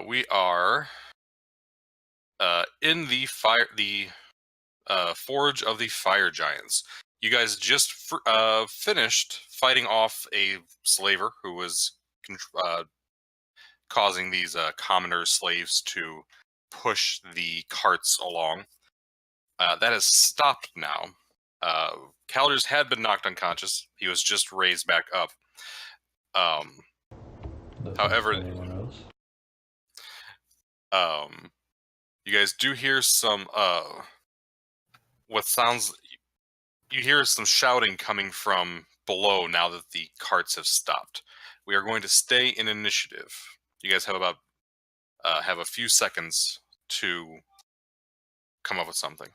We are in the Forge of the Fire Giants. You guys just finished fighting off a slaver who was causing these commoner slaves to push the carts along. That has stopped now. Calders had been knocked unconscious. He was just raised back up. However, you guys do hear some you hear some shouting coming from below now that the carts have stopped. We are going to stay in initiative. You guys have about have a few seconds to come up with something.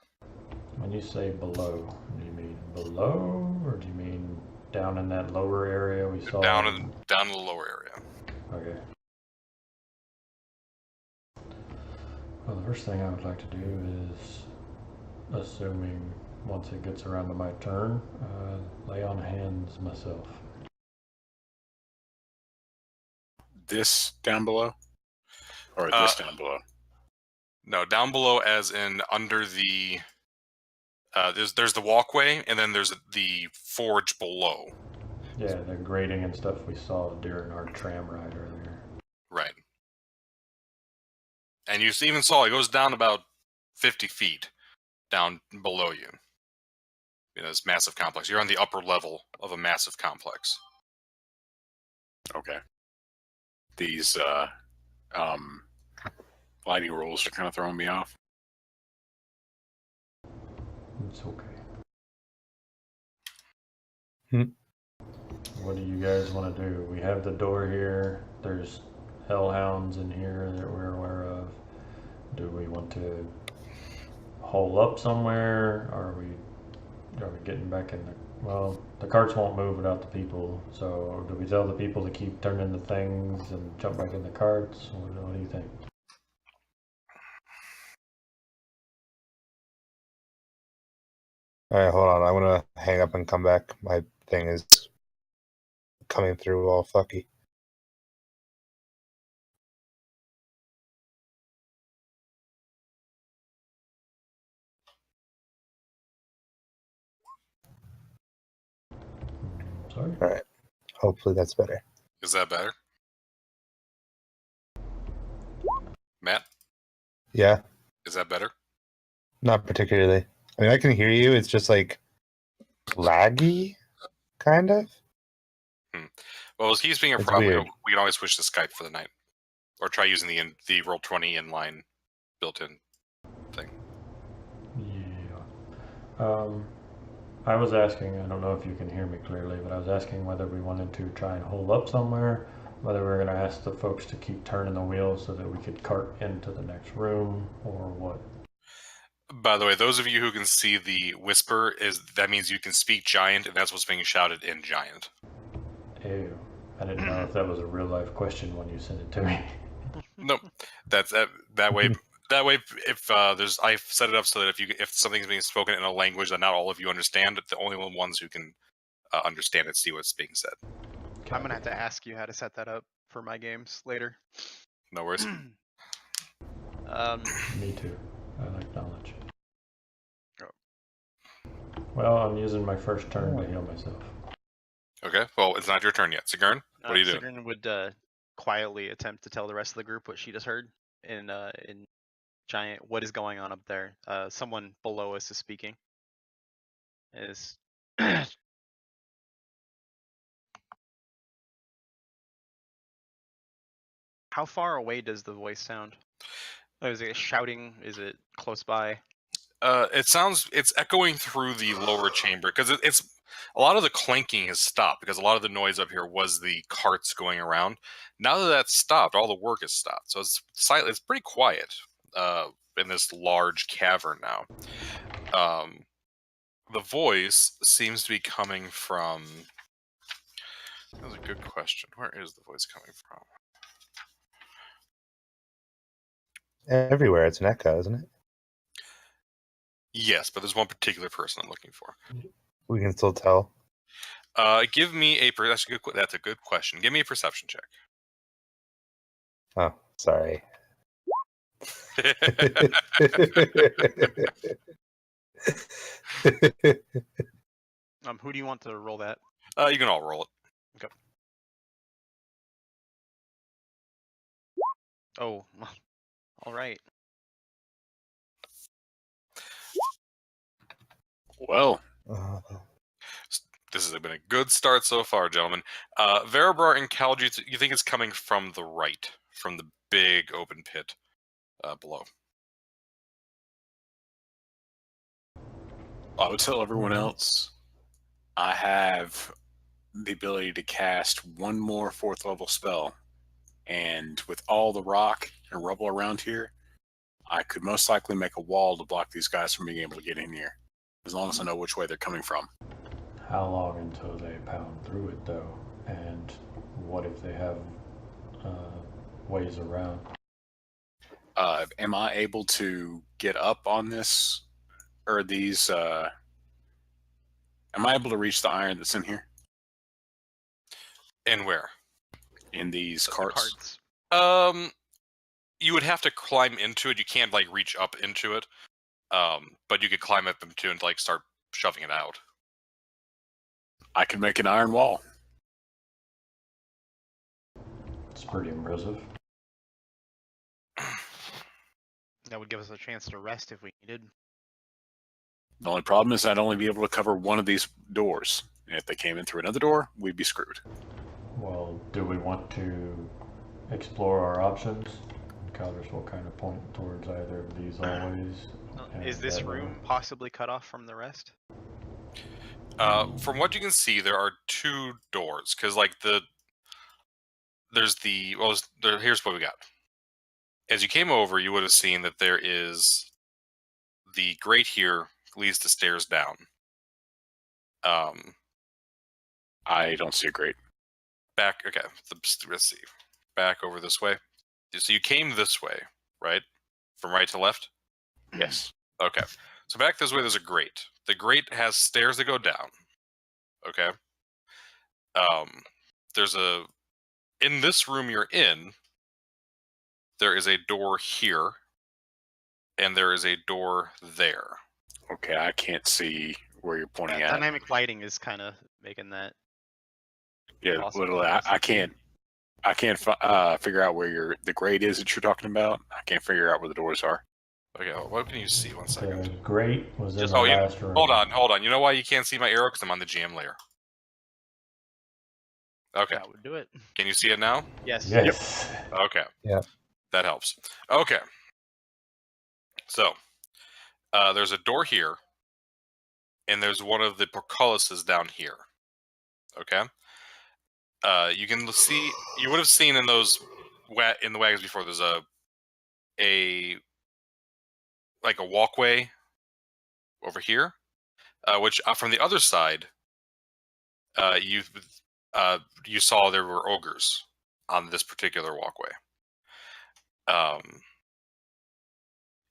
When you say below, do you mean below, or do you mean down in that lower area we saw? Down in the lower area. Okay. Well, the first thing I would like to do is, assuming once it gets around to my turn, lay on hands myself. This down below? Or this down below? No, down below as in under the... there's the walkway, and then there's the forge below. Yeah, the grating and stuff we saw during our tram ride earlier. Right. And you even saw it goes down about 50 feet down below you. You know, this massive complex. You're on the upper level of a massive complex. Okay. These lighting rules are kind of throwing me off. It's okay. What do you guys want to do? We have the door here. There's hellhounds in here that we're aware of. Do we want to hole up somewhere? Are we getting back in the... Well, the carts won't move without the people. So do we tell the people to keep turning the things and jump back in the carts? What do you think? All right, hold on. I want to hang up and come back. My thing is coming through all fucky. Sorry? All right. Hopefully that's better. Is that better? Matt? Yeah. Is that better? Not particularly. I mean, I can hear you. It's just like laggy, kind of. Well, if he's being a problem, we can always switch to Skype for the night, or try using the Roll20 inline built-in thing. Yeah. I was asking. I don't know if you can hear me clearly, but I was asking whether we wanted to try and hold up somewhere, whether we were going to ask the folks to keep turning the wheels so that we could cart into the next room, or what. By the way, those of you who can see the whisper, that means you can speak Giant, and that's what's being shouted in Giant. Ew. I didn't know if that was a real life question when you sent it to me. Nope. That's that way. That way, if I've set it up so that if something's being spoken in a language that not all of you understand, the only ones who can understand it see what's being said. Okay. I'm gonna have to ask you how to set that up for my games later. No worries. Me too. I like knowledge. Oh. Well, I'm using my first turn to heal myself. Okay. Well, it's not your turn yet, Sigourney. What are you doing? Sigourney would quietly attempt to tell the rest of the group what she just heard in Giant. What is going on up there? Someone below us is speaking. How far away does the voice sound? Is it shouting? Is it close by? It's echoing through the lower chamber because it's a lot of the clanking has stopped because a lot of the noise up here was the carts going around. Now that that's stopped, all the work has stopped. So it's silent. It's pretty quiet in this large cavern now. The voice seems to be coming from... That's a good question. Where is the voice coming from? Everywhere. It's an echo, isn't it? Yes, but there's one particular person I'm looking for. We can still tell. Give me a... That's a good question. Give me a perception check. Oh, Sorry. Who do you want to roll that? You can all roll it. Oh, all right. Well, This has been a good start so far, gentlemen. Verabrar and Calgy, you think it's coming from the right, from the big open pit below. I would tell everyone else I have the ability to cast one more 4th level spell. And with all the rock and rubble around here, I could most likely make a wall to block these guys from being able to get in here. As long as I know which way they're coming from. How long until they pound through it, though? And what if they have ways around? Am I able to get up on this? Or these... am I able to reach the iron that's in here? And where? In these The carts? You would have to climb into it. You can't like reach up into it. But you could climb up into it and like start shoving it out. I can make an iron wall. It's pretty impressive. That would give us a chance to rest if we needed. The only problem is I'd only be able to cover one of these doors. And if they came in through another door, we'd be screwed. Well, do we want to explore our options? Calders will kind of point towards either of these always. Is this and, room possibly cut off from the rest? From what you can see, there are 2 doors. Because like here's what we got. As you came over, you would have seen that there is the grate here leads to stairs down. I don't see a grate. Back, okay. Let's see. Back over this way. So you came this way, right? From right to left? Yes. Okay. So back this way, there's a grate. The grate has stairs that go down. Okay. In this room you're in, there is a door here, and there is a door there. Okay, I can't see where you're pointing at. Dynamic lighting is kind of making that. Yeah, Awesome. literally, I can't figure out where the grate is that you're talking about. I can't figure out where the doors are. Okay, well, what can you see? 1 second. The grate was in Just- the oh, last room. Hold on. You know why you can't see my arrow? Because I'm on the GM layer. Okay. That would do it. Can you see it now? Yes. Yes. Okay. Yeah. That helps. Okay. So, there's a door here, and there's one of the portcullises down here. Okay. You can see. You would have seen in those in the wagons before. There's a walkway over here, which from the other side, you saw there were ogres on this particular walkway.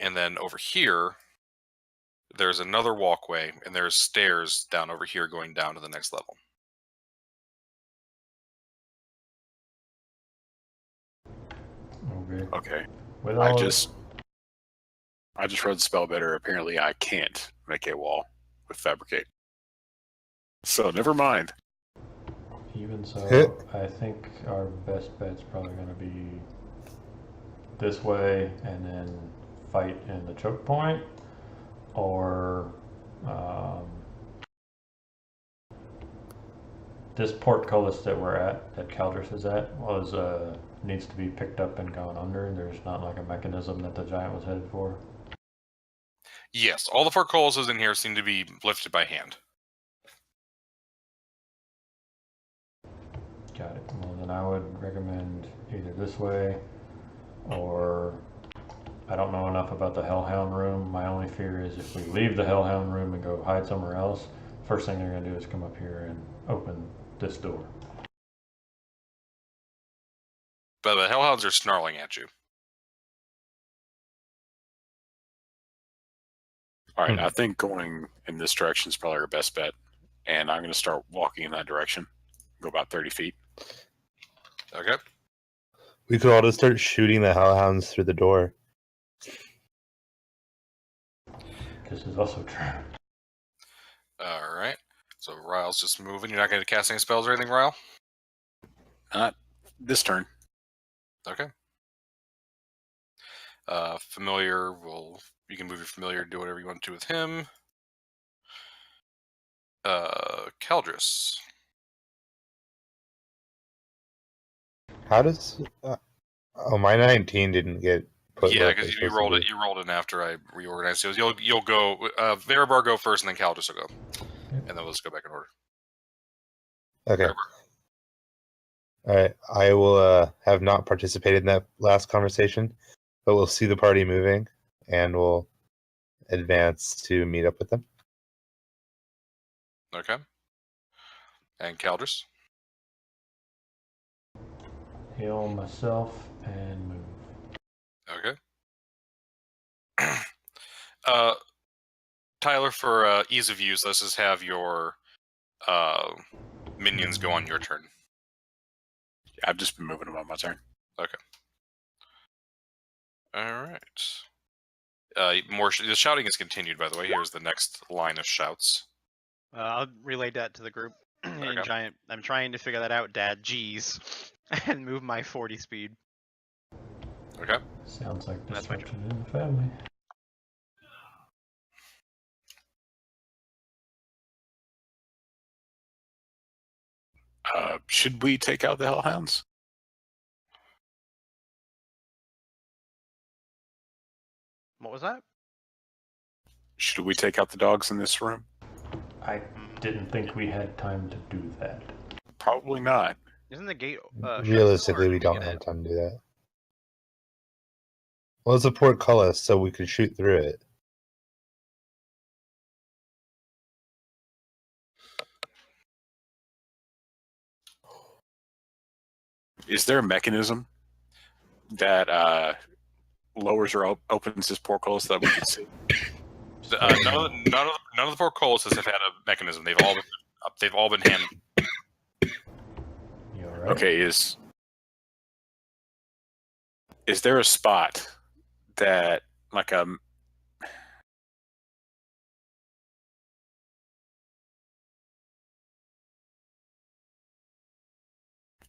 And then over here, there's another walkway, and there's stairs down over here going down to the next level. Okay. Okay. With I all- just read the spell better. Apparently, I can't make a wall with fabricate. So never mind. Even so, I think our best bet's probably going to be this way and then fight in the choke point, or this portcullis that we're at, that Caldris is at, needs to be picked up and gone under. There's not like a mechanism that the giant was headed for. Yes, all the portcullises in here seem to be lifted by hand. Got it. Well, then I would recommend either this way, or I don't know enough about the Hellhound room. My only fear is if we leave the Hellhound room and go hide somewhere else, first thing they're going to do is come up here and open this door. But the Hellhounds are snarling at you. All right, I think going in this direction is probably our best bet, and I'm going to start walking in that direction. Go about 30 feet. Okay. We could all just start shooting the hellhounds through the door. This is also true. All right. So Ryle's just moving. You're not going to cast any spells or anything, Ryle? Not this turn. Okay. Familiar will. You can move your familiar, do whatever you want to do with him. Caldris. How does? Oh, my 19 didn't get put. Yeah, where it because was you supposed rolled to it. You rolled it after I reorganized. So you'll go. Veribar go first, and then Caldris will go, and then we'll just go back in order. be. Okay. Veribar. All right. I will have not participated in that last conversation, but we'll see the party moving, and we'll advance to meet up with them. Okay. And Caldris. Heal myself and move. Okay. Tyler, for ease of use, let's just have your minions go on your turn. I've just been moving them on my turn. All right. The shouting is continued, by the way. Here's the next line of shouts. I'll relay that to the group. And Okay. Giant, I'm trying to figure that out, Dad. Jeez, and move my 40 speed. Okay. Sounds like That's my disruption in the family. Should we take out the hellhounds? What was that? Should we take out the dogs in this room? I didn't think we had time to do that. Probably not. Isn't the gate? shut Realistically, or we can don't get have in? time to do that. Well, it's a portcullis, so we could shoot through it. Is there a mechanism that lowers or opens this portcullis that we can see? None of the portcullises have had a mechanism. They've all been hand. You alright? Okay, is there a spot that like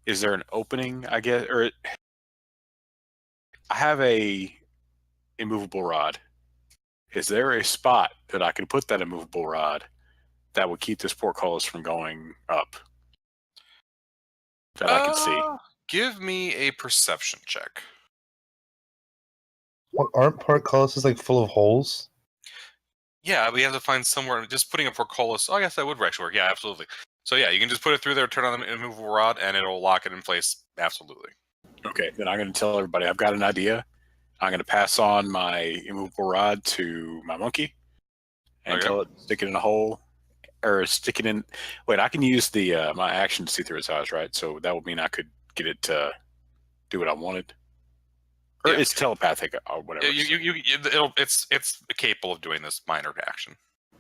is there an opening, I guess, or I have a immovable rod. Is there a spot that I could put that immovable rod that would keep this portcullis from going up? That I could see. Give me a perception check. Well, aren't portcullises like full of holes? Yeah, we have to find somewhere. Just putting a portcullis. Oh, I guess that would actually work. Yeah, absolutely. So yeah, you can just put it through there, turn on the immovable rod, and it'll lock it in place. Absolutely. Okay, then I'm going to tell everybody I've got an idea. I'm going to pass on my immovable rod to my monkey and Okay. tell it to stick it in a hole or stick it in. Wait, I can use the my action to see through its eyes, right? So that would mean I could get it to do what I wanted. Or Yeah. it's telepathic or whatever. It's capable of doing this minor action.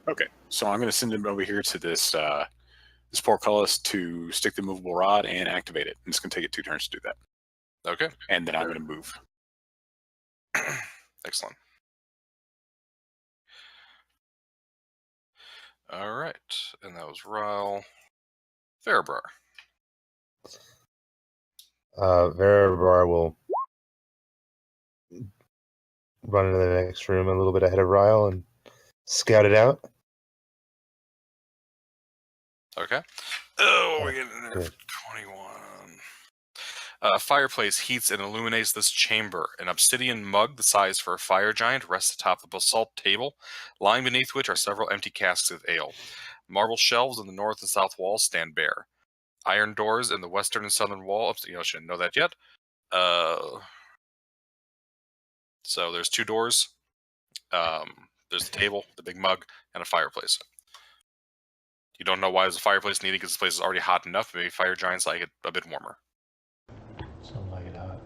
Okay, so I'm going to send him over here to this this portcullis to stick the movable rod and activate it. And it's going to take it 2 turns to do that. Okay. And then I'm going to move. Excellent. All right, and that was Ryle. Veribar. Veribar will run into the next room a little bit ahead of Ryle and scout it out. Okay. Oh, we're getting in there good. for 21. Fireplace heats and illuminates this chamber. An obsidian mug the size for a fire giant rests atop the basalt table, lying beneath which are several empty casks of ale. Marble shelves in the north and south walls stand bare. Iron doors in the western and southern wall. Shouldn't know that yet. So there's 2 doors. There's the table, the big mug, and a fireplace. You don't know why there's a fireplace needed because this place is already hot enough. Maybe fire giants like it a bit warmer. Something like it hot.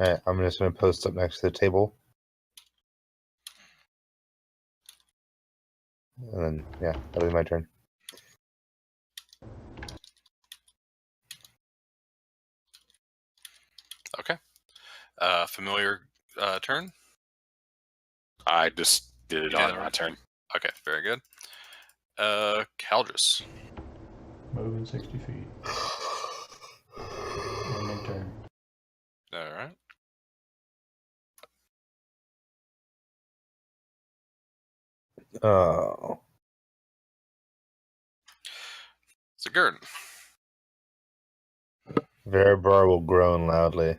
Alright, I'm just going to post up next to the table. And then, yeah, that'll be my turn. Familiar turn. I just did it You did on it my already? turn. Okay, very good. Caldrus. Moving 60 feet. Ending turn. All right. Oh. Sigurd. Veribar will groan loudly.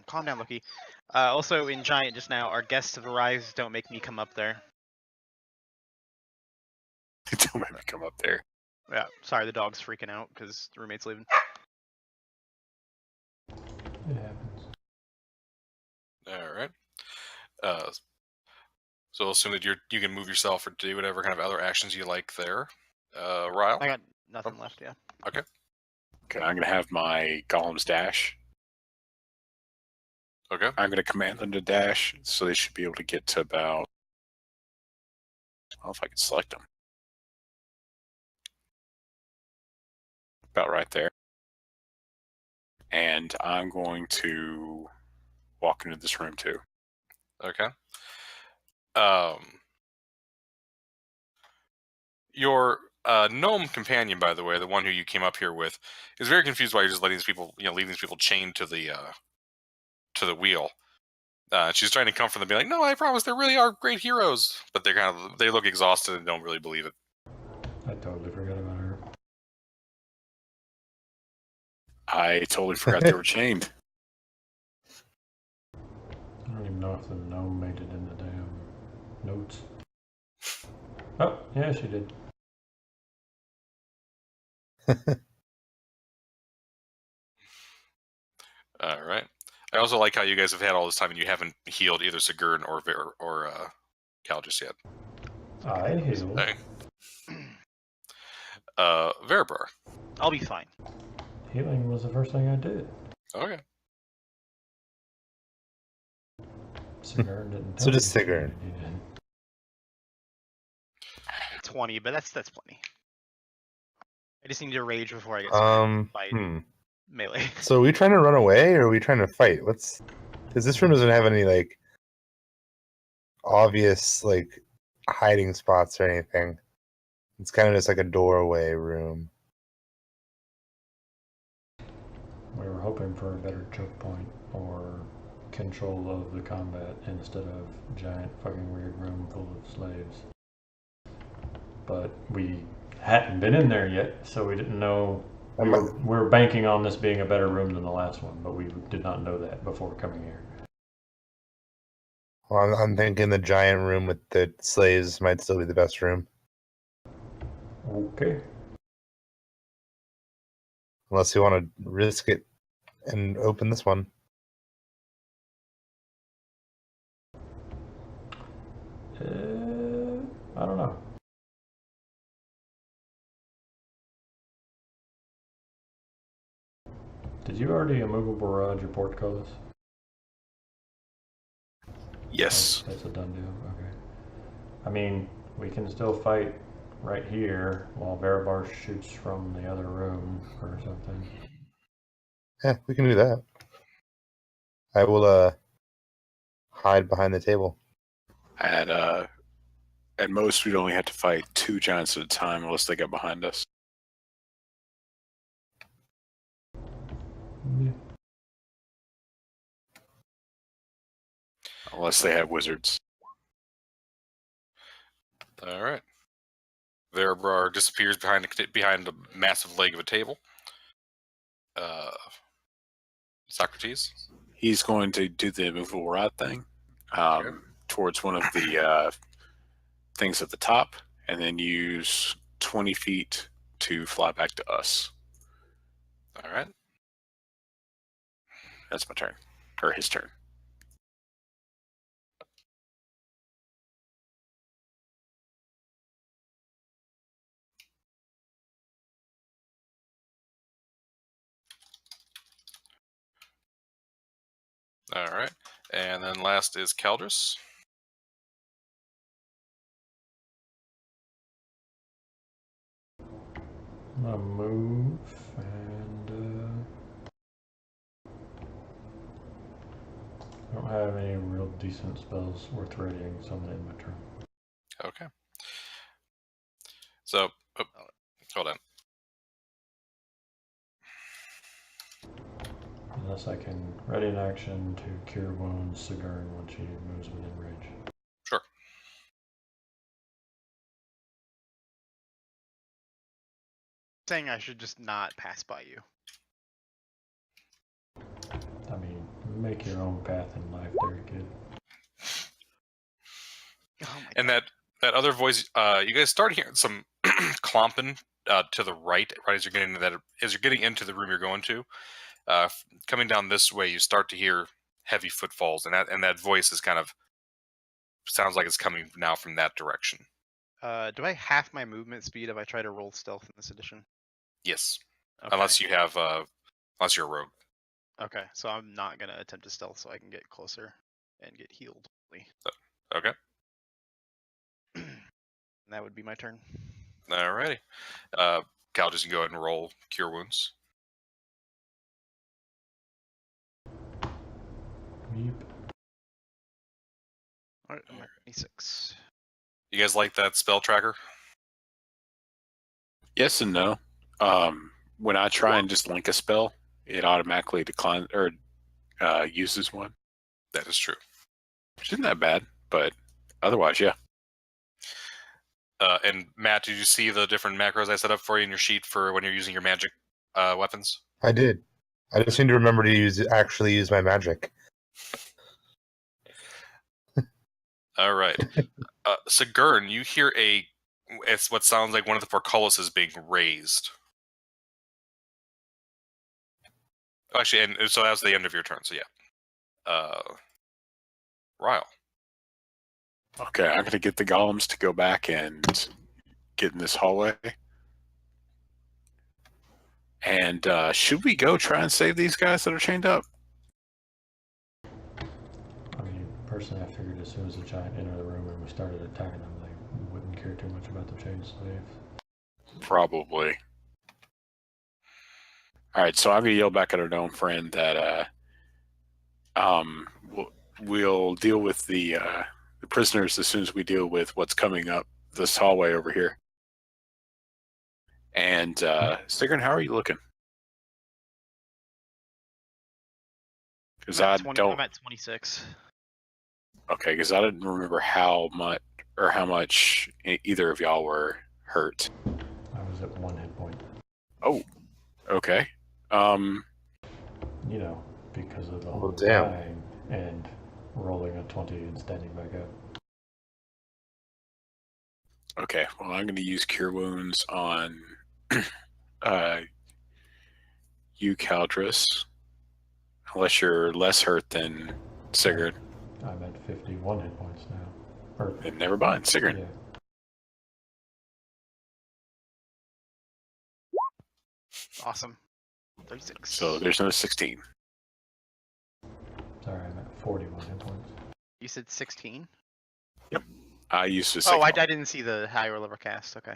Calm down, Loki. Also, in Giant just now, our guests have arrived. Don't make me come up there. Don't make me come up there. Yeah, sorry, the dog's freaking out because the roommate's leaving. It happens. All right. So I'll assume that you can move yourself or do whatever kind of other actions you like there. Ryle. I got nothing left. Yeah. Okay, I'm gonna have my golems dash. Okay. I'm gonna command them to dash, so they should be able to get to about. I don't know if I can select them. About right there. And I'm going to walk into this room too. Okay. Your gnome companion, by the way, the one who you came up here with, is very confused why you're just letting these people, leaving these people chained to the wheel. She's trying to comfort them, and be like, "No, I promise, they really are great heroes." But they look exhausted and don't really believe it. I totally forgot about her. I totally forgot they were chained. I don't even know if the gnome made it in the damn notes. Oh, yeah, she did. All right. I also like how you guys have had all this time and you haven't healed either Sigurd or Cal just yet. I healed. Hey. Veribrar. I'll be fine. Healing was the first thing I did. Okay. Sigurd didn't So tell does me Sigurd. he did. 20, but that's plenty. I just need to rage before I get smacked by melee. So are we trying to run away or are we trying to fight? Because this room doesn't have any like obvious like hiding spots or anything. It's kind of just like a doorway room. We were hoping for a better choke point or control of the combat instead of giant fucking weird room full of slaves. But we hadn't been in there yet, so we didn't know. We were banking on this being a better room than the last one, but we did not know that before coming here. Well, I'm thinking the giant room with the slaves might still be the best room. Okay. Unless you want to risk it and open this one. I don't know. Did you already Immovable Barrage your portcullis? Yes. That's a done deal. Okay. I mean, we can still fight right here while Veribar shoots from the other room or something. Yeah, we can do that. I will hide behind the table. At most, we'd only have to fight 2 giants at a time unless they got behind us. Yeah. Unless they have wizards. All right. Veribrar disappears behind a massive leg of a table. Socrates. He's going to do the immovable rod thing towards one of the things at the top, and then use 20 feet to fly back to us. All right. That's my turn. Or his turn. All right. And then last is Caldrus. gonna move and I don't have any real decent spells worth readying, so I'm gonna end my turn. Okay. So, hold on. Unless I can ready an action to cure wounds Sigourney when she moves within range. Sure. Saying I should just not pass by you. I mean, make your own path in life there, kid. Oh my And God. that other voice, you guys start hearing some clomping to the right as you're getting into the room you're going to. Coming down this way, you start to hear heavy footfalls, and that voice is kind of sounds like it's coming now from that direction. Do I half my movement speed if I try to roll stealth in this edition? Yes, Okay. unless you're a rogue. Okay, so I'm not gonna attempt to stealth so I can get closer and get healed. Okay. And that would be my turn. Alrighty. Cal, just go ahead and roll Cure Wounds. Weep. Alright, I'm at 26. You guys like that spell tracker? Yes and no. When I try and just link a spell, it automatically declines or uses one, That is true. which isn't that bad. But otherwise, yeah. And Matt, did you see the different macros I set up for you in your sheet for when you're using your magic weapons? I did. I just need to remember to actually use my magic. All right. Sigourney, you hear it's what sounds like one of the portcullises being raised. Actually, and so that was the end of your turn, so yeah. Ryle. Okay, I'm gonna get the golems to go back and get in this hallway. And should we go try and save these guys that are chained up? I mean, personally, I figured as soon as the giant entered the room and we started attacking them, they wouldn't care too much about the chained slave. Probably. All right, so I'm gonna yell back at our gnome friend that we'll deal with the prisoners as soon as we deal with what's coming up this hallway over here. And Sigrun, how are you looking? Because I don't. I'm at 26. Okay, because I didn't remember how much either of y'all were hurt. I was at 1 hit point. Oh, okay. You know, because of the Oh, whole damn. dying and rolling a 20 and standing back up. Okay, well, I'm going to use Cure Wounds on you, Caldris. Unless you're less hurt than Sigurd. I'm at 51 hit points now. Or, Then never mind, Sigurd. yeah. Awesome. 36. So there's no 16. Sorry, I'm at 41 hit points. You said 16? I used to. Oh, I didn't see the higher level cast. Okay.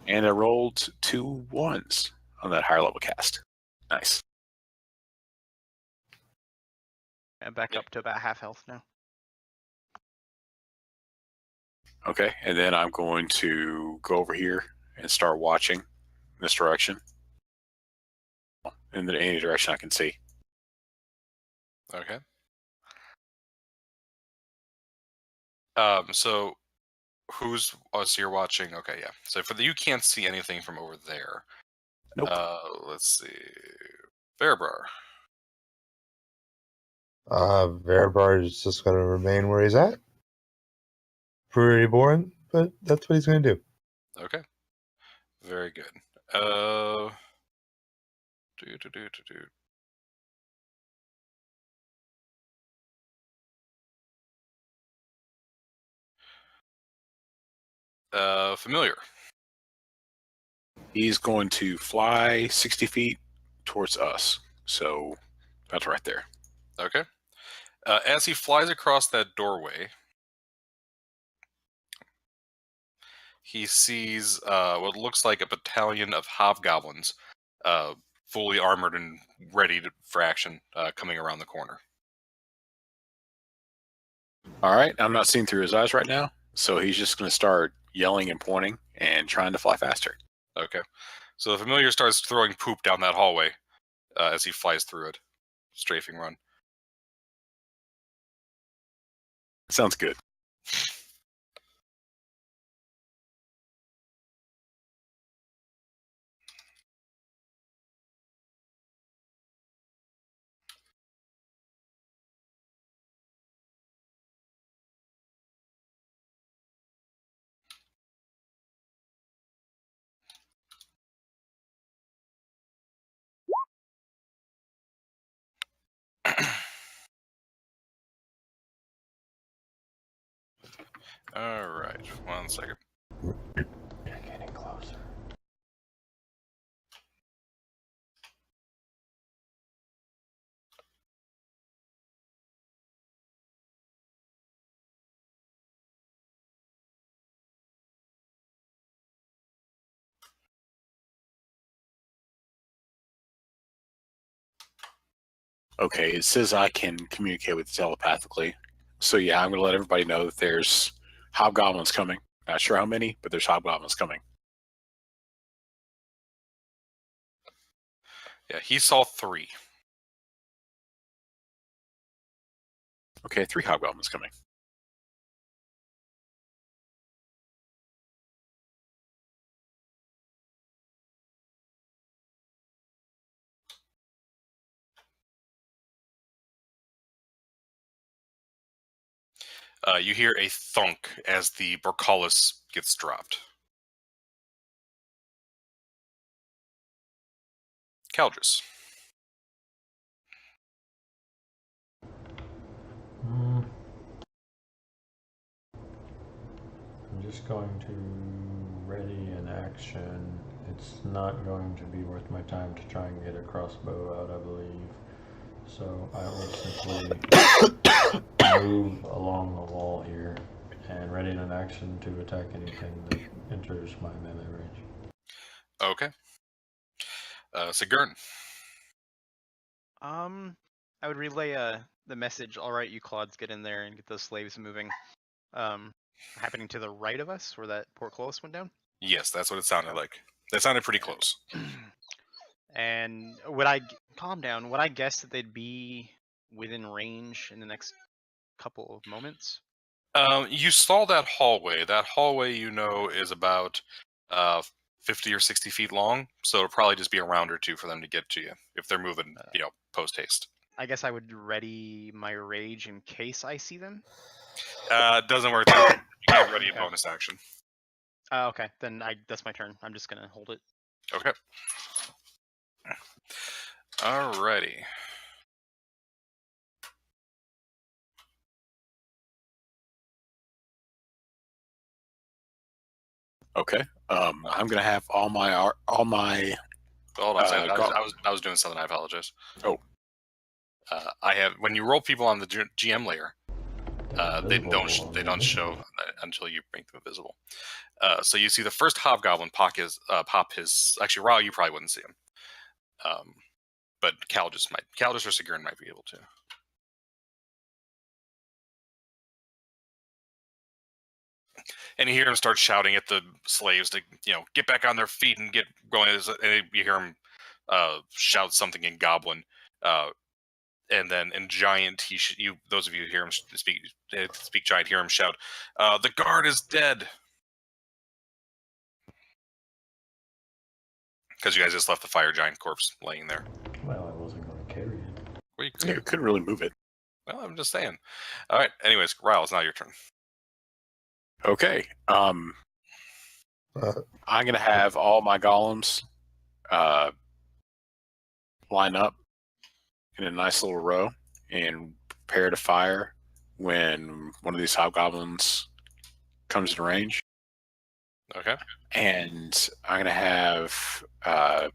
And I rolled 2 1s on that higher level cast. Nice. I'm back up to about half health now. Okay, and then I'm going to go over here and start watching this direction. In any direction I can see. Okay. So who's so you're watching? Okay, yeah. So you can't see anything from over there. Nope. Let's see. Verbar. Veribar is just going to remain where he's at. Pretty boring, but that's what he's going to do. Okay. Very good. Familiar. He's going to fly 60 feet towards us. So that's right there. Okay. As he flies across that doorway, he sees what looks like a battalion of hobgoblins, fully armored and ready for action, coming around the corner. All right, I'm not seeing through his eyes right now, so he's just going to start yelling and pointing and trying to fly faster. Okay. So the familiar starts throwing poop down that hallway as he flies through it. Strafing run. Sounds good. All right. 1 second. You're getting closer. Okay, it says I can communicate with telepathically. So yeah, I'm going to let everybody know that there's hobgoblins coming. Not sure how many, but there's hobgoblins coming. Yeah, he saw 3. Okay, 3 hobgoblins coming. You hear a thunk as the Borcalis gets dropped. Caldrus. I'm just going to ready an action. It's not going to be worth my time to try and get a crossbow out, I believe. So I will simply move along the wall here and ready an action to attack anything that enters my melee range. Okay. Sigurn. I would relay the message. All right, you Claudes, get in there and get those slaves moving. Happening to the right of us, where that portcullis went down. Yes, that's what it sounded like. That sounded pretty close. And calm down? Would I guess that they'd be within range in the next couple of moments? You saw that hallway. That hallway, you know, is about 50 or 60 feet long, so it'll probably just be a round or two for them to get to you if they're moving, post haste. I guess I would ready my rage in case I see them. Doesn't work. You can't ready a Okay. bonus action. Okay, then that's my turn. I'm just gonna hold it. Okay. Alrighty. Okay. I'm gonna have all my. Hold on a second. go- I was doing something. I apologize. Oh. I have when you roll people on the GM layer, they Invisible don't on show until you make them visible. So you see the first hobgoblin pop his. Actually, Rao, you probably wouldn't see him. But Caldrus or Sigurn might be able to. And you hear him start shouting at the slaves to, get back on their feet and get going. And you hear him shout something in Goblin, and then in Giant, those of you who hear him speak Giant, hear him shout, "The guard is dead!" Because you guys just left the fire giant corpse laying there. Well, I wasn't going to carry it. Well, you Yeah, could. couldn't really move it. Well, I'm just saying. All right. Anyways, Ryle, it's now your turn. Okay. I'm gonna have all my golems line up in a nice little row and prepare to fire when one of these hobgoblins comes in range. Okay. And I'm gonna have I'm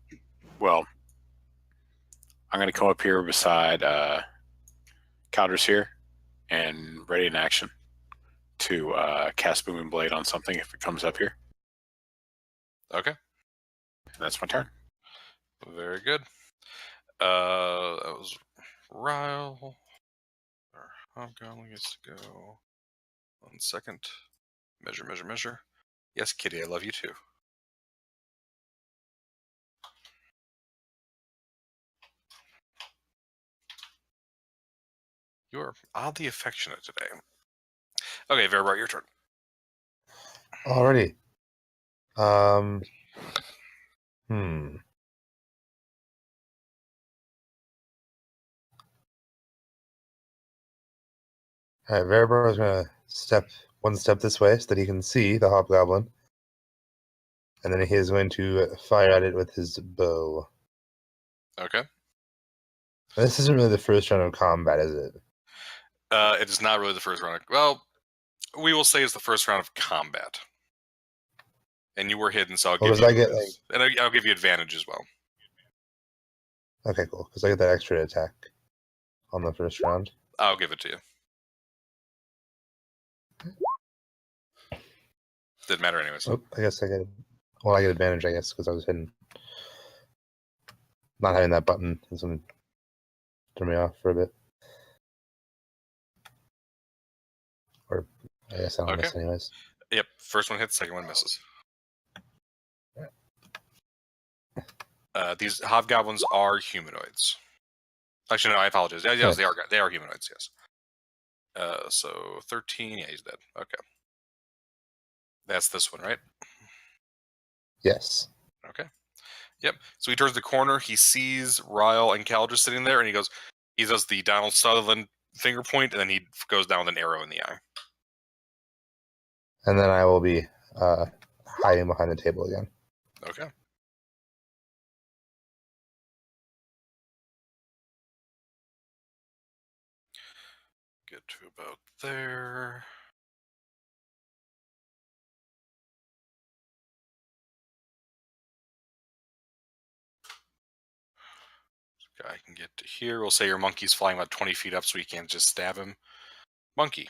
gonna come up here beside Caldrus here and ready in action to cast Booming Blade on something if it comes up here. Okay. That's my turn. Very good. That was Ryle. Our hobgoblin gets to go. 1 second. Measure, measure, measure. Yes, Kitty, I love you too. You are oddly affectionate today. Okay, Verbar, your turn. Alrighty. Hmm. Alright, Veribar is gonna step one step this way so that he can see the hobgoblin. And then he is going to fire at it with his bow. Okay. This isn't really the first round of combat, is it? It is not really the first round. Well, we will say it's the first round of combat. And you were hidden, so I'll Well, give does you I get, like- and I'll give you advantage as well. Okay, cool. Because I get that extra attack on the first round. I'll give it to you. Didn't matter anyways. Oh, I guess I get. Well, I get advantage, I guess, because I was hidden. Not having that button is going to throw me off for a bit. Or I guess I don't miss Okay. anyways. Yep. First one hits, second one misses. These hobgoblins are humanoids. Actually, no, I apologize. Yes, Nice. they are humanoids. Yes. So 13. Yeah, he's dead. Okay. That's this one, right? Yes. Okay. Yep. So he turns the corner. He sees Ryle and Cal just sitting there, and he does the Donald Sutherland finger point, and then he goes down with an arrow in the eye. And then I will be hiding behind the table again. Okay. Get to about there. Guy can get to here. We'll say your monkey's flying about 20 feet up, so you can't just stab him. Monkey.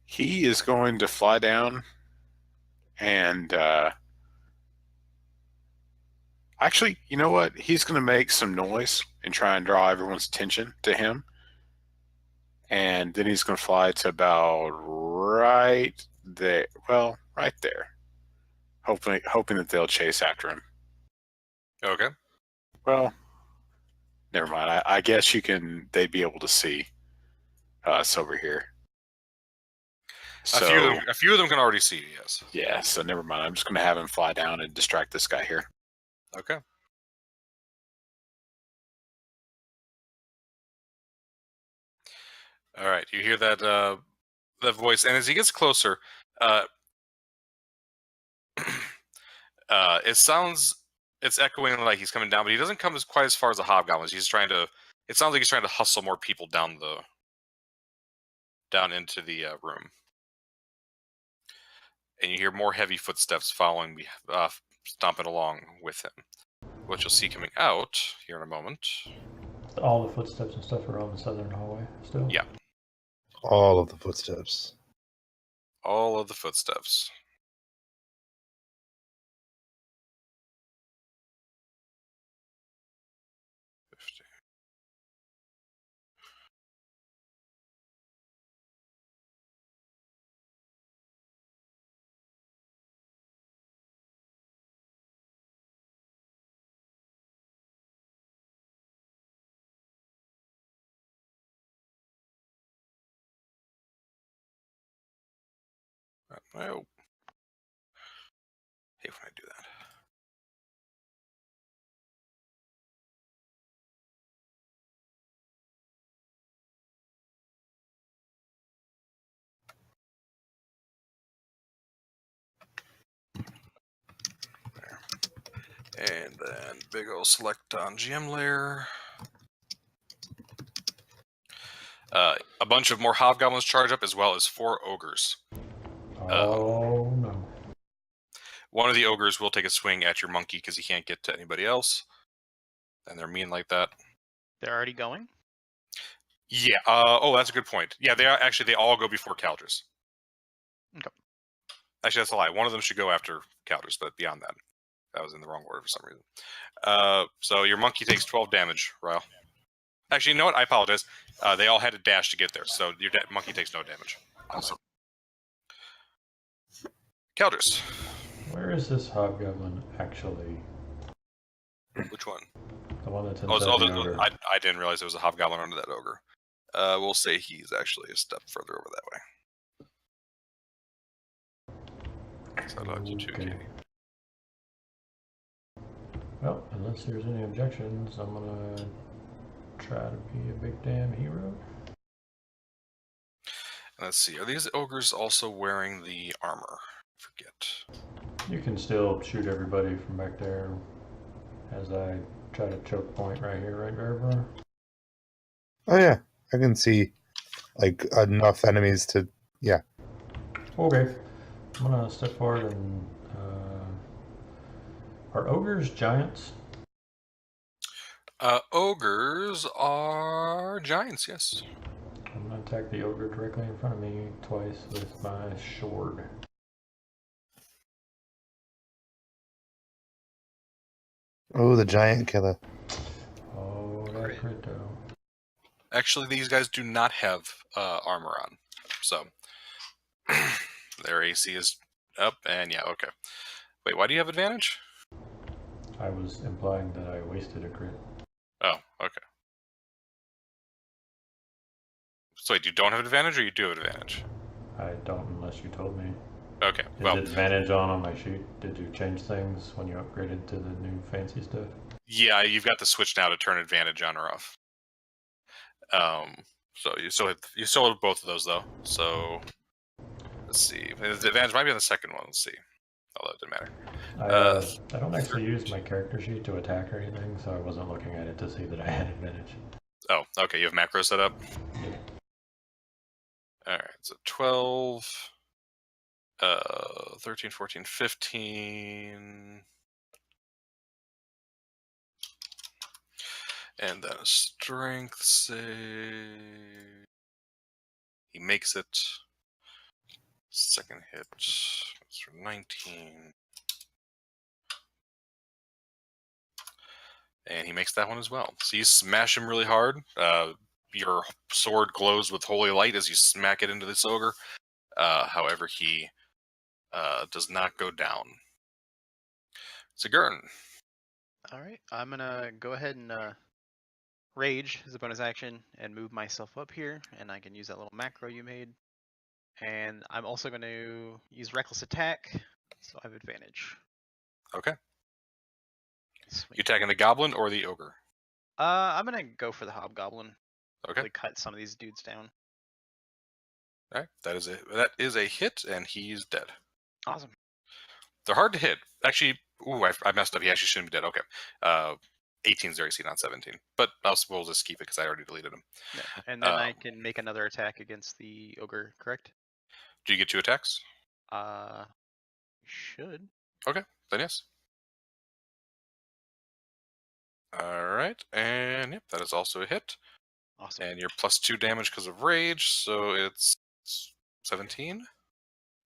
He is going to fly down and actually, you know what? He's going to make some noise and try and draw everyone's attention to him. And then he's going to fly to about right there. Well, right there. Hoping that they'll chase after him. Okay. Well, never mind. I guess they'd be able to see us over here. So, A few of them can already see you, yes. yeah, so never mind. I'm just going to have him fly down and distract this guy here. Okay. All right. You hear that that voice, and as he gets closer, it's echoing like he's coming down, but he doesn't come quite as far as the hobgoblins. It sounds like he's trying to hustle more people down into the room. And you hear more heavy footsteps following, stomping along with him. What you'll see coming out here in a moment. All the footsteps and stuff are on the southern hallway still? Yeah. All of the footsteps. All of the footsteps. Oh. Hate when I do that. And then big ol' select on GM layer. A bunch of more hobgoblins charge up, as well as 4 ogres. Oh no. One of the ogres will take a swing at your monkey because he can't get to anybody else. And they're mean like that. They're already going? Yeah. Oh, that's a good point. Yeah, they all go before Caldris. Okay. Actually, that's a lie. One of them should go after Calders, but beyond that, that was in the wrong order for some reason. So your monkey takes 12 damage, Ryle. Actually, you know what? I apologize. They all had a dash to get there, so your monkey takes no damage. Awesome. Calders. Where is this hobgoblin actually? Which one? The one that's Oh, inside the ogre. I didn't realize there was a hobgoblin under that ogre. We'll say he's actually a step further over that way. So I'll do 2K. Okay. Well, unless there's any objections, I'm gonna try to be a big damn hero. Let's see. Are these ogres also wearing the armor? Forget. You can still shoot everybody from back there as I try to choke point right here, right, Garber? Oh yeah, I can see like enough enemies to Okay, I'm gonna step forward and are ogres giants? Ogres are giants, yes. I'm gonna attack the ogre directly in front of me twice with my sword. Oh, the giant killer. Oh, that crit though. Actually, these guys do not have armor on, so their AC is up, and yeah, okay. Wait, why do you have advantage? I was implying that I wasted a crit. Oh, okay. So wait, you don't have advantage, or you do have advantage? I don't unless you told me. Okay, Is well, it advantage on my sheet? Did you change things when you upgraded to the new fancy stuff? yeah, you've got the switch now to turn advantage on or off. So you still have both of those though. So let's see. The advantage might be on the second one. Let's see. Although it didn't matter. I don't actually use my character sheet to attack or anything, so I wasn't looking at it to see that I had advantage. Oh, okay. You have macro set up. Yeah. All right. So 12, 13, 14, 15. And then a strength save. He makes it. Second hit. That's for 19. And he makes that one as well. So you smash him really hard. Your sword glows with holy light as you smack it into this ogre. However, he does not go down. Sigurn. Alright, I'm gonna go ahead and rage as a bonus action and move myself up here, and I can use that little macro you made. And I'm also going to use reckless attack, so I have advantage. Okay. Sweet. You attacking the goblin or the ogre? I'm gonna go for the hobgoblin. Okay. Really cut some of these dudes down. All right. That is a hit, and he's dead. Awesome. They're hard to hit. Actually, ooh, I messed up. He actually shouldn't be dead. Okay. 18 is their AC, not 17. But we'll just keep it because I already deleted him. Yeah. And then I can make another attack against the ogre, correct? Do you get 2 attacks? Should. Then yes. All right, and yep, that is also a hit. Awesome. And you're +2 damage because of rage, so it's 17.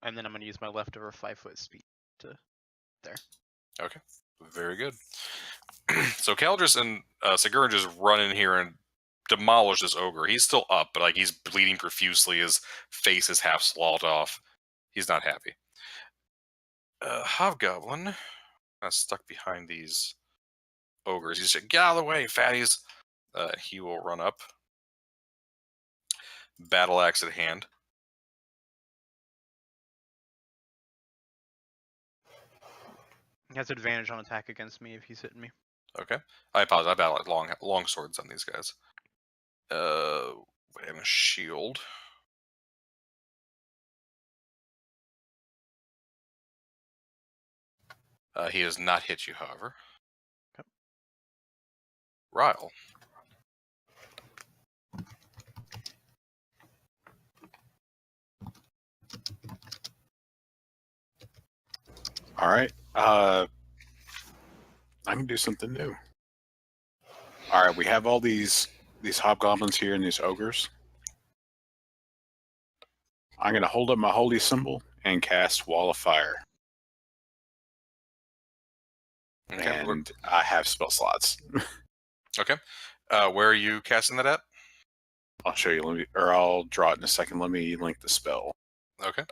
And then I'm gonna use my leftover 5-foot speed to there. Okay, very good. So Caldris and Sigurd just run in here and demolish this ogre. He's still up, but like he's bleeding profusely. His face is half swallowed off. He's not happy. Hobgoblin stuck behind these ogres. He's like, get out of the way, fatties. He will run up. Battle axe at hand. He has advantage on attack against me if he's hitting me. Okay. I apologize. I battle long swords on these guys. And a shield. He does not hit you, however. Okay. Ryle. All right. I can do something new. All right, we have all these hobgoblins here and these ogres. I'm going to hold up my holy symbol and cast Wall of Fire. Okay. And I have spell slots. Okay. Where are you casting that at? I'll show you. I'll draw it in a second. Let me link the spell. Okay.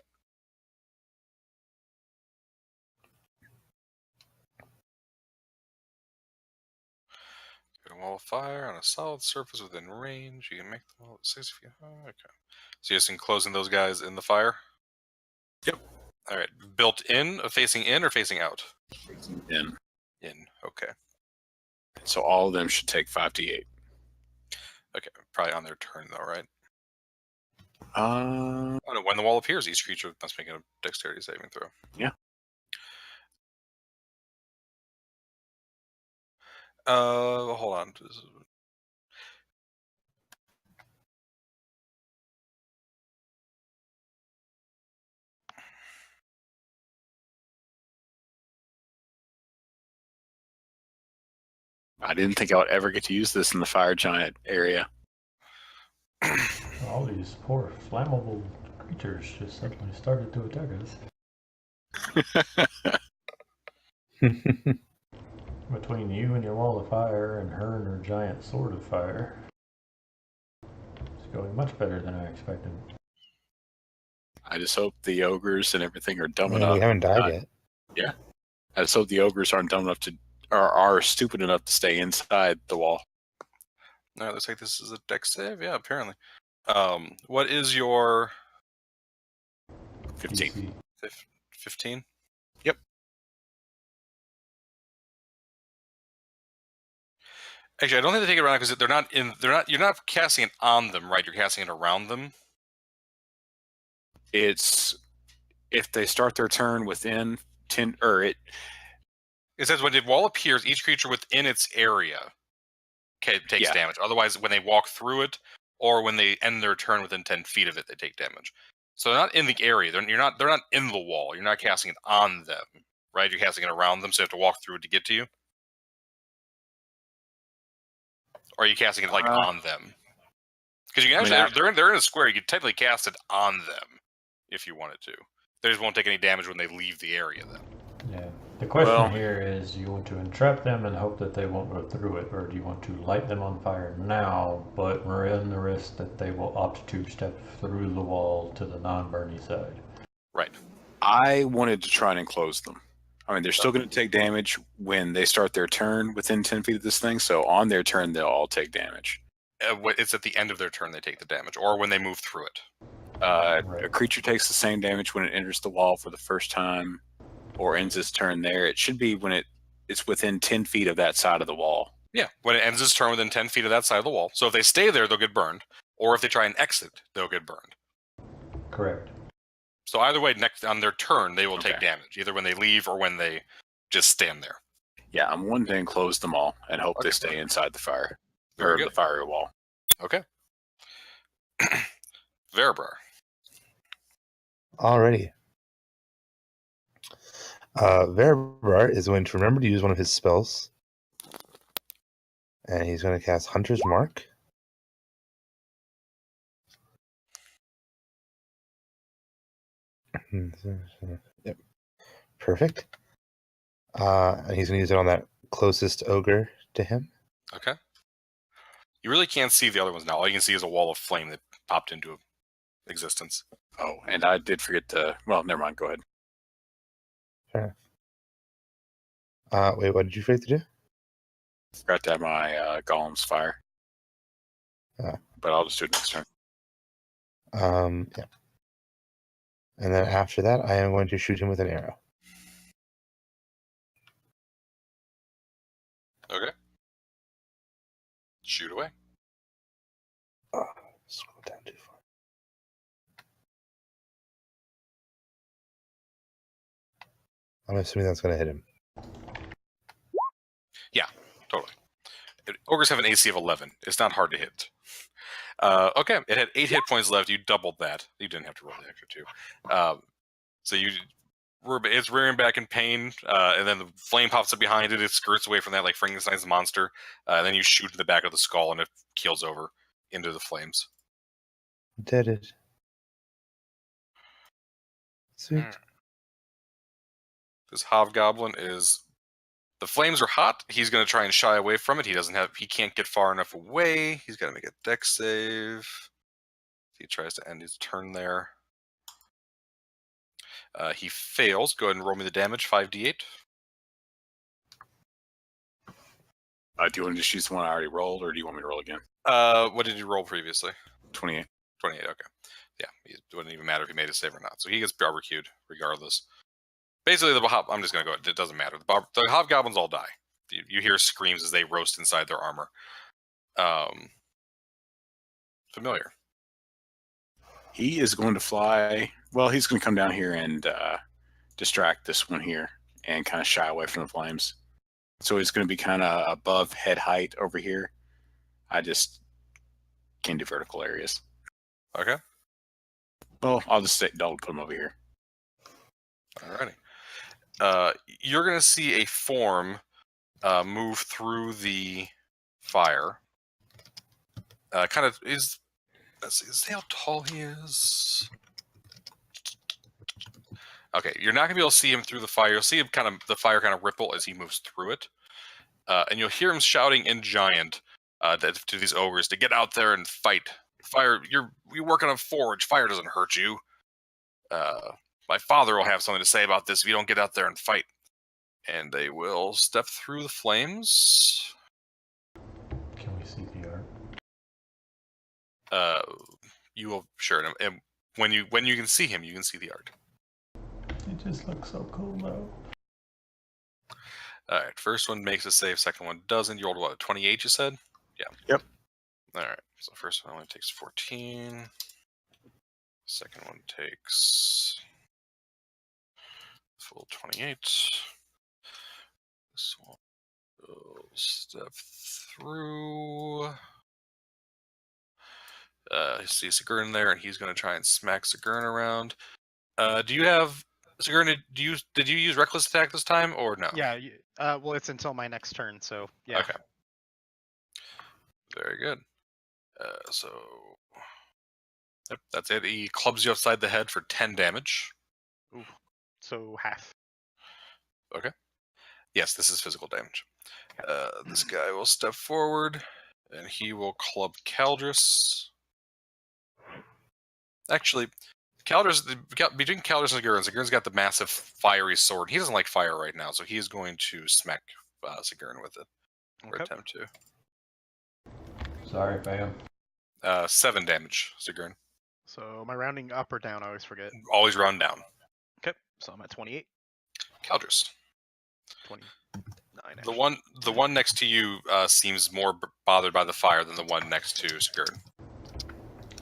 A wall of fire on a solid surface within range. You can make the wall 6 feet high. Okay. So you're just enclosing those guys in the fire? Yep. All right. Built in, facing in, or facing out? In. In. Okay. So all of them should take 5d8. Okay. Probably on their turn, though, right? Uh, Oh, no, when the wall appears, each creature must make a dexterity saving throw. Yeah. Hold on. I didn't think I would ever get to use this in the fire giant area. All these poor flammable creatures just suddenly started to attack us. Between you and your wall of fire and her and her giant sword of fire, it's going much better than I expected. I just hope the ogres and everything are dumb Man, enough. we haven't died yet. I just hope the ogres aren't dumb enough to, or are stupid enough to stay inside the wall. No, looks like this is a dex save. Yeah, apparently. What is your 15. DC. 15? Yep. Actually, I don't think they take it around because they're not in. They're not. You're not casting it on them, right? You're casting it around them. It's if they start their turn within 10, or it. It says when the wall appears, each creature within its area takes Yeah. damage. Otherwise, when they walk through it, or when they end their turn within 10 feet of it, they take damage. So they're not in the area. They're not in the wall. You're not casting it on them, right? You're casting it around them, so you have to walk through it to get to you. Or are you casting it like on them? Because you can actually, they're in a square. You can technically cast it on them if you wanted to. They just won't take any damage when they leave the area. Then. Yeah. The question here is, do you want to entrap them and hope that they won't go through it, or do you want to light them on fire now, but run the risk that they will opt to step through the wall to the non-burny side? Right. I wanted to try and enclose them. I mean, they're still going to take damage when they start their turn within 10 feet of this thing, so on their turn, they'll all take damage. It's at the end of their turn they take the damage, or when they move through it. Right. A creature takes the same damage when it enters the wall for the first time, or ends its turn there. It should be when it's within 10 feet of that side of the wall. Yeah, when it ends its turn within 10 feet of that side of the wall. So if they stay there, they'll get burned. Or if they try and exit, they'll get burned. Correct. So either way, next on their turn, they will take Okay. damage, either when they leave or when they just stand there. Yeah, I'm wanting to enclose them all and hope they stay inside the fire, Very or good. the fire wall. Okay. Verabrar. Alrighty. Verabrar is going to remember to use one of his spells. And he's going to cast Hunter's Mark. Yep. Perfect. And he's going to use it on that closest ogre to him. Okay. You really can't see the other ones now. All you can see is a wall of flame that popped into existence. Oh, and I did forget to. Well, never mind. Go ahead. Fair enough. Wait, what did you forget to do? Forgot to have my golem's fire. But I'll just do it next turn. Yeah. And then after that, I am going to shoot him with an arrow. Okay. Shoot away. Scroll down too far. I'm assuming that's going to hit him. Totally. Ogres have an AC of 11. It's not hard to hit. Okay, it had 8 hit points left. You doubled that. You didn't have to roll the extra 2. So it's rearing back in pain, and then the flame pops up behind it. It skirts away from that like Frankenstein's monster. And then you shoot in the back of the skull, and it keels over into the flames. Did it. Sweet. This hobgoblin is. The flames are hot. He's going to try and shy away from it. He can't get far enough away. He's got to make a dex save. He tries to end his turn there. He fails. Go ahead and roll me the damage, 5d8. Do you want to just use the one I already rolled, or do you want me to roll again? What did you roll previously? 28. 28, okay. Yeah, it wouldn't even matter if he made a save or not. So he gets barbecued regardless. Basically, I'm just going to go, it doesn't matter. The hobgoblins all die. You hear screams as they roast inside their armor. Familiar. He is going to fly. Well, he's going to come down here and distract this one here and kind of shy away from the flames. So he's going to be kind of above head height over here. I just can't do vertical areas. Okay. Well, I'll just put him over here. Alrighty. You're going to see a form move through the fire. Let's see how tall he is. Okay, you're not going to be able to see him through the fire. You'll see him the fire kind of ripple as he moves through it. And you'll hear him shouting in Giant to these ogres to get out there and fight. Fire, you're working on a forge. Fire doesn't hurt you. My father will have something to say about this if you don't get out there and fight. And they will step through the flames. Can we see the art? You will, sure. And when you can see him, you can see the art. It just looks so cool, though. All right, first one makes a save, second one doesn't. You rolled what, 28, you said? Yeah. Yep. All right, so first one only takes 14. Second one takes full 28. This one will step through. See Sigurd there, and he's going to try and smack Sigurd around. Do you have Sigurd? Did you use reckless attack this time or no? Yeah. Well, it's until my next turn, so yeah. Okay. Very good. So, yep, that's it. He clubs you upside the head for 10 damage. Ooh. So half. Okay. Yes, this is physical damage. This guy will step forward, and he will club Caldris. Actually, between Caldris and Sigurd's got the massive fiery sword. He doesn't like fire right now, so he's going to smack Sigurd with it. Or attempt to. Sorry, fam. 7 damage, Sigurd. So am I rounding up or down? I always forget. Always round down. Okay, so I'm at 28. Caldris. 29. The one next to you seems more bothered by the fire than the one next to Sigurd.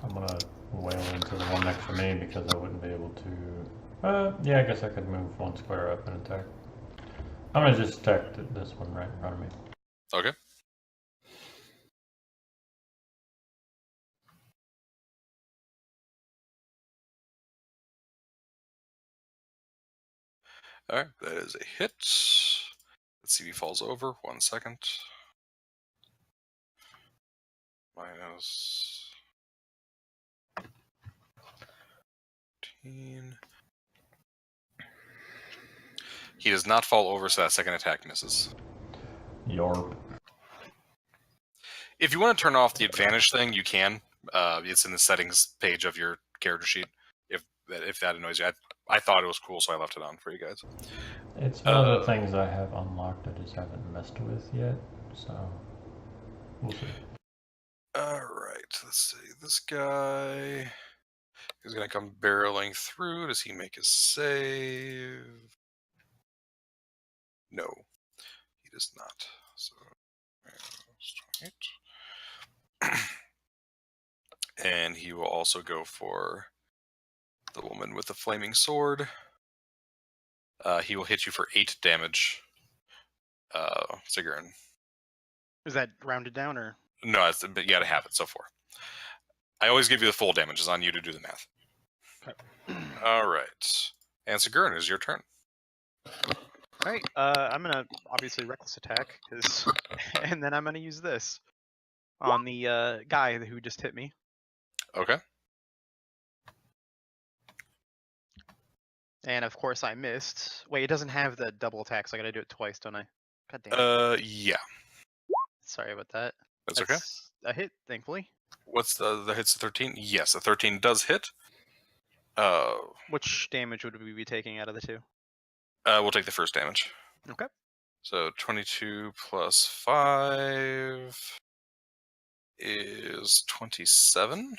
I'm gonna wail into the one next to me because I wouldn't be able to. Yeah, I guess I could move one square up and attack. I'm gonna just attack this one right in front of me. Okay. Alright, that is a hit. Let's see if he falls over. 1 second. Minus 14. He does not fall over, so that second attack misses. Yorp. If you want to turn off the advantage thing, you can. It's in the settings page of your character sheet. If that annoys you, I thought it was cool, so I left it on for you guys. It's one of the things I have unlocked. I just haven't messed with yet, so we'll see. All right, let's see. This guy is going to come barreling through. Does he make a save? No, he does not. So, 28. And he will also go for the woman with the flaming sword. He will hit you for 8 damage, Sigurd. Is that rounded down or? No, but you got to have it so far. I always give you the full damage. It's on you to do the math. Okay. All right. And Sigurd, it's your turn. All right. I'm gonna obviously reckless attack and then I'm gonna use this on the guy who just hit me. Okay. And of course I missed. Wait, it doesn't have the double attack, so I gotta do it twice, don't I? God damn it. Yeah, Sorry about that. that's okay. A hit, thankfully. What's the hits? 13? Yes, a 13 does hit. Which damage would we be taking out of the two? We'll take the first damage. Okay. So 22 plus 5 is 27.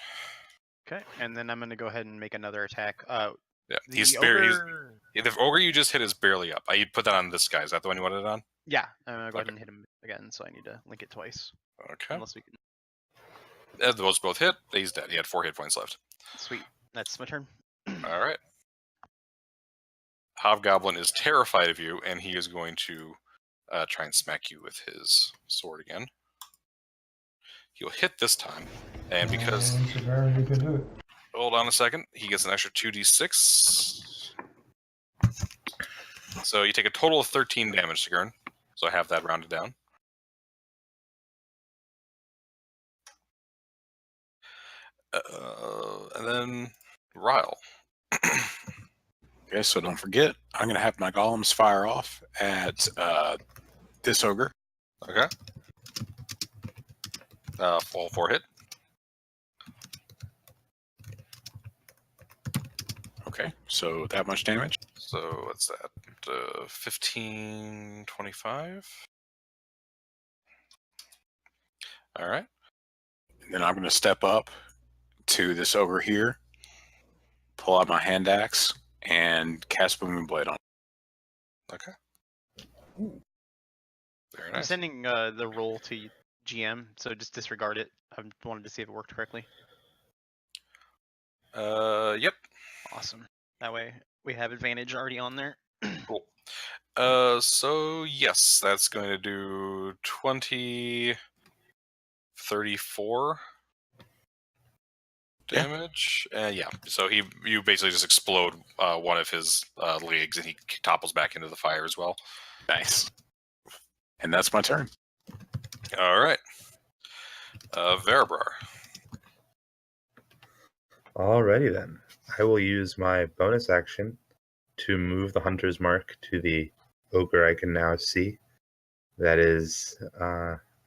Okay, and then I'm gonna go ahead and make another attack. Yeah, The he's ogre... the ogre you just hit is barely up. I put that on this guy. Is that the one you wanted it on? Yeah, I'm gonna go ahead Okay. and hit him again, so I need to link it twice. Okay. Unless we can... Those both hit. He's dead. He had 4 hit points left. Sweet. That's my turn. All right. Hobgoblin is terrified of you, and he is going to try and smack you with his sword again. He'll hit this time, and because... And Sigourney, you can do it. Hold on a second. He gets an extra 2d6. So you take a total of 13 damage, Sigourney. So I have that rounded down. And then Ryle. Okay, so don't forget, I'm going to have my golems fire off at this ogre. Okay. All 4 hit. Okay, so that much damage. So what's that? 15, 25. All right. And then I'm going to step up to this ogre here, pull out my hand axe, and cast Booming Blade on him. Okay. Very I'm nice. sending the roll to GM, so just disregard it. I wanted to see if it worked correctly. Yep. Awesome. That way we have advantage already on there. Cool. So yes, that's going to do 20, 34 Yeah. damage. Yeah. So you basically just explode one of his legs, and he topples back into the fire as well. Nice. And that's my turn. All right. Verabrar. Alrighty then. I will use my bonus action to move the hunter's mark to the ogre I can now see. That is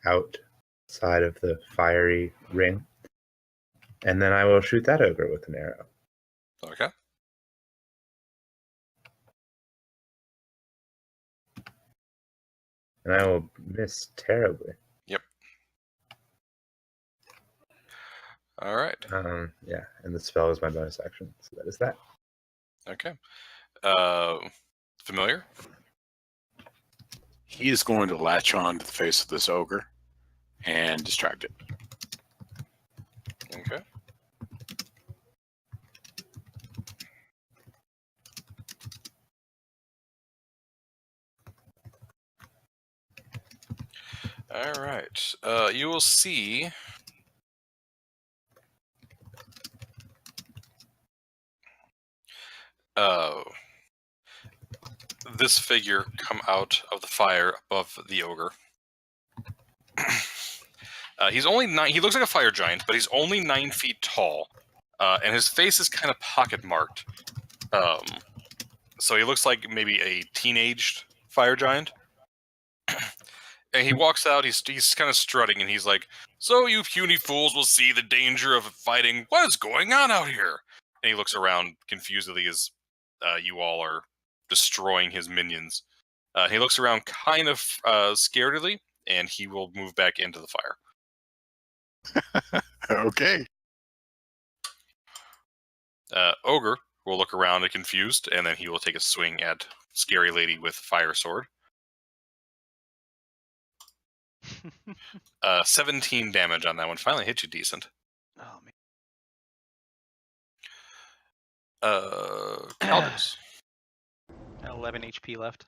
outside of the fiery ring. And then I will shoot that ogre with an arrow. Okay. And I will miss terribly. All right. Yeah, and the spell is my bonus action. So that is that. Okay. Familiar? He is going to latch on to the face of this ogre and distract it. Okay. All right. You will see this figure come out of the fire above the ogre. He's only 9. He looks like a fire giant, but he's only 9 feet tall, and his face is kind of pocket marked. So he looks like maybe a teenaged fire giant. And he walks out. He's kind of strutting, and he's like, "So you puny fools will see the danger of fighting. What is going on out here?" And he looks around confusedly as you all are destroying his minions. He looks around kind of scaredly, and he will move back into the fire. Okay. Ogre will look around and confused, and then he will take a swing at Scary Lady with Fire Sword. 17 damage on that one. Finally hit you decent. Oh man. Calders. 11 HP left.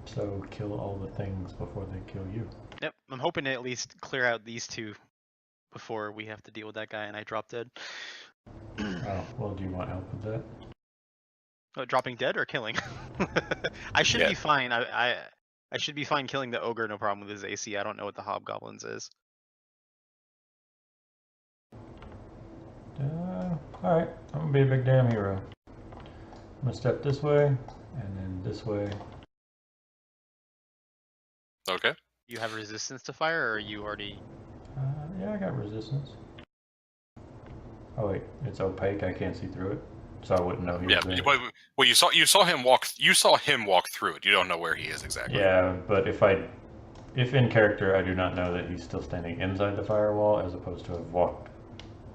So kill all the things before they kill you. Yep. I'm hoping to at least clear out these two before we have to deal with that guy and I drop dead. Oh, well, do you want help with that? Oh, dropping dead or killing? I should Yeah. be fine. I should be fine killing the ogre, no problem with his AC. I don't know what the hobgoblins is. Alright, I'm gonna be a big damn hero. I'm gonna step this way, and then this way. Okay. You have resistance to fire, or are you already? Yeah, I got resistance. Oh wait, it's opaque. I can't see through it, so I wouldn't know he Yeah. was there. Well, you saw him walk. You saw him walk through it. You don't know where he is exactly. Yeah, but if in character, I do not know that he's still standing inside the firewall, as opposed to have walked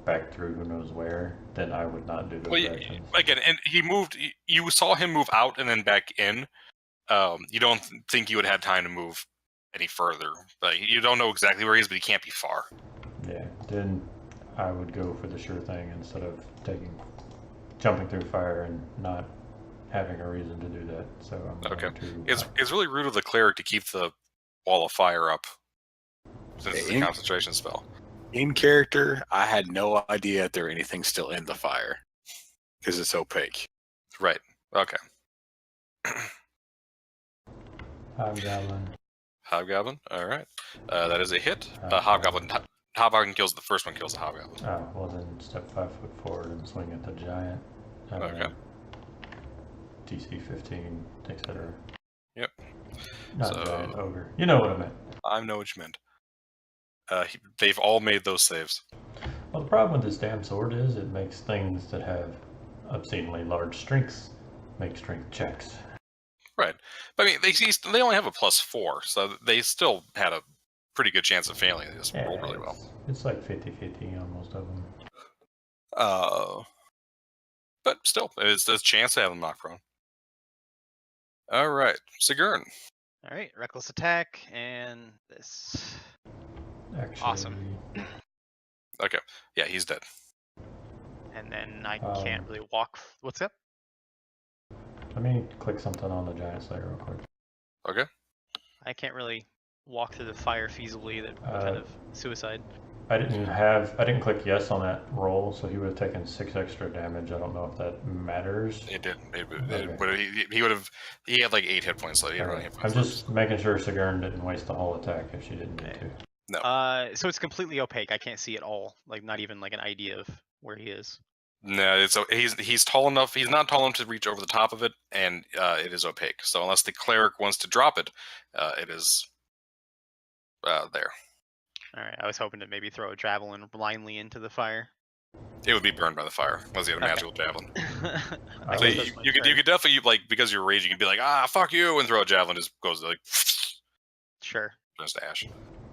back through who knows where, then I would not do those Well, actions. again, and he moved. You saw him move out and then back in. You don't think you would have time to move any further. But you don't know exactly where he is, but he can't be far. Yeah, then I would go for the sure thing instead of jumping through fire and not having a reason to do that. So I'm Okay. going to. It's really rude of the cleric to keep the wall of fire up, since it's a concentration spell. In character, I had no idea if there was anything still in the fire because it's opaque. Right. Okay. Hobgoblin. Hobgoblin. All right. That is a hit. Hobgoblin. Hobgoblin kills the first one. Kills the hobgoblin. Oh, well then step 5 foot forward and swing at the giant. Okay. DC 15, etc. Yep. Not So- giant, ogre. You know what I meant. I know what you meant. They've all made those saves. Well, the problem with this damn sword is it makes things that have obscenely large strengths make strength checks. Right. But I mean, they only have a +4, so they still had a pretty good chance of failing. They just rolled really well. It's like 50-50 on most of them. But still, it's a chance to have them knocked prone. All right, Sigurn. All right, reckless attack and this. Actually, Awesome. Okay, yeah, he's dead. And then I can't really walk. What's up? Let me click something on the giant slayer real quick. Okay. I can't really walk through the fire feasibly. That kind of suicide. I didn't click yes on that roll, so he would have taken 6 extra damage. I don't know if that matters. It did. Okay. He would have. He had like 8 hit points, so he had Alright. hit I'm points. just making sure Sigurn didn't waste the whole attack if she didn't need to. So it's completely opaque. I can't see at all. Like not even like an idea of where he is. No, he's tall enough. He's not tall enough to reach over the top of it, and it is opaque. So unless the cleric wants to drop it, it is there. All right. I was hoping to maybe throw a javelin blindly into the fire. It would be burned by the fire unless you had a Okay. magical javelin. I So guess you could definitely because you're raging, you could be like, fuck you, and throw a javelin, just goes like Sure. just to ash.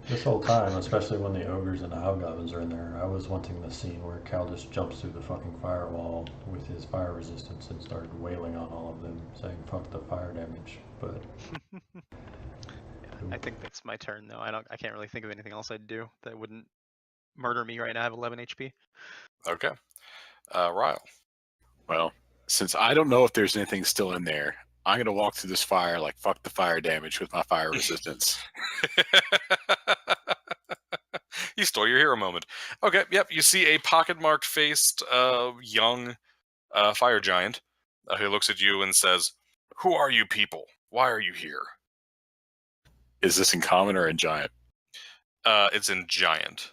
This whole time, especially when the ogres and the hobgoblins are in there, I was wanting the scene where Cal just jumps through the fucking firewall with his fire resistance and started wailing on all of them, saying "fuck the fire damage." But I think that's my turn though. I can't really think of anything else I'd do that wouldn't murder me right now. I have 11 HP. Okay. Ryle. Well, since I don't know if there's anything still in there, I'm going to walk through this fire like fuck the fire damage with my fire resistance. You stole your hero moment. Okay, yep. You see a pocket-marked faced young fire giant who looks at you and says, "Who are you people? Why are you here?" Is this in common or in giant? It's in giant.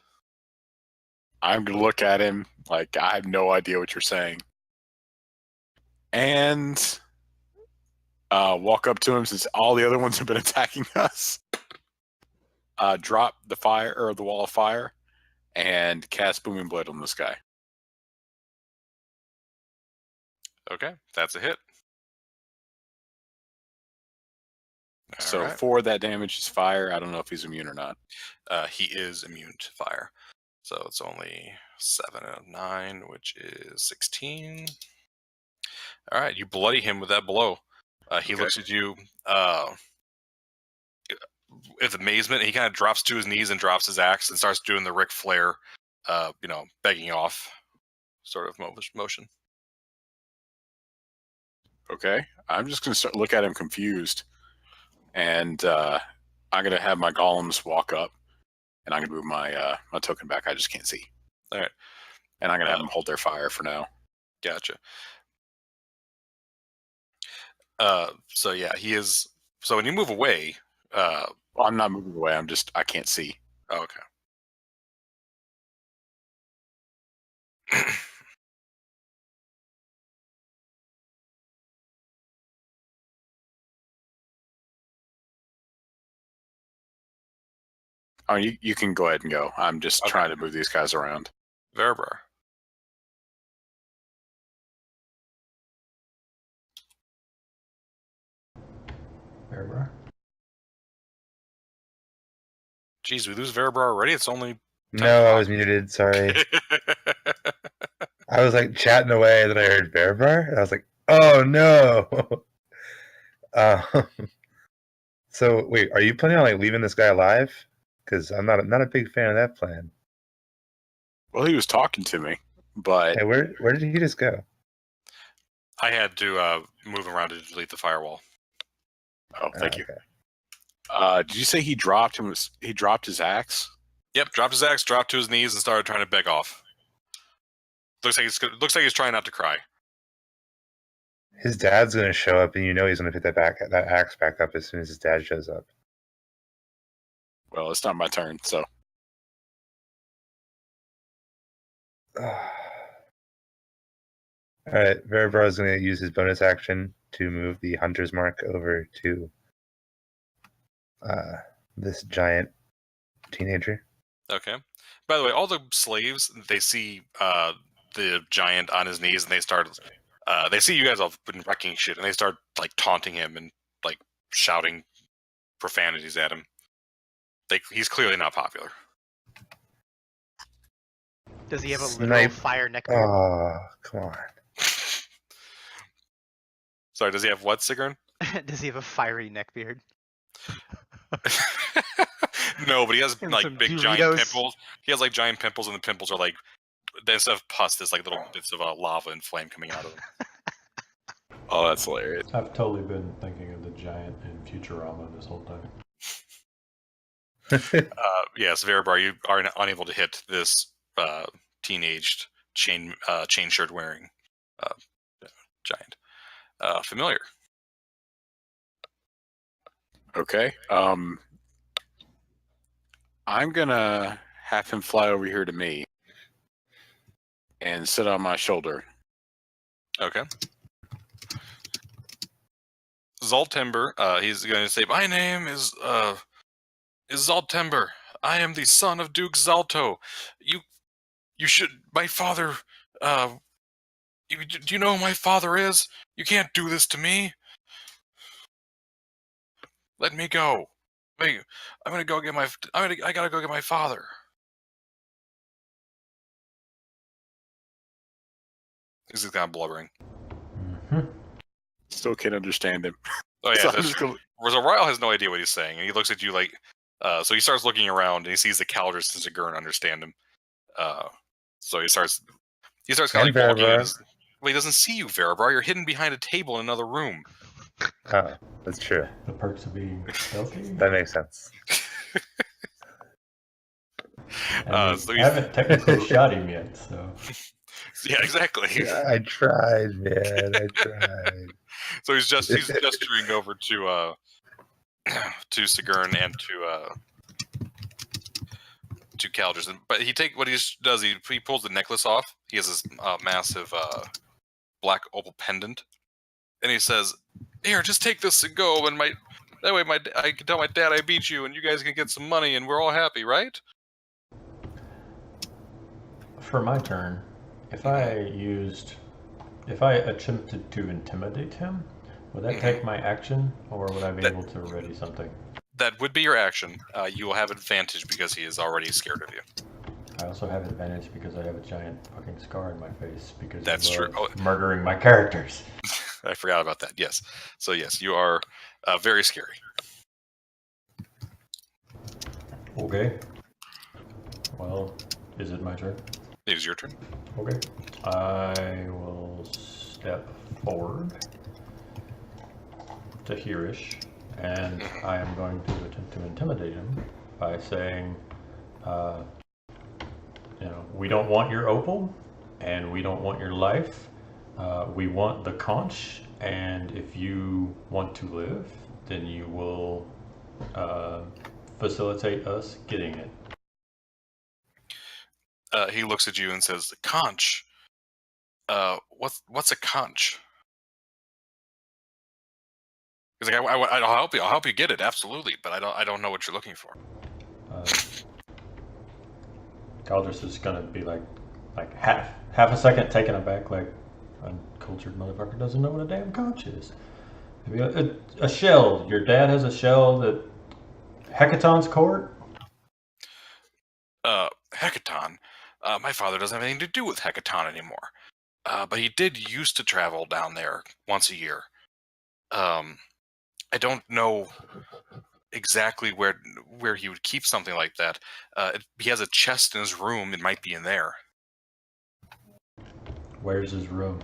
I'm going to look at him like I have no idea what you're saying. And walk up to him since all the other ones have been attacking us. Drop the fire or the wall of fire and cast Booming Blade on this guy. Okay, that's a hit. So Alright. 4 of that damage is fire. I don't know if he's immune or not. He is immune to fire. So it's only 7 out of 9, which is 16. All right, you bloody him with that blow. He Okay. looks at you with amazement. He kind of drops to his knees and drops his axe and starts doing the Ric Flair, begging off sort of motion. Okay. I'm just going to look at him confused. And I'm going to have my golems walk up. And I'm going to move my my token back. I just can't see. All right. And I'm going to have them hold their fire for now. Gotcha. So yeah, he is. So when you move away, Well, I'm not moving away. I can't see. okay. Oh, you can go ahead and go. I'm just Okay. trying to move these guys around. Verabrar. Verabrar? Jeez, we lose Verabrar already? It's only... No, I was muted. Sorry. I was like chatting away, and then I heard Verabrar, and I was like, "Oh no!" um, so wait, are you planning on like leaving this guy alive? Because I'm not a big fan of that plan. Well, he was talking to me, but Hey, where did he just go? I had to move around to delete the firewall. oh, thank you. Okay. Did you say he dropped him? He dropped his axe? Yep, dropped his axe, dropped to his knees, and started trying to beg off. Looks like he's trying not to cry. His dad's gonna show up, and you know he's gonna pick that axe back up as soon as his dad shows up. Well, it's not my turn, so All right, Verabrar is going to use his bonus action to move the hunter's mark over to this giant teenager. Okay. By the way, all the slaves, they see the giant on his knees, and they start... they see you guys have been wrecking shit, and they start like taunting him and like shouting profanities at him. He's clearly not popular. Does he have a literal Snipe. fire neckbeard? Oh, come on. Sorry, does he have what, Sigrun? Does he have a fiery neckbeard? No, but he has And like some big giant Doritos. pimples. He has like giant pimples, and the pimples are like, instead of pus, there's like little bits of lava and flame coming out of them. oh, that's hilarious. I've totally been thinking of the giant in Futurama this whole time. Yes, Verabrar, you are unable to hit this teenaged chain shirt wearing giant. Familiar. Okay. I'm gonna have him fly over here to me and sit on my shoulder. Okay. Zaltember, he's going to say, "My name is Zaltember. I am the son of Duke Zalto. You should... My father... do you know who my father is? You can't do this to me. Let me go. Wait, I'm gonna go get my... I gotta go get my father." This is kind of blubbering. Mm-hmm. Still can't understand him. Oh yeah, So I'm that's just true. gonna- So Ryle has no idea what he's saying, and he looks at you like... so he starts looking around, and he sees the Calders and Sigurn understand him. So he starts kind of And like walking in Verabrar. his... Well, he doesn't see you, Verabrar. You're hidden behind a table in another room. Oh, that's true. The perks of being stealthy. That makes sense. And so we he's- haven't technically shot him yet, so Yeah, exactly. I tried, man. I tried. So he's gesturing over to Sigurn and to Calders, but what he does, he pulls the necklace off. He has this massive black opal pendant, and he says, "Here, just take this and go, and that way I can tell my dad I beat you, and you guys can get some money, and we're all happy, right?" for my turn, if I attempted to intimidate him, would that take my action, or would I be able to ready something? That would be your action. You will have advantage because he is already scared of you. I also have advantage because I have a giant fucking scar in my face because That's I true. love murdering my characters. I forgot about that. Yes. So yes, you are very scary. Okay. Well, is it my turn? It is your turn. Okay. I will step forward to Hirish, and I am going to attempt to intimidate him by saying, we don't want your opal, and we don't want your life. We want the conch, and if you want to live, then you will facilitate us getting it. He looks at you and says, "Conch. What's a conch?" He's like, I'll help you. I'll help you get it, absolutely. But I don't know what you're looking for. Caldress is gonna be like half a second taken aback, like uncultured motherfucker doesn't know what a damn conch is. Maybe a shell. Your dad has a shell that Hecaton's court. Hecaton. My father doesn't have anything to do with Hecaton anymore. But he did used to travel down there once a year. I don't know exactly where he would keep something like that. He has a chest in his room. It might be in there. Where's his room?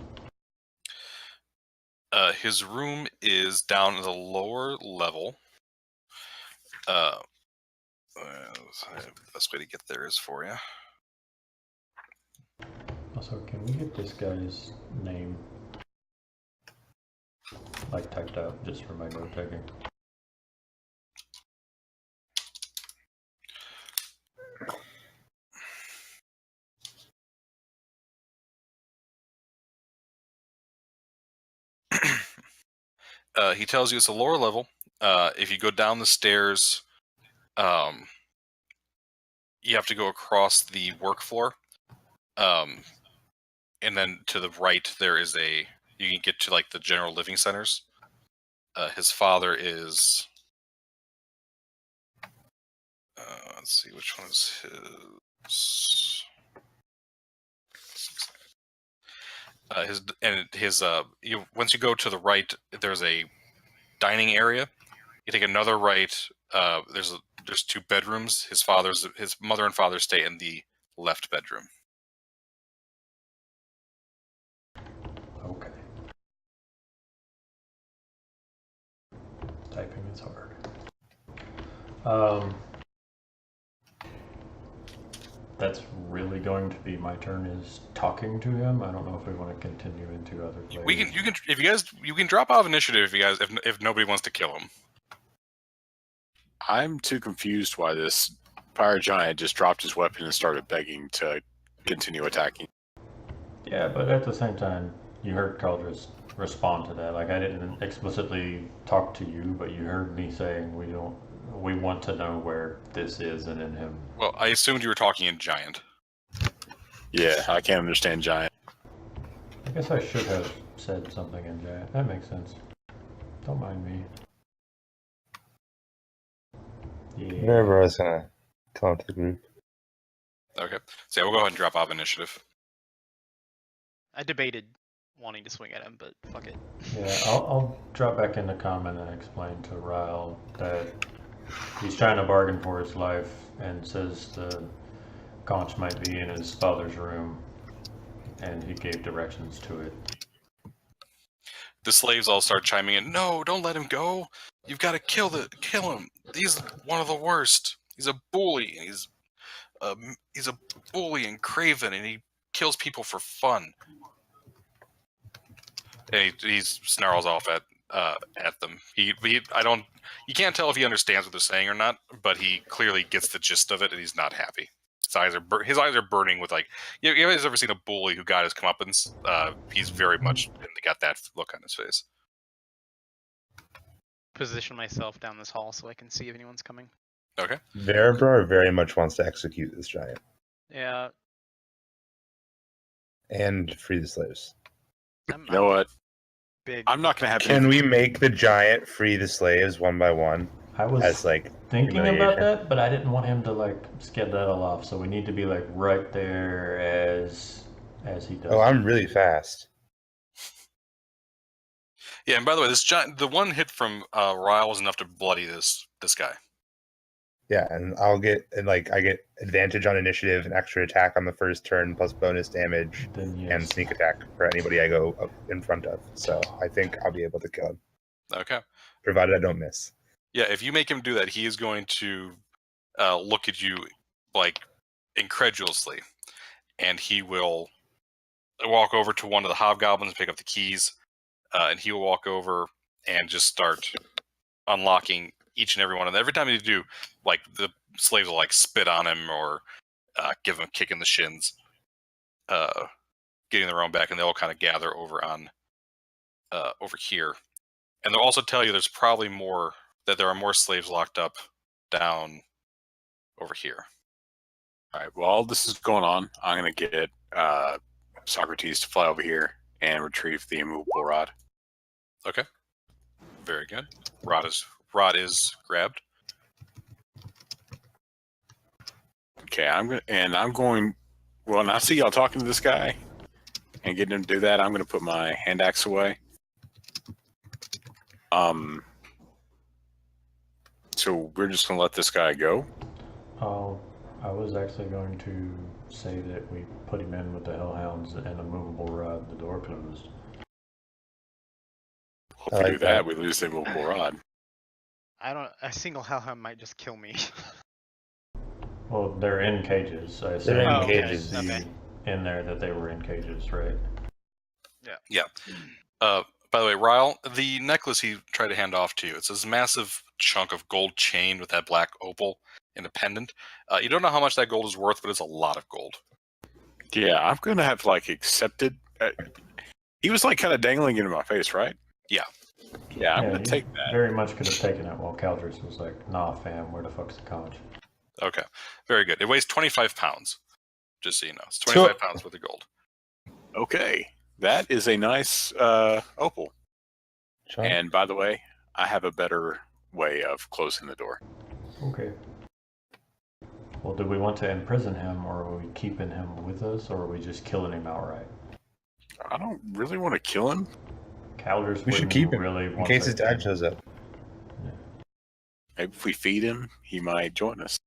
His room is down at the lower level. The best way to get there is for you. Also, can we get this guy's name like typed out just for my note taking? He tells you it's a lower level. If you go down the stairs, you have to go across the work floor. And then to the right, there is you can get to like the general living centers. His father is, let's see, which one is his? Once you go to the right, there's a dining area. You take another right. There's 2 bedrooms. His mother and father stay in the left bedroom. Okay. Typing is hard. That's really going to be my turn, is talking to him. I don't know if we want to continue into other plays. You can drop off initiative if nobody wants to kill him. I'm too confused why this fire giant just dropped his weapon and started begging to continue attacking. Yeah, but at the same time, you heard Caldress respond to that. Like, I didn't explicitly talk to you, but you heard me saying we want to know where this is and in him. Well, I assumed you were talking in giant. Yeah, I can't understand giant. I guess I should have said something in giant. That makes sense. Don't mind me. Yeah. Whenever I was gonna come to the group. Okay, so yeah, we'll go ahead and drop off initiative. I debated wanting to swing at him, but fuck it. Yeah, I'll drop back into comment and explain to Ryle that he's trying to bargain for his life and says the conch might be in his father's room, and he gave directions to it. The slaves all start chiming in. No, don't let him go. You've got to kill him. He's one of the worst. He's a bully. He's a bully and craven, and he kills people for fun. And he snarls off at them. You can't tell if he understands what they're saying or not, but he clearly gets the gist of it, and he's not happy. His eyes are burning with like. You guys ever seen a bully who got his comeuppance? He's very much got that look on his face. Position myself down this hall so I can see if anyone's coming. Okay. Verabrar very much wants to execute this giant Yeah. and free the slaves. I'm You know what? big. I'm not going to have Can we make the giant free the slaves one by one I was as like thinking about humiliation? that, but I didn't want him to like skedaddle off, so we need to be like right there as he does. Oh, I'm really fast. Yeah, and by the way, this giant, the one hit from Ryle was enough to bloody this guy. Yeah, and I get advantage on initiative, an extra attack on the first turn, plus bonus damage, Then yes. and sneak attack for anybody I go up in front of. So I think I'll be able to kill him, Okay. provided I don't miss. Yeah, if you make him do that, he is going to look at you like incredulously, and he will walk over to one of the hobgoblins and pick up the keys, and he will walk over and just start unlocking each and every one of them. Every time you do, like the slaves will like spit on him or give him a kick in the shins, getting their own back, and they'll kind of gather over on over here. And they'll also tell you there are more slaves locked up down over here. All right. While this is going on, I'm going to get Socrates to fly over here and retrieve the immovable rod. Okay. Very good. Rod is grabbed. Okay, I'm going. Well, and I see y'all talking to this guy and getting him to do that. I'm going to put my hand axe away. So we're just going to let this guy go. Oh, I was actually going to say that we put him in with the hellhounds and a movable rod, the door closed. If I we like do that, that. we lose the immovable rod. A single hellhound might just kill me. Well, they're in cages. I They're in assume you cages. see Okay. in there that they were in cages, right? By the way, Ryle, the necklace he tried to hand off to you, it's this massive chunk of gold chain with that black opal in a pendant. You don't know how much that gold is worth, but it's a lot of gold. Yeah, I'm going to have to accept it. He was kind of dangling it in my face, right? Yeah. Yeah, I'm going you to take that. very much could have taken it while Caldrus was like, nah, fam, where the fuck's the conch? Okay. Very good. It weighs 25 pounds, just so you know. It's 25 pounds worth of gold. Okay, that is a nice opal. Sean? And by the way, I have a better way of closing the door. Okay. Well, do we want to imprison him, or are we keeping him with us, or are we just killing him outright? I don't really want to kill him. Caldrus We should wouldn't keep him really in want case to- his dad shows up. Maybe if we feed him, he might join us.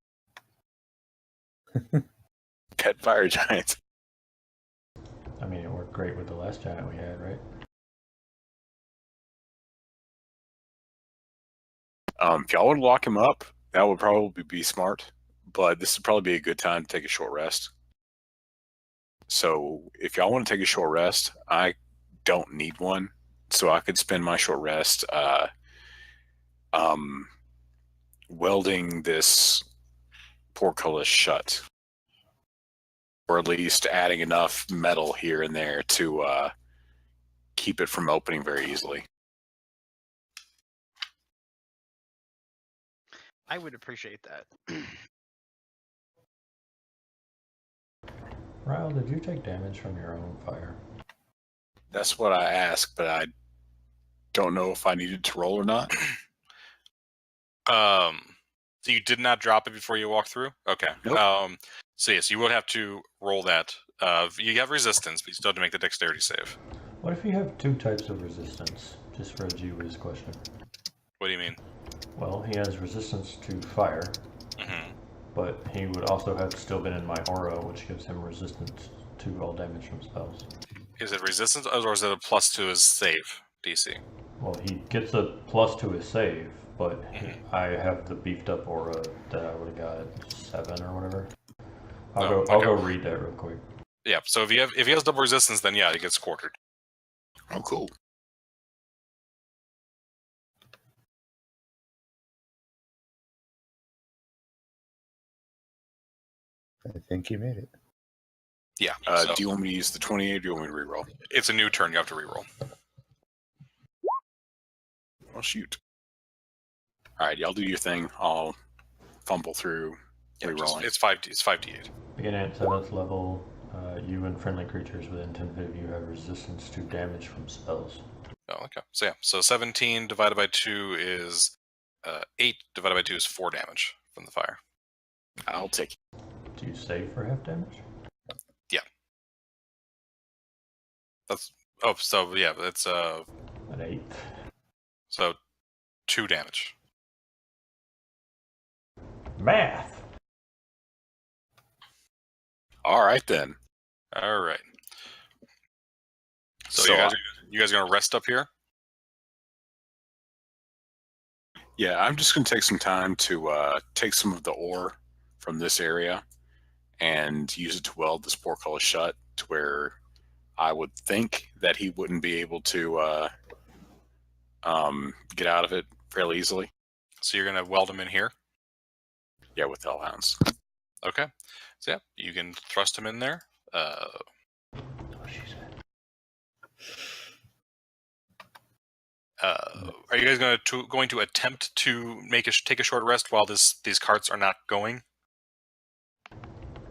Pet fire giants. I mean, it worked great with the last giant we had, right? If y'all would lock him up, that would probably be smart. But this would probably be a good time to take a short rest. So if y'all want to take a short rest, I don't need one. So I could spend my short rest welding this portcullis shut. Or at least adding enough metal here and there to keep it from opening very easily. I would appreciate that. Ryle, did you take damage from your own fire? That's what I asked, but I don't know if I needed to roll or not. So you did not drop it before you walked through? Okay. Nope. So yes, you would have to roll that. You have resistance, but you still have to make the dexterity save. What if you have two types of resistance? Just for a G Wiz question. What do you mean? Well, he has resistance to fire, Mm-hmm. but he would also have still been in my aura, which gives him resistance to all damage from spells. Is it resistance, or is it a plus to his save DC? Well, he gets a plus to his save, but Mhm. I have the beefed up aura that I would have got 7 or whatever. I'll Oh, go okay. read that real quick. Yeah. So if he has double resistance, then yeah, he gets quartered. Oh, cool. I think he made it. Yeah. Do you want me to use the 28 or do you want me to reroll? It's a new turn. You have to reroll. Well, shoot. All right, y'all do your thing. I'll fumble through Yeah, rerolling. it's 5d8. Beginning at 7th level, you and friendly creatures within 10 feet of you have resistance to damage from spells. Oh, okay. So yeah. So 17 divided by 2 is 8 divided by 2 is 4 damage from the fire. I'll take it. Do you save for half damage? That's it's An 8. so 2 damage. Math! All right, then. All right. So, So, you guys are gonna rest up here? Yeah, I'm just going to take some time to take some of the ore from this area and use it to weld this portcullis shut to where I would think that he wouldn't be able to get out of it fairly easily. So you're gonna weld them in here. Yeah, with hellhounds. Okay. So yeah, you can thrust him in there. Are you guys going to attempt to take a short rest while these carts are not going?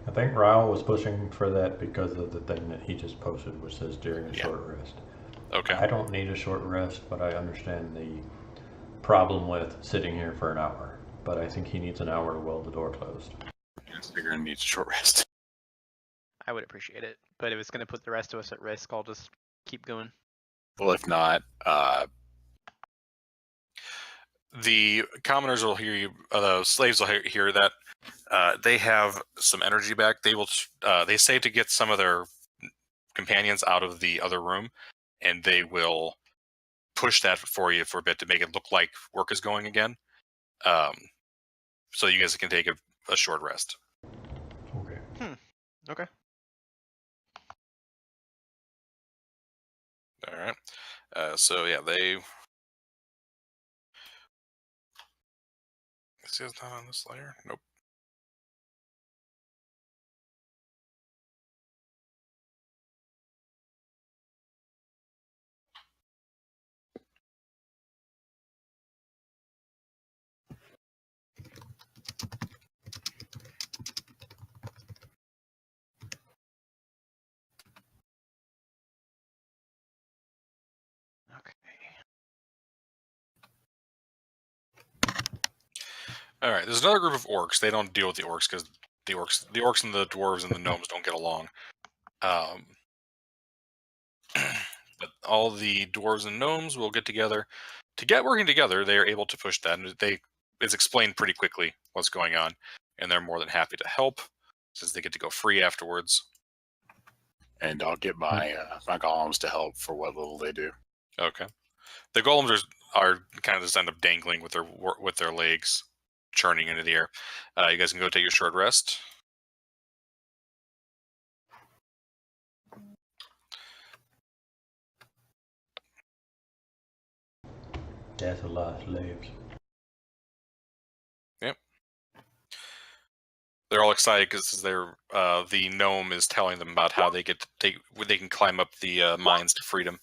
I think Ryle was pushing for that because of the thing that he just posted, which says during a Yeah. short rest. Okay. I don't need a short rest, but I understand the problem with sitting here for an hour. But I think he needs an hour to weld the door closed. Figuring needs a short rest. I would appreciate it, but if it's going to put the rest of us at risk, I'll just keep going. Well, if not, The commoners will hear you. The slaves will hear that. They have some energy back. They will. They say to get some of their companions out of the other room, and they will push that for you for a bit to make it look like work is going again. So you guys can take a short rest. Okay. Okay. All right. So yeah, they. Is it not on this layer? Nope. Okay. All right. There's another group of orcs. They don't deal with the orcs because the orcs and the dwarves and the gnomes don't get along. But all the dwarves and gnomes will get together. To get working together, they are able to push that. And it's explained pretty quickly what's going on, and they're more than happy to help since they get to go free afterwards. and I'll get my my golems to help for what little they do. Okay. The golems are kind of just end up dangling with their legs churning into the air. You guys can go take your short rest. That's a lot of slaves. They're all excited because the gnome is telling them about how they can climb up the mines to freedom.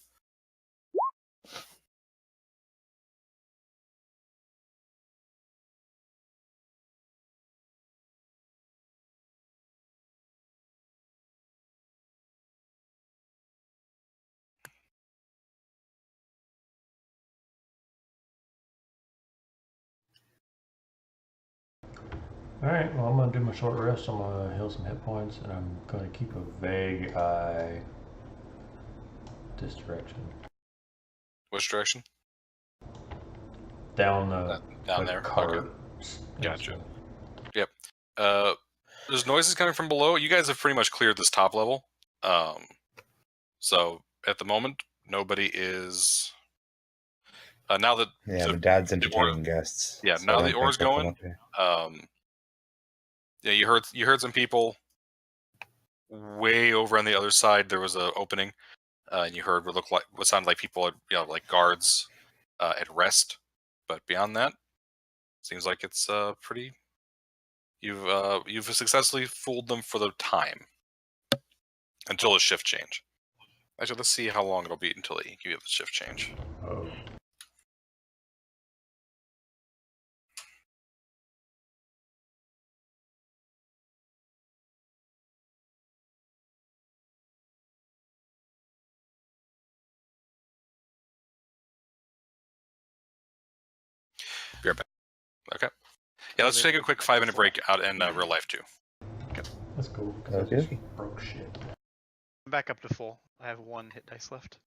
Alright, well, I'm going to do my short rest. I'm going to heal some hit points, and I'm going to keep a vague eye this direction. Which direction? Down the Down there. cart. Okay. Gotcha. There's noises coming from below. You guys have pretty much cleared this top level. So at the moment, nobody is. Now that Yeah, the dad's the entertaining guests. yeah, so now I the don't ore's think they'll come going. up here. Yeah, you heard some people way over on the other side. There was an opening, and you heard what sounded like people, like guards, at rest. But beyond that, seems like it's pretty. You've successfully fooled them for the time until a shift change. Actually, let's see how long it'll be until they give you the shift change. Oh. Be right back. Okay. Yeah, let's take a quick 5-minute break out in real life too. That's cool, because I Okay. just broke shit. I'm back up to full. I have 1 hit dice left.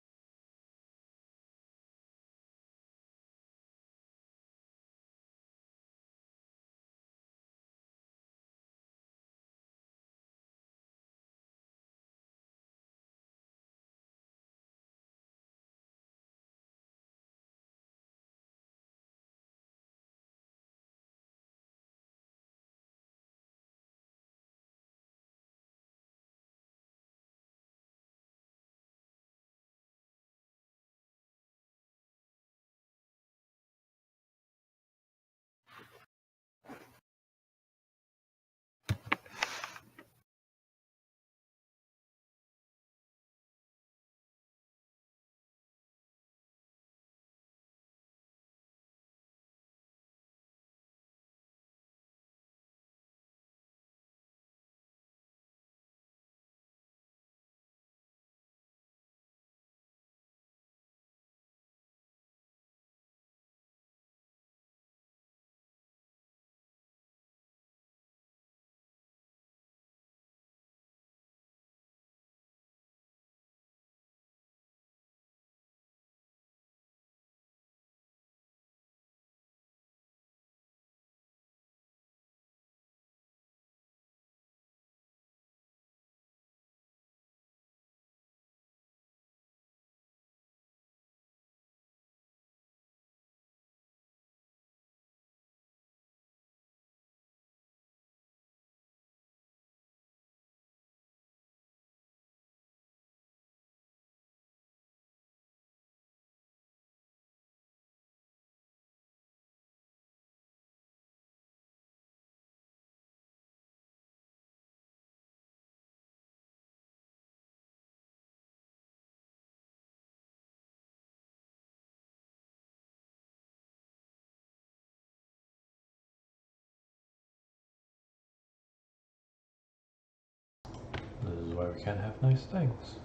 why we can't have nice things.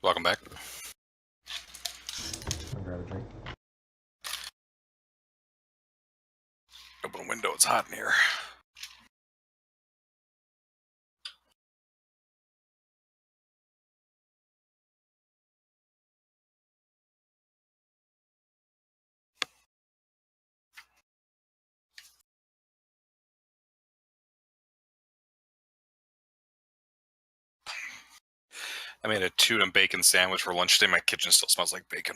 Welcome back. I'll grab a drink. Open a window. It's hot in here. I made a tuna and bacon sandwich for lunch today. My kitchen still smells like bacon.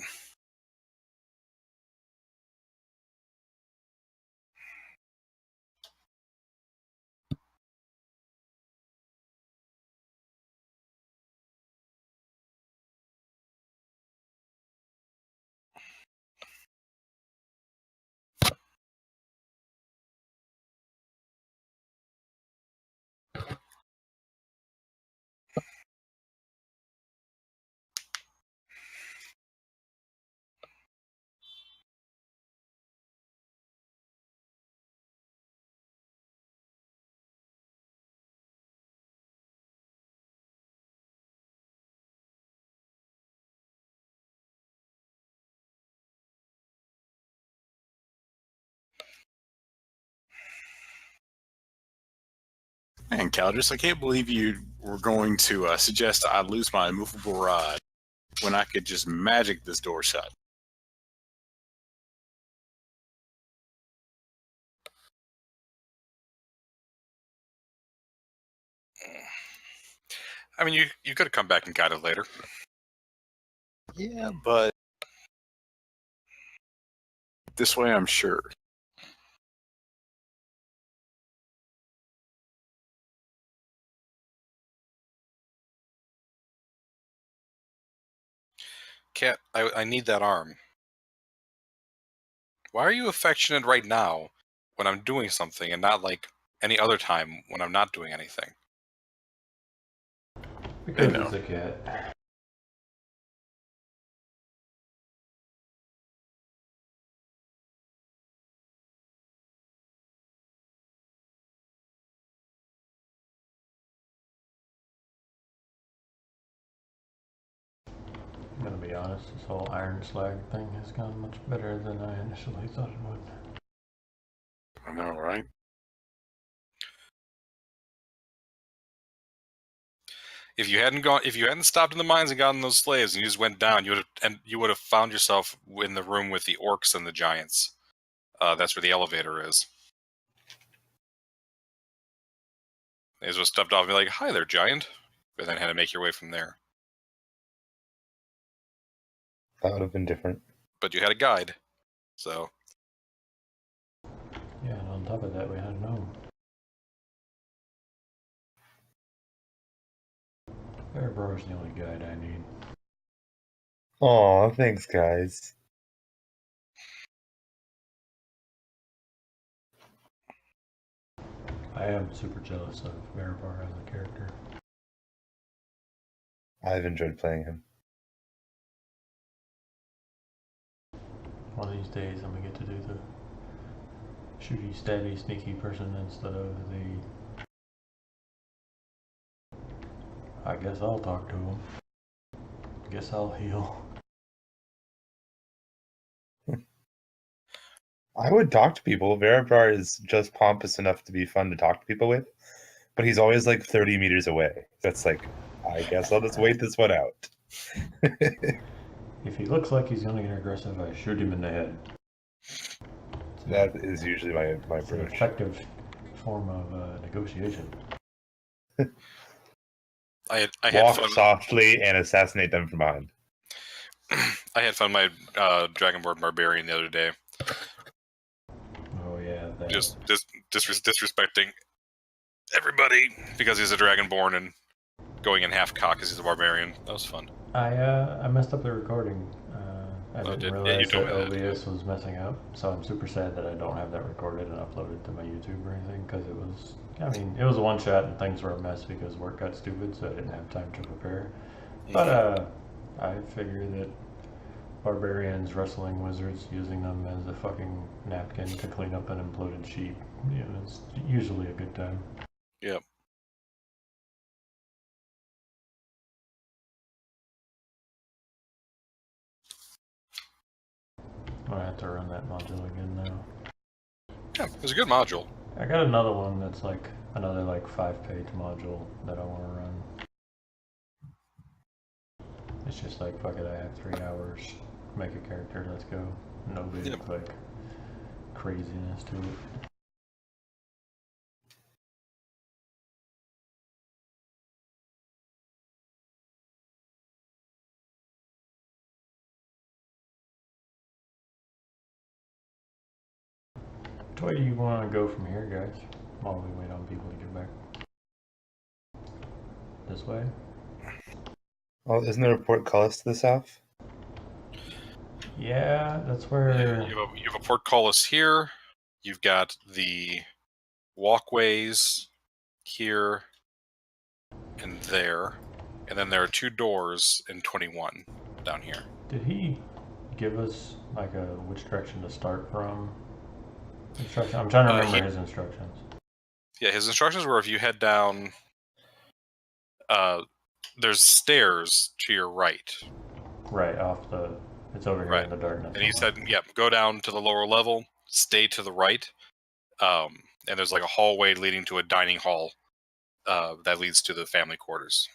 Man, Caldress, I can't believe you were going to suggest I lose my immovable rod when I could just magic this door shut. I mean, you could have come back and got it later. Yeah, but this way I'm sure. Cat, I need that arm. Why are you affectionate right now when I'm doing something and not like any other time when I'm not doing anything? Because know. it's a cat. I'm gonna be honest, this whole Iron Slag thing has gone much better than I initially thought it would. I know, right? If you hadn't stopped in the mines and gotten those slaves, and you just went down, you would have found yourself in the room with the orcs and the giants. That's where the elevator is. They just stepped off and be like, "Hi there, giant," and then had to make your way from there. That would have been different. But you had a guide, so Yeah, and on top of that, we had a gnome. Bearbrar's the only guide I need. Aw, thanks, guys. I am super jealous of Bearbar as a character. I've enjoyed playing him. One of these days, I'm gonna get to do the shooty, stabby, sneaky person instead of the. I guess I'll talk to him. Guess I'll heal. I would talk to people. Verabrar is just pompous enough to be fun to talk to people with, but he's always like 30 meters away. That's like, I guess I'll just wait this one out. If he looks like he's gonna get aggressive, I shoot him in the head. That is usually my It's an approach. effective form of negotiation. I had Walk fun. softly and assassinate them from behind. I had fun with my Dragonborn Barbarian the other day. Oh yeah, that. Just disrespecting everybody because he's a Dragonborn and going in half cock because he's a Barbarian. That was fun. I messed up the recording. I Oh, didn't yeah, you realize told that me that, OBS was messing up, so I'm super sad that I don't have that recorded and uploaded to my YouTube or anything, because it was, I mean, it was a one shot and things were a mess because work got stupid, so I didn't have time to prepare. But I figure that barbarians wrestling wizards using them as a fucking napkin to clean up an imploded sheep, you know, it's usually a good time. Yep. I have to run that module again now. Yeah, it's a good module. I got another one that's like another like 5-page module that I want to run. It's just like, fuck it, I have 3 hours. Make a character, let's go. No big Yep. like craziness to it. Which way do you want to go from here, guys? While we wait on people to get back. This way? Well, isn't there a portcullis to the south? Yeah, that's where. You have a portcullis here. You've got the walkways here and there, and then there are 2 doors in 21 down here. Did he give us like a which direction to start from? Instruction. I'm trying to remember his instructions. Yeah, his instructions were if you head down, there's stairs to your right. Right off the. It's over here in the darkness. And he said, yeah, go down to the lower level, stay to the right, and there's like a hallway leading to a dining hall that leads to the family quarters.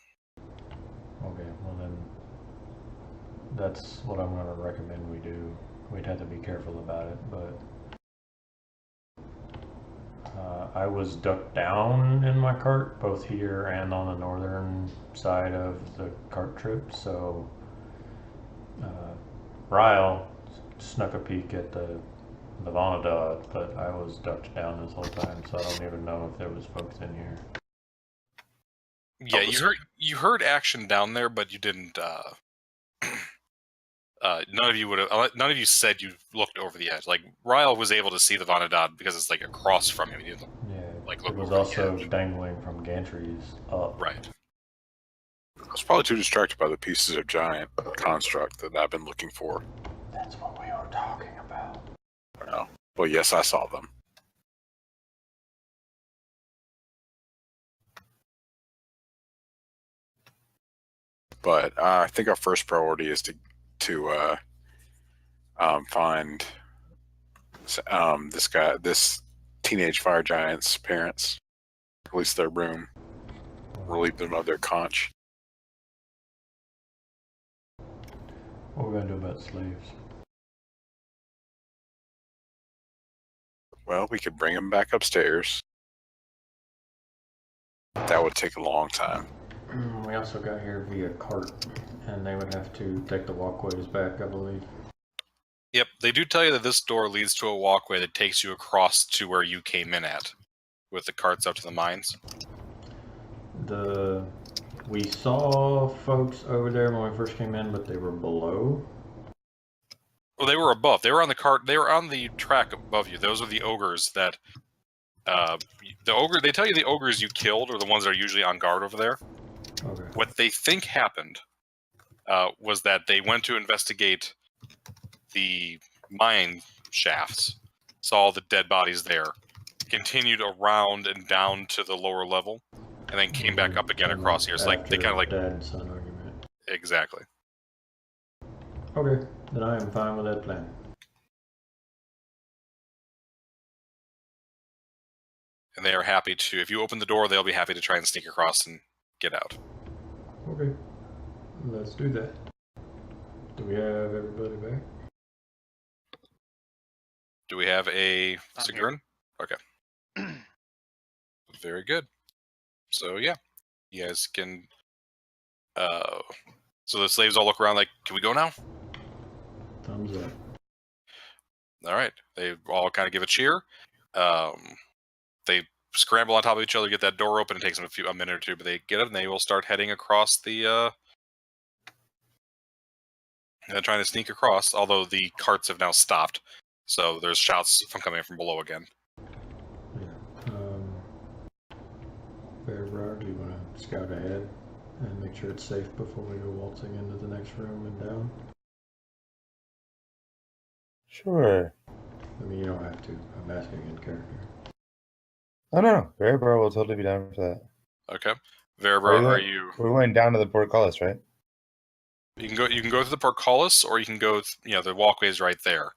Okay, well then, that's what I'm going to recommend we do. We'd have to be careful about it, but I was ducked down in my cart, both here and on the northern side of the cart trip, so Ryle snuck a peek at the Vonadod, but I was ducked down this whole time, so I don't even know if there was folks in here. Yeah, you heard action down there, but you didn't. None of you would have. None of you said you looked over the edge. Like Ryle was able to see the Vonadod because it's like across from him. He didn't like look it was over also the edge. dangling from gantries up. Right. I was probably too distracted by the pieces of giant construct that I've been looking for. That's what we were talking about. Well, yes, I saw them. But I think our first priority is to find this teenage fire giant's parents, release their room, relieve them of their conch. What are we going to do about slaves? Well, we could bring them back upstairs. That would take a long time. We also got here via cart, and they would have to take the walkways back, I believe. Yep, they do tell you that this door leads to a walkway that takes you across to where you came in at, with the carts up to the mines. We saw folks over there when we first came in, but they were below. Well, they were above. They were on the cart. They were on the track above you. Those are the ogres that. They tell you the ogres you killed are the ones that are usually on guard over there. Okay. What they think happened was that they went to investigate the mine shafts, saw the dead bodies there, continued around and down to the lower level, and then came back up again across here. So like they kind of like dad son argument. Exactly. Okay, then I am fine with that plan. And they are happy to. If you open the door, they'll be happy to try and sneak across and get out. Okay, let's do that. Do we have everybody back? Do we have a I'm Sigrun? Okay. Very good. So yeah, you guys can. So the slaves all look around like, "Can we go now?" Thumbs up. All right. They all kind of give a cheer. They scramble on top of each other, get that door open. It takes them a minute or two, but they get it and they will start heading across the. They're trying to sneak across, although the carts have now stopped. So there's shouts from coming from below again. Yeah. Bearbrow, do you want to scout ahead and make sure it's safe before we go waltzing into the next room and down? Sure. I mean, you don't have to. I'm asking in character. Oh no, Bearbrow will totally be down for that. Okay. Verabro, are you? We're going down to the portcullis, right? You can go to the portcullis, or you can go. The walkway is right there.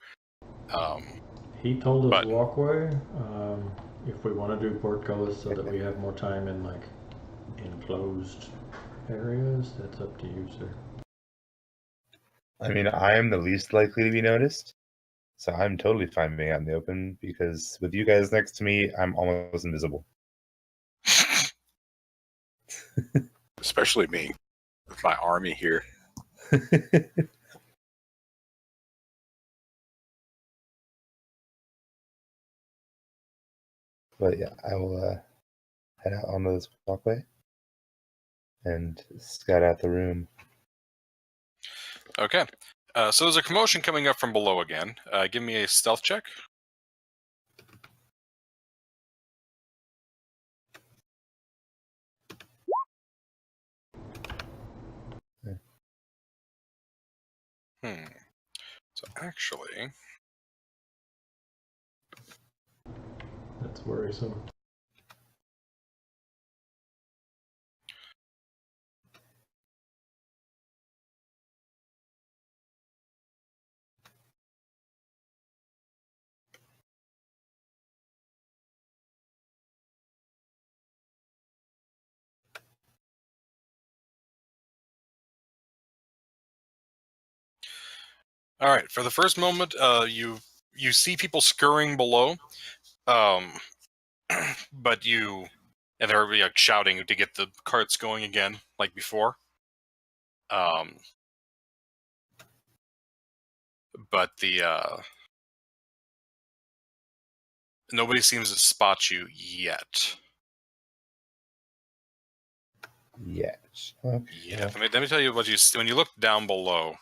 He told us But- walkway. If we want to do portcullis so that we have more time in like enclosed areas, that's up to you, sir. I mean, I am the least likely to be noticed, so I'm totally fine being out in the open because with you guys next to me, I'm almost invisible. Especially me with my army here. But yeah, I will head out onto this walkway and scout out the room. Okay. So there's a commotion coming up from below again. Give me a stealth check. So actually, That's worrisome. all right. For the first moment, you see people scurrying below, but and they're like shouting to get the carts going again, like before. But nobody seems to spot you yet. Yes. Okay. Yeah. Let me tell you what you see when you look down below.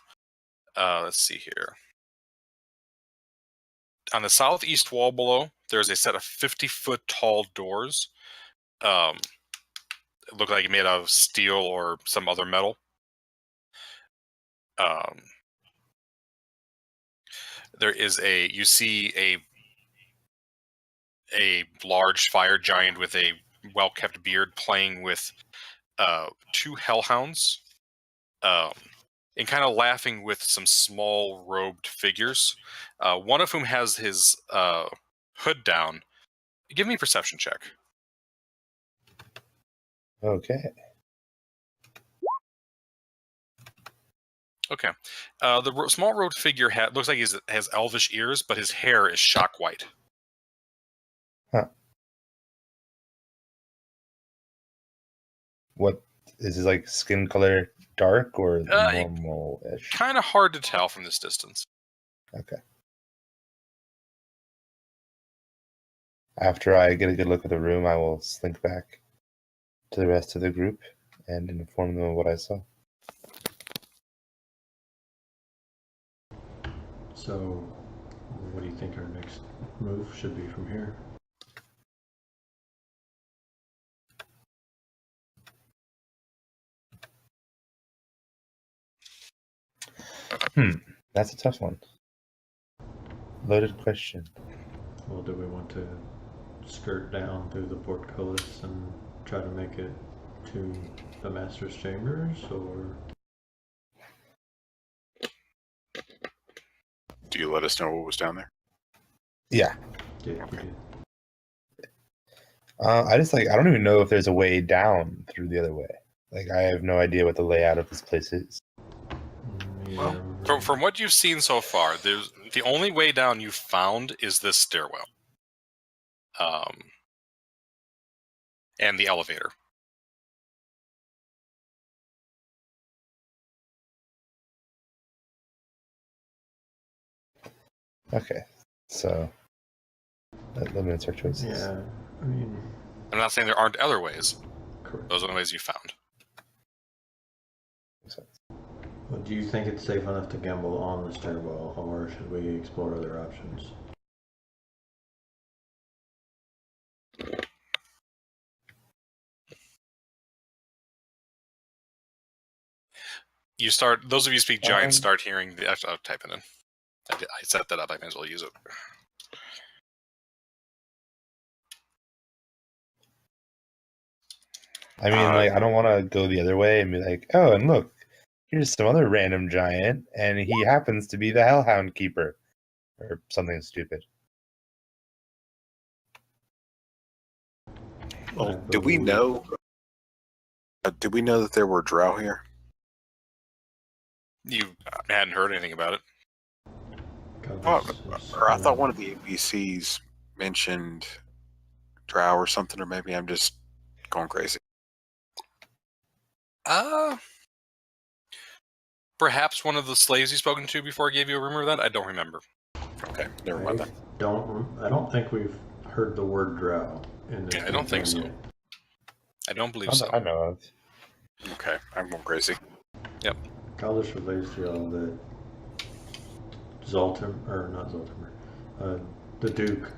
Let's see here. On the southeast wall below, there's a set of 50-foot tall doors. It look like made out of steel or some other metal. There is you see a large fire giant with a well-kept beard playing with two hellhounds, and kind of laughing with some small robed figures. One of whom has his hood down. Give me a perception check. Okay. Okay. The small robed figure looks like he has elvish ears, but his hair is shock white. What is his like skin color? Dark or Uh, normal-ish? Kind of hard to tell from this distance. Okay. After I get a good look at the room, I will slink back to the rest of the group and inform them of what I saw. So, what do you think our next move should be from here? That's a tough one. Loaded question. Well, do we want to skirt down through the portcullis and try to make it to the master's chambers, or Do you let us know what was down there? Yeah. yeah, we did. I don't even know if there's a way down through the other way. Like, I have no idea what the layout of this place is. Yeah, From what you've seen so far, the only way down you found is this stairwell, and the elevator. Okay. So, that limits our choices. yeah, I mean, I'm not saying there aren't other ways. correct. Those are the ways you found. Makes sense. But do you think it's safe enough to gamble on the stairwell, or should we explore other options? Those of you who speak giant start hearing the. Actually, I'll type it in. I set that up. I may as well use it. I mean, I don't want to go the other way and be like, oh, and look, here's some other random giant, and he happens to be the Hellhound Keeper. or something stupid. Well, did we know? Did we know that there were drow here? You hadn't heard anything about it. Or I thought one of the NPCs mentioned drow or something, or maybe I'm just going crazy. Perhaps one of the slaves you've spoken to before gave you a rumor of that. I don't remember. Okay, never mind that. I don't think we've heard the word drow in this. Yeah, I don't think so. campaign I don't believe I so. know of. Okay, I'm going crazy. yet. I'll just relate to y'all that the Duke,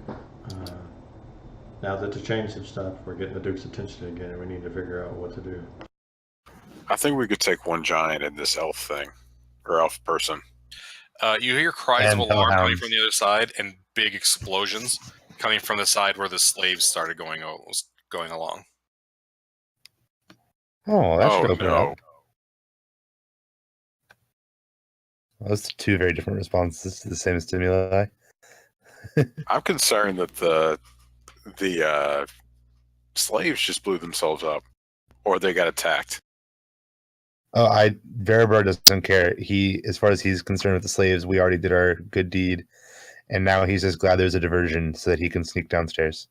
now that the chains have stopped, we're getting the Duke's attention again, and we need to figure out what to do. I think we could take one giant and this elf thing, or elf person. You hear cries And of alarm coming hellhounds. from the other side, and big explosions coming from the side where the slaves started going along. Oh, that should Oh open no! up. Well, those are two very different responses to the same stimuli. I'm concerned that the slaves just blew themselves up, or they got attacked. Oh, Verabrar doesn't care. As far as he's concerned with the slaves, we already did our good deed, and now he's just glad there's a diversion so that he can sneak downstairs.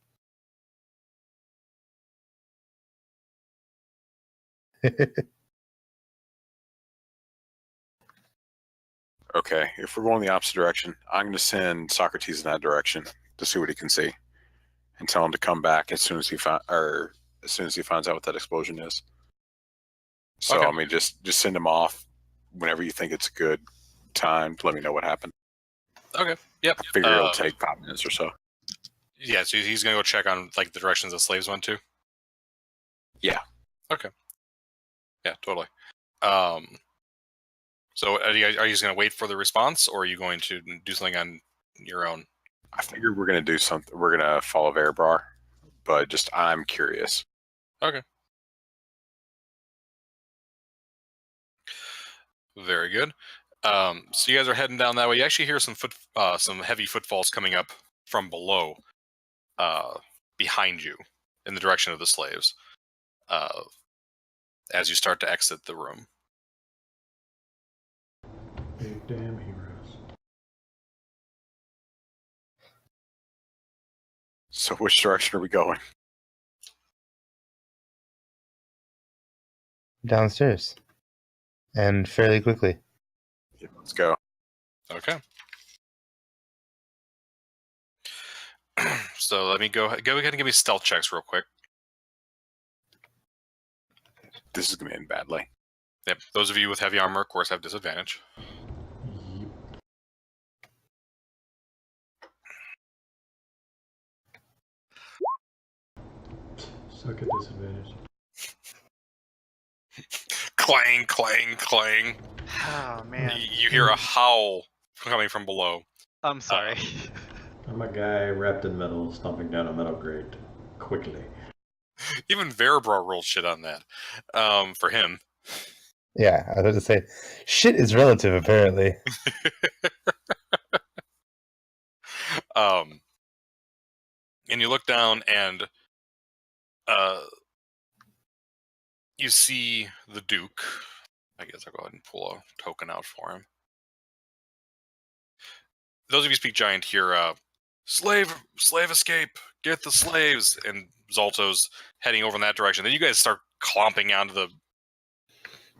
Okay, if we're going the opposite direction, I'm going to send Socrates in that direction to see what he can see, and tell him to come back as soon as he finds out what that explosion is. So Okay. I mean, just send him off whenever you think it's a good time to let me know what happened. Okay. Yep. I figure it'll take 5 minutes or so. Yeah, so he's gonna go check on like the directions the slaves went to. Yeah. Okay. Yeah, totally. So are you just gonna wait for the response, or are you going to do something on your own? I figured we're gonna do something. We're gonna follow Verabrar, but just I'm curious. Okay. Very good. So you guys are heading down that way. You actually hear some heavy footfalls coming up from below, behind you, in the direction of the slaves, as you start to exit the room. Big damn heroes. So which direction are we going? Downstairs. And fairly quickly. Yeah, let's go. Okay. So let me go ahead and give me stealth checks real quick. This is gonna end badly. Yep. Those of you with heavy armor, of course, have disadvantage. Yep. Suck at disadvantage. Clang, clang, clang. Oh man, You hear a howl coming from below. I'm sorry. I'm a guy wrapped in metal, stomping down a metal grate quickly. Even Verabrar rolled shit on that. For him. Yeah, I was about to say, shit is relative, apparently. And you look down and you see the Duke. I guess I'll go ahead and pull a token out for him. Those of you speak giant hear slave escape, get the slaves, and Zalto's heading over in that direction. Then you guys start clomping onto the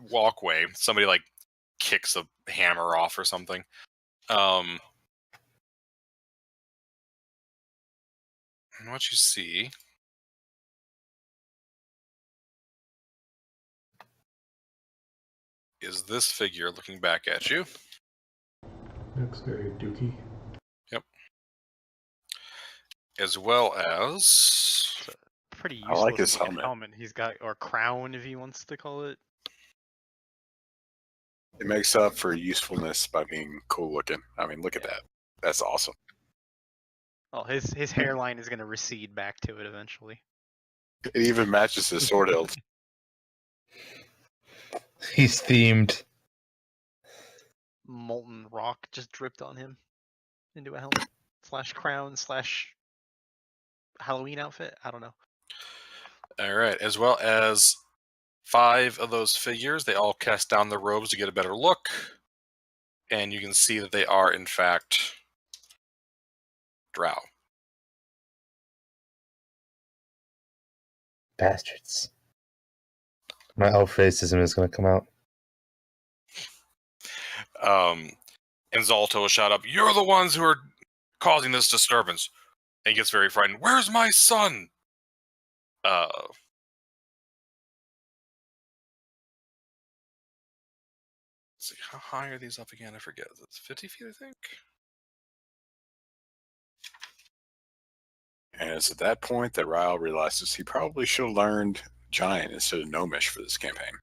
walkway. Somebody like kicks a hammer off or something. And what you see is this figure looking back at you. Looks very dookie. Yep. As well as Pretty I useful like his looking helmet. he's got, or crown if he wants to call it. It makes up for usefulness by being cool looking. I mean, look at that. That's awesome. Well, his hairline is gonna recede back to it eventually. It even matches his sword hilt. He's themed. Molten rock just dripped on him. into a helmet / crown / Halloween outfit. I don't know. All right, as well as 5 of those figures, they all cast down their robes to get a better look, and you can see that they are in fact drow. Bastards. My elf racism is going to come out. And Zalto will shout up, "You're the ones who are causing this disturbance." And he gets very frightened. "Where's my son?" Let's see, how high are these up again? I forget. It's 50 feet, I think. And it's at that point that Ryle realizes he probably should have learned Giant instead of Gnomish for this campaign.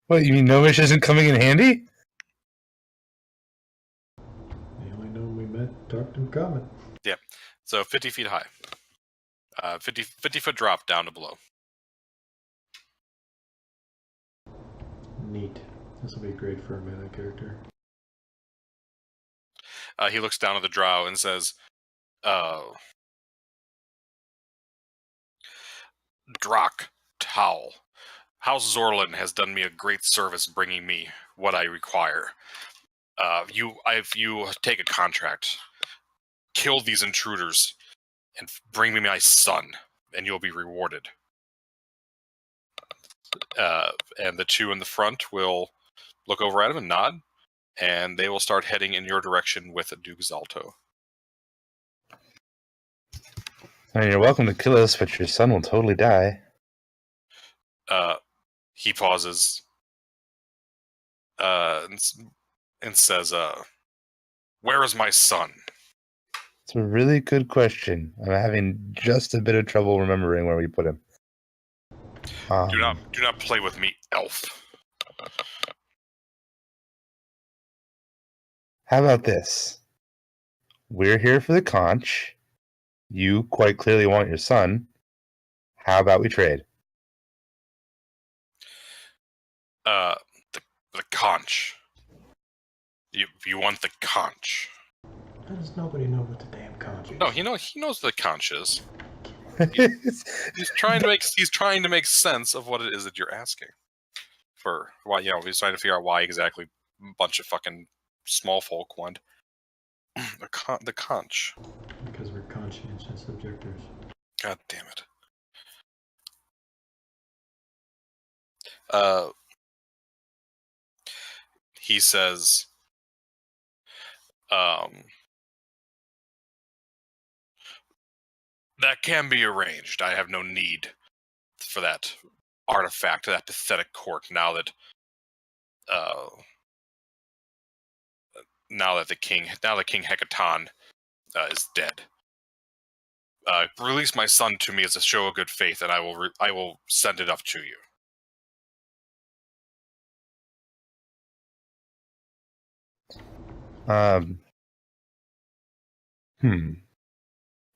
What, you mean Gnomish isn't coming in handy? The only gnome we met talked in common. So 50 feet high. 50 foot drop down to below. Neat. This will be great for a melee character. He looks down at the drow and says, "Drak Towel. House Zorlin has done me a great service bringing me what I require. If you take a contract, kill these intruders and bring me my son, and you'll be rewarded." And the 2 in the front will look over at him and nod, and they will start heading in your direction with Duke Zalto. I mean, you're welcome to kill us, but your son will totally die. He pauses and says, "Where is my son?" It's a really good question. I'm having just a bit of trouble remembering where we put him. Do not play with me, elf. How about this? We're here for the conch. You quite clearly want your son. How about we trade? The conch. You want the conch? How does nobody know what the damn conch is? No, he knows what the conch is. He's trying to make sense of what it is that you're asking. For why, he's trying to figure out why exactly a bunch of fucking small folk want the conch. Because we're conscientious objectors. God damn it. He says, "That can be arranged. I have no need for that artifact, that pathetic cork, now that King Hekaton is dead. Release my son to me as a show of good faith, and I will send it up to you."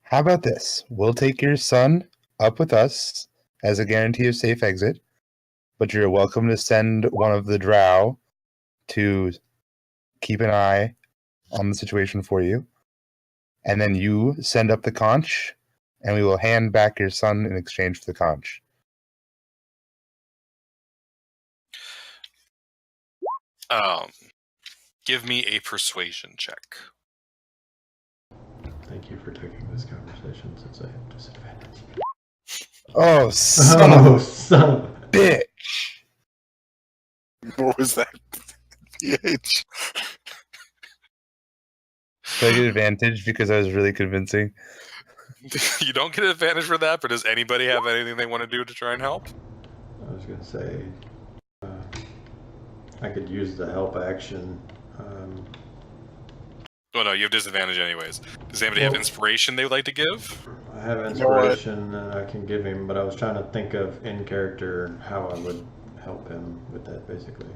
How about this? We'll take your son up with us as a guarantee of safe exit, but you're welcome to send one of the drow to keep an eye on the situation for you. And then you send up the conch, and we will hand back your son in exchange for the conch. Give me a persuasion check. Thank you for taking this conversation since I have disadvantage. Oh, son of a son of a bitch! What was that? PH. Did I get advantage because I was really convincing? You don't get an advantage for that, but does anybody have anything they want to do to try and help? I was gonna say, I could use the help action. Oh no, you have disadvantage anyways. Does anybody have inspiration they would like to give? I have inspiration and I can give him, but I was trying to think of in character how I would help him with that, basically.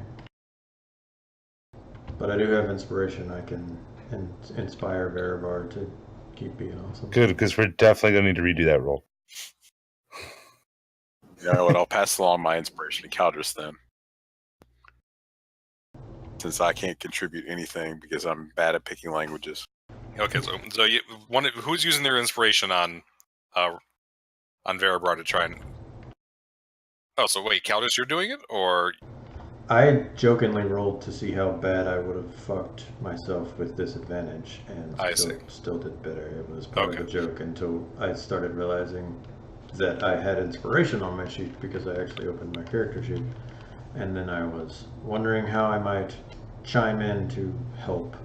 But I do have inspiration. I can inspire Verivar to keep being awesome. Good, because we're definitely going to need to redo that roll. You know what? I'll pass along my inspiration to Caldrus then. since I can't contribute anything because I'm bad at picking languages. Okay, so who's using their inspiration on Verabrar to try and? Oh, so wait, Caldus, you're doing it, or I jokingly rolled to see how bad I would have fucked myself with disadvantage, and I still did better. It was part of Okay. the joke until I started realizing that I had inspiration on my sheet because I actually opened my character sheet, and then I was wondering how I might chime in to help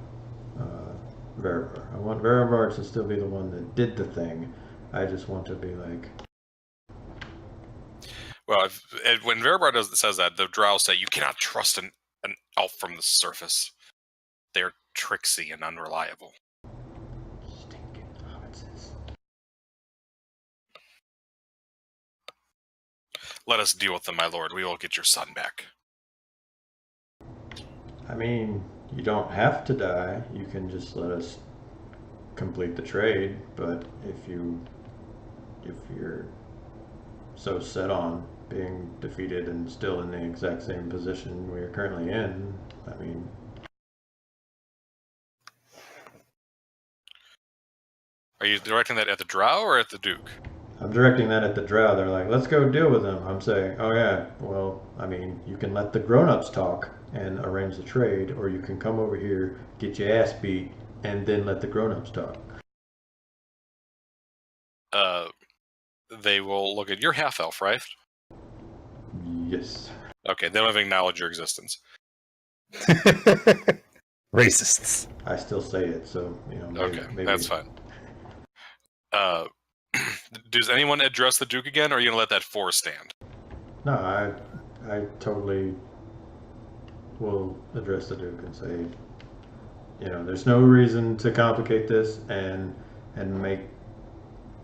Verivar. I want Verivar to still be the one that did the thing. I just want to be like, well, when Verabrar says that, the Drow say you cannot trust an elf from the surface. They're tricksy and unreliable. stinking hobbitses. Let us deal with them, my lord. We will get your son back. I mean, you don't have to die. You can just let us complete the trade. But if you're so set on being defeated and still in the exact same position we are currently in, I mean, Are you directing that at the Drow or at the Duke? I'm directing that at the Drow. They're like, let's go deal with them. I'm saying, oh yeah, well, I mean, you can let the grown-ups talk and arrange the trade, or you can come over here, get your ass beat, and then let the grown-ups talk. They will look at your half elf, right? Yes. Okay, they don't even acknowledge your existence. Racists. I still say it, so, you know, maybe, Okay, maybe that's fine. Does anyone address the Duke again, or are you gonna let that 4 stand? No, I totally will address the Duke and say, you know, there's no reason to complicate this and make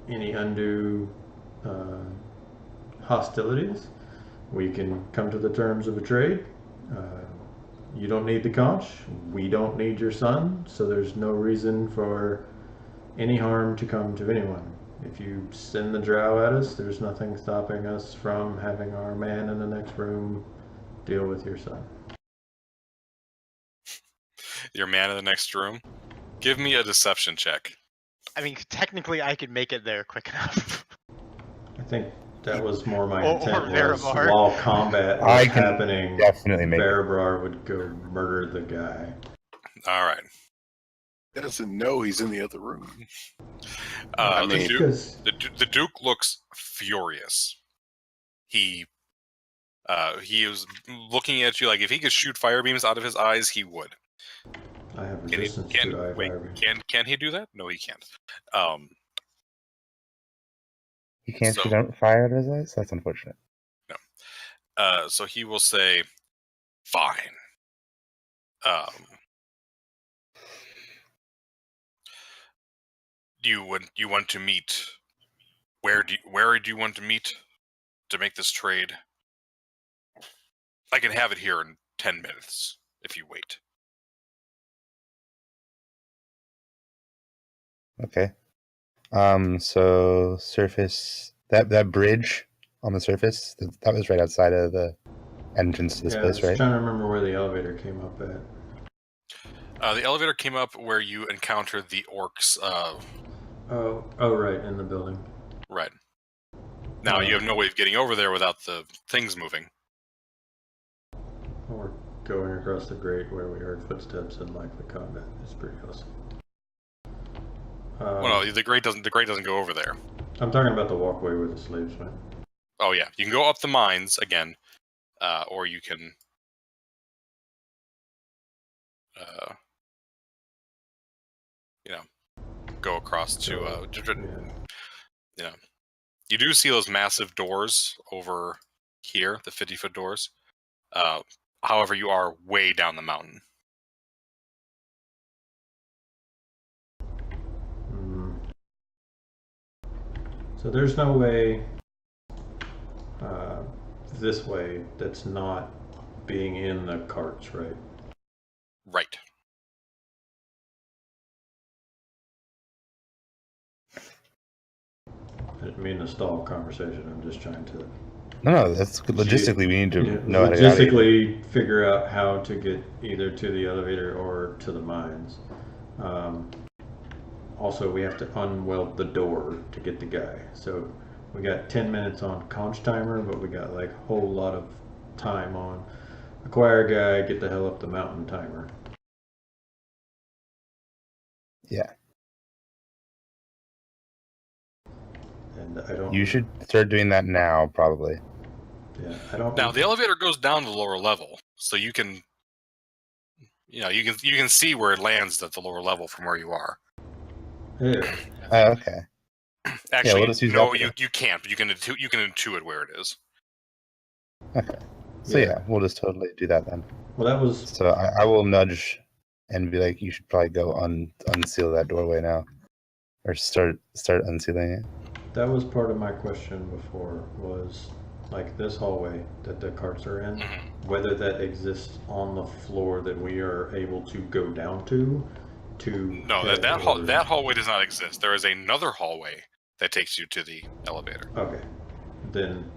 any undue hostilities. We can come to the terms of a trade. You don't need the conch. We don't need your son. So there's no reason for any harm to come to anyone. If you send the drow at us, there's nothing stopping us from having our man in the next room deal with your son. Your man in the next room? Give me a deception check. I mean, technically, I could make it there quick enough. I think that was more my Or intent was Verabrar. while combat I was can happening, definitely make it. Verabrar would go murder the guy. All right. He doesn't know he's in the other room. Uh, I the, mean- Duke, Because the Duke looks furious. He is looking at you like if he could shoot fire beams out of his eyes, he would. I have Can he, resistance to eye wait, fire beams. can he do that? No, he can't. He can't So- shoot out fire out of his eyes? That's unfortunate. So he will say, "Fine." You want to meet? Where do you want to meet to make this trade? I can have it here in 10 minutes if you wait. Okay. So surface that bridge on the surface, that was right outside of the entrance to this Yeah, I place, was right? trying to remember where the elevator came up at. The elevator came up where you encountered the orcs. Oh, right, in the building. Right. Now you have no way of getting over there without the things moving. Or going across the grate where we heard footsteps and likely combat. It's pretty awesome. Well, no, the grate doesn't go over there. I'm talking about the walkway where the slaves went. Oh yeah, you can go up the mines again, or you can. Go across to Yeah. you do see those massive doors over here, the 50-foot doors. However, you are way down the mountain. So there's no way this way that's not being in the carts, right? Right. I didn't mean to stall conversation. I'm just trying to No, that's logistically. We need to Yeah, know how to get out of here. logistically figure out how to get either to the elevator or to the mines. Also, we have to unweld the door to get the guy. So we got 10 minutes on conch timer, but we got like a whole lot of time on acquire a guy, get the hell up the mountain timer. Yeah, And I don't. you should start doing that now, probably. Yeah, I don't. Now the elevator goes down to the lower level, so you can see where it lands at the lower level from where you are. Yeah. Okay. Actually, we'll just use no, that. you can't. But you can intuit where it is. Okay. So Yeah. yeah, we'll just totally do that then. Well, that was So I will nudge and be like, you should probably go unseal that doorway now, or start unsealing it. that was part of my question before. Was like this hallway that the carts are in, whether that exists on the floor that we are able to go down to. No, head that or- hallway does not exist. There is another hallway that takes you to the elevator. Okay, then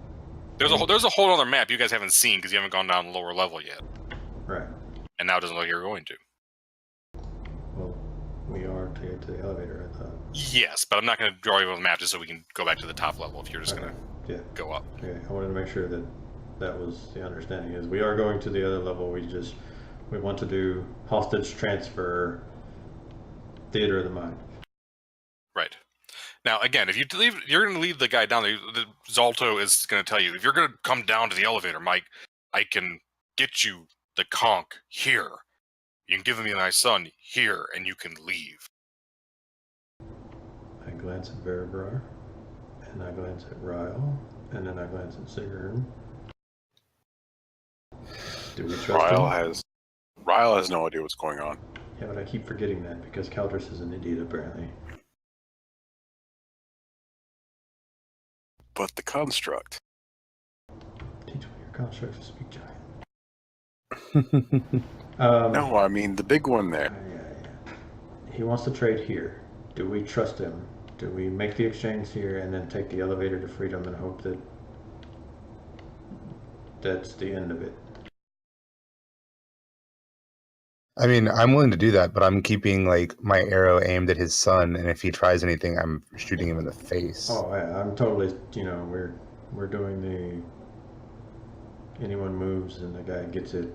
There's a whole other map you guys haven't seen because you haven't gone down the lower level yet, right. and now it doesn't look like you're going to. Well, we are to get to the elevator. I thought. Yes, but I'm not going to draw you on the map just so we can go back to the top level if you're just Okay. going to Yeah. go up. Okay. I wanted to make sure that that was the understanding. Is we are going to the other level. We want to do hostage transfer. Theater of the mind. Right. Now, again, if you're going to leave the guy down there. The Zalto is going to tell you if you're going to come down to the elevator, Mike, I can get you the conch here. You can give me my son here, and you can leave. I glance at Verabrar, and I glance at Ryle, and then I glance at Sigrun. Do we trust him? Ryle has no idea what's going on. Yeah, but I keep forgetting that because Caldrus is an idiot, apparently. But the construct. Teach me your constructs to speak giant. No, I mean the big one there. Yeah. He wants to trade here. Do we trust him? Do we make the exchange here and then take the elevator to freedom and hope that that's the end of it? I mean, I'm willing to do that, but I'm keeping like my arrow aimed at his son, and if he tries anything, I'm shooting him in the face. Oh, yeah, I'm totally, we're doing the anyone moves and the guy gets it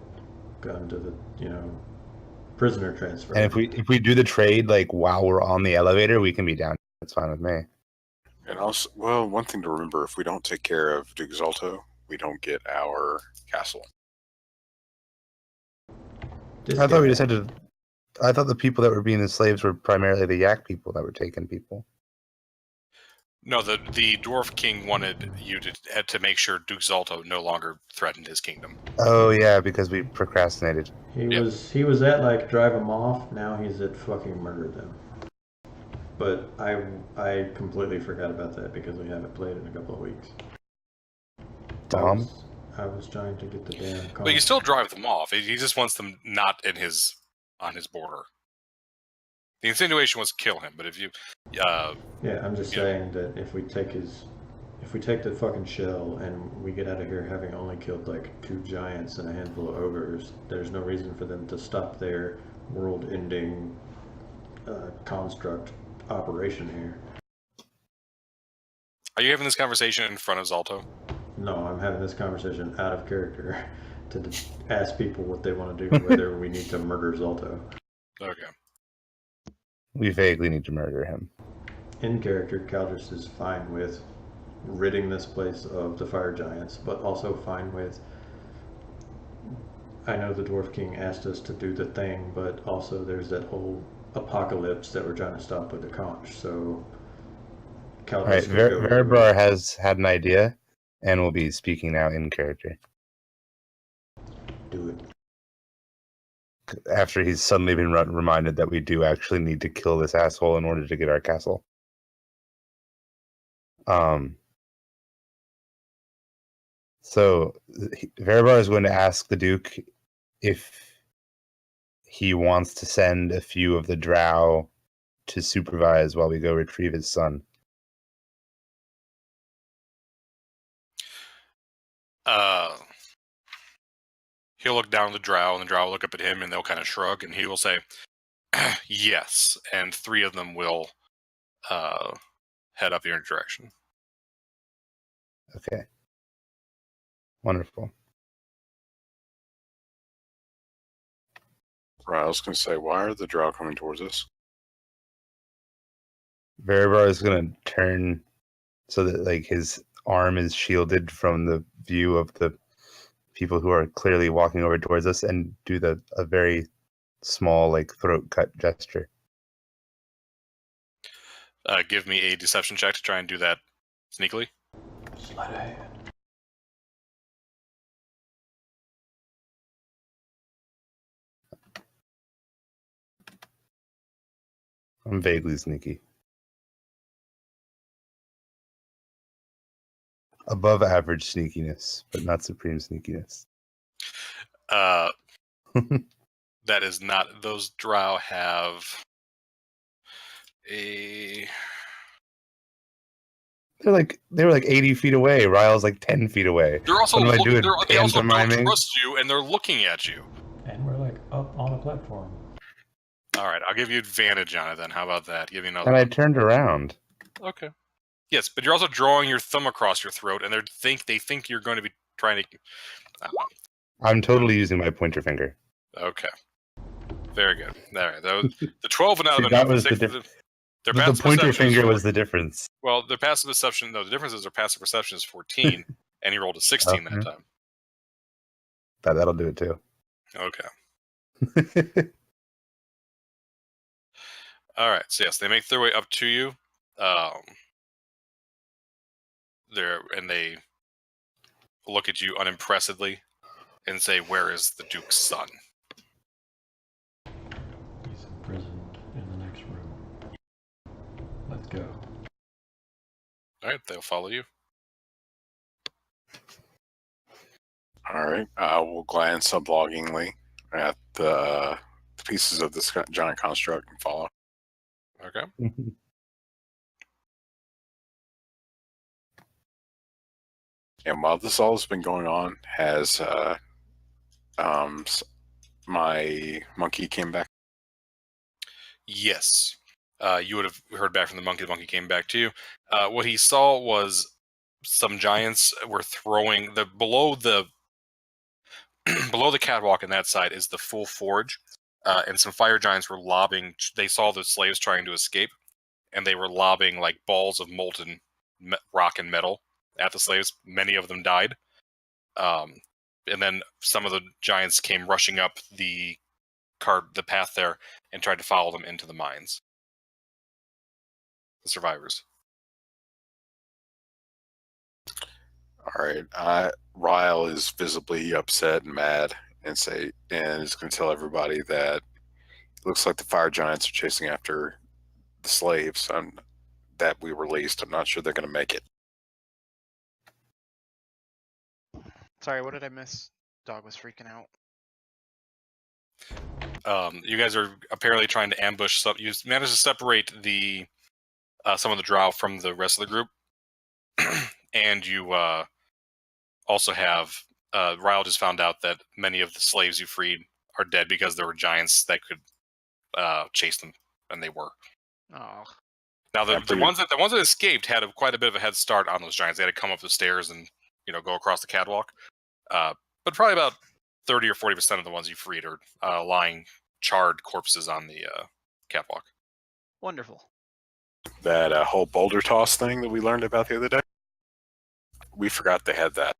gun to the, prisoner transfer. And if we do the trade like while we're on the elevator, we can be down. That's fine with me. And also, well, one thing to remember, if we don't take care of Duke Zalto, we don't get our castle. I thought we just had to. I thought the people that were being the slaves were primarily the Yak people that were taking people. No, the Dwarf King wanted you to make sure Duke Zalto no longer threatened his kingdom. Oh yeah, because we procrastinated. He was at like drive them off. Now he's at fucking murder them. But I completely forgot about that because we haven't played in a couple of weeks. Dom? I was trying to get the damn. But you still drive them off. He just wants them not on his border. The insinuation was kill him, but if you, yeah, I'm just saying that if we take the fucking shell and we get out of here having only killed like 2 giants and a handful of ogres, there's no reason for them to stop their world-ending construct operation here. Are you having this conversation in front of Zalto? No, I'm having this conversation out of character to ask people what they want to do, whether we need to murder Zalto. Okay. We vaguely need to murder him. In character, Caldrus is fine with ridding this place of the fire giants, but also fine with. I know the Dwarf King asked us to do the thing, but also there's that whole apocalypse that we're trying to stop with the conch. So, Caldrus. All right, Verabrar has had an idea, and will be speaking now in character. Do it. After he's suddenly been reminded that we do actually need to kill this asshole in order to get our castle. So Verabrar is going to ask the Duke if he wants to send a few of the drow to supervise while we go retrieve his son. He'll look down at the drow, and the drow will look up at him, and they'll kind of shrug, and he will say, yes, and 3 of them will head up your direction. Okay. Wonderful. Right, I was going to say, why are the drow coming towards us? Veribar is going to turn so that like his arm is shielded from the view of the people who are clearly walking over towards us, and do a very small like throat cut gesture. Give me a deception check to try and do that sneakily. Sleight of hand. I'm vaguely sneaky. Above average sneakiness, but not supreme sneakiness. That is not. Those drow have a. They were like 80 feet away. Ryle's like 10 feet away. They're also What am I looking. doing? They also don't Pantomiming? trust you, and they're looking at you. And we're like up on a platform. All right, I'll give you advantage on it then. How about that? Give you another. And I turned around. Okay. Yes, but you're also drawing your thumb across your throat, and they think you're going to be trying to. I'm totally using my pointer finger. Okay. Very good. All right. The 12 and out See, of that was the their The passive pointer perception is finger 14. was the difference. Well, their passive perception. No, the difference is their passive perception is 14, and he rolled a 16 that Okay. time. That'll do it too. Okay. All right. So yes, they make their way up to you. They look at you unimpressedly and say, "Where is the Duke's son?" He's imprisoned in the next room. Let's go. All right, they'll follow you. All right, I will glance sublongingly at the pieces of this giant construct and follow. Okay. And while this all has been going on, has my monkey came back? Yes. You would have heard back from the monkey. The monkey came back to you. What he saw was some giants were throwing below the catwalk on that side is the full forge, and some fire giants were lobbing. They saw the slaves trying to escape, and they were lobbing like balls of molten rock and metal at the slaves. Many of them died. And then some of the giants came rushing up the path there and tried to follow them into the mines. The survivors. All right. Ryle is visibly upset and mad, and is going to tell everybody that it looks like the fire giants are chasing after the slaves that we released. I'm not sure they're going to make it. Sorry, what did I miss? Dog was freaking out. You guys are apparently trying to ambush. You managed to separate some of the drow from the rest of the group, and you also have Ryle just found out that many of the slaves you freed are dead because there were giants that could chase them, and they were. Oh, Now the ones that escaped had quite a bit of a head start on those giants. They had to come up the stairs and go across the catwalk. But probably about 30 or 40% of the ones you freed are lying charred corpses on the catwalk. wonderful. That whole boulder toss thing that we learned about the other day, we forgot they had that.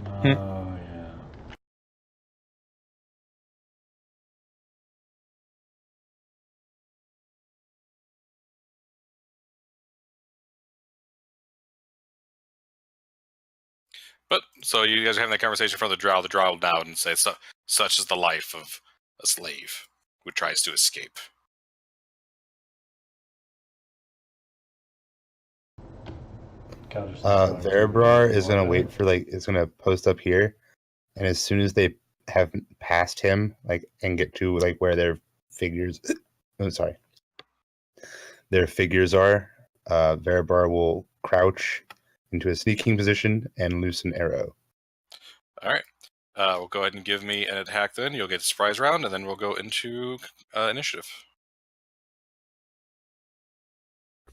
Oh, yeah. But so you guys are having that conversation in front of the drow. The drow will nod and say, "Such is the life of a slave who tries to escape." Verabrar is gonna wait for is gonna post up here, and as soon as they have passed him, and get to where their figures, their figures are, Verabrar will crouch into a sneaking position and loose an arrow. All right. We'll go ahead and give me an attack then. You'll get a surprise round, and then we'll go into initiative.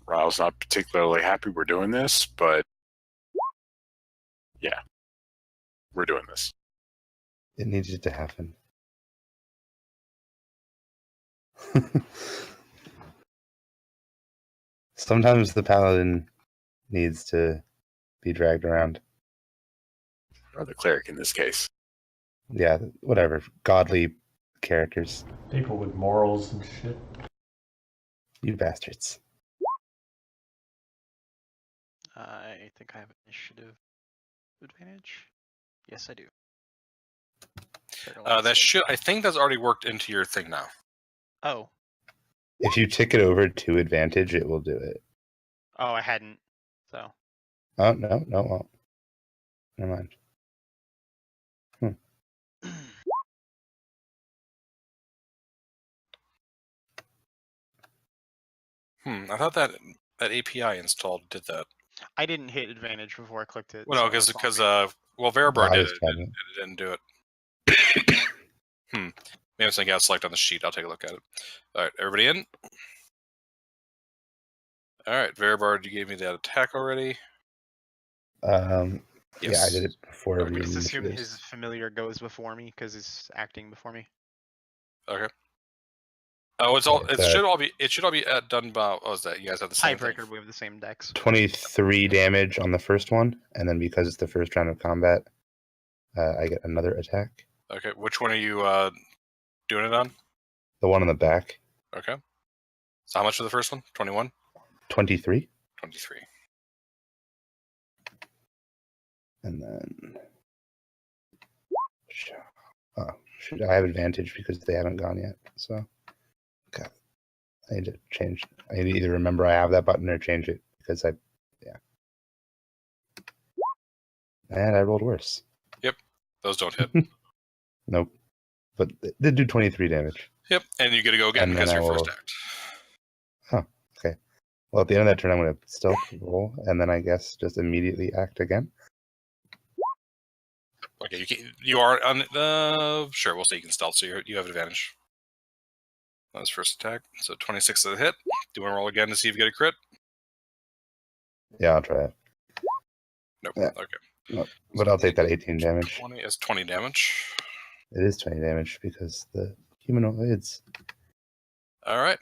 Ryle's not particularly happy we're doing this, but yeah, we're doing this. It needed to happen. Sometimes the paladin needs to be dragged around. Or the cleric in this case. Yeah, whatever. Godly characters. People with morals and shit. You bastards. I think I have initiative advantage. Yes, I do. That should. I think that's already worked into your thing now. Oh. If you tick it over to advantage, it will do it. Oh, I hadn't. So. Oh, no, it won't. Never mind. I thought that API installed did that. I didn't hit advantage before I clicked it. Well, no, so because it's all me. Veribar I did was it. trying It didn't do it. Maybe it's something got select on the sheet. I'll take a look at it. All right, everybody in. All right, Veribar, you gave me that attack already. Yeah, I Yes. did it before. We everyone just assume initiatives. his familiar goes before me because he's acting before me. Okay. Oh, it's all. Okay, It so- should all be. It should all be done by. What was that? You guys have the same thing. Tiebreaker, we have the same decks. 23 damage on the first one, and then because it's the first round of combat, I get another attack. Okay, which one are you doing it on? The one on the back, Okay. So how much for the first one? 21? 23, 23. and then shoot, I have advantage because they haven't gone yet. So, God, I need to change. I need to either remember I have that button or change it because and I rolled worse. Those don't hit. Nope, but they do 23 damage. Yep, and you get to go again And because then of your I first will- act. Well, at the end of that turn, I'm going to stealth roll, and then I guess just immediately act again. Okay, you are on. Sure, we'll say you can stealth, so you have advantage. That was first attack. So 26 is a hit. Do you want to roll again to see if you get a crit? Yeah, I'll try it. Nope. Yeah. Okay. But I'll take that 18 damage. 20 is 20 damage. It is 20 damage because the humanoids. All right.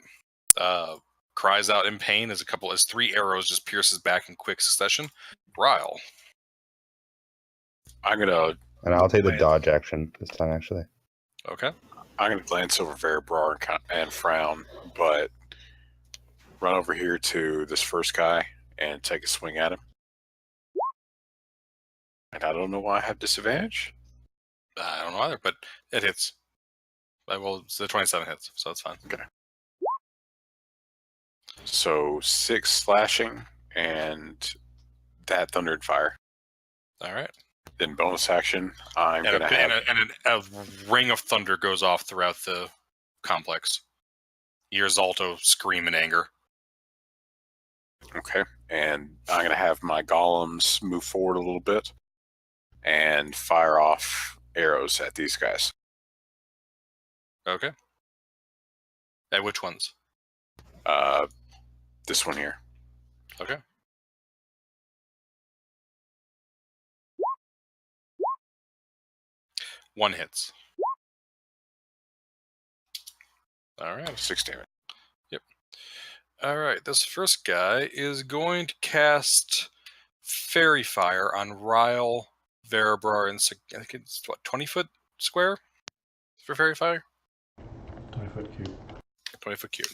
Cries out in pain as 3 arrows just pierces back in quick succession. Ryle. I'm gonna And I'll take the dodge action this time, actually. Okay. glance over Veribrar and frown, but run over here to this first guy and take a swing at him. And I don't know why I have disadvantage. I don't know either, but it hits. Well, it's the 27 hits, so that's fine. So 6 slashing and that thundered fire. All right. Then bonus action, I'm And, gonna have a ring of thunder goes off throughout the complex. You hear Zalto scream in anger. okay, and I'm gonna have my golems move forward a little bit and fire off arrows at these guys. Okay. At which ones? This one here. Okay. One hits. All right. 6 damage. All right. This first guy is going to cast Fairy Fire on Ryle, Veribrar, and I think it's 20-foot square for Fairy Fire? 20-foot cube. 20-foot cube.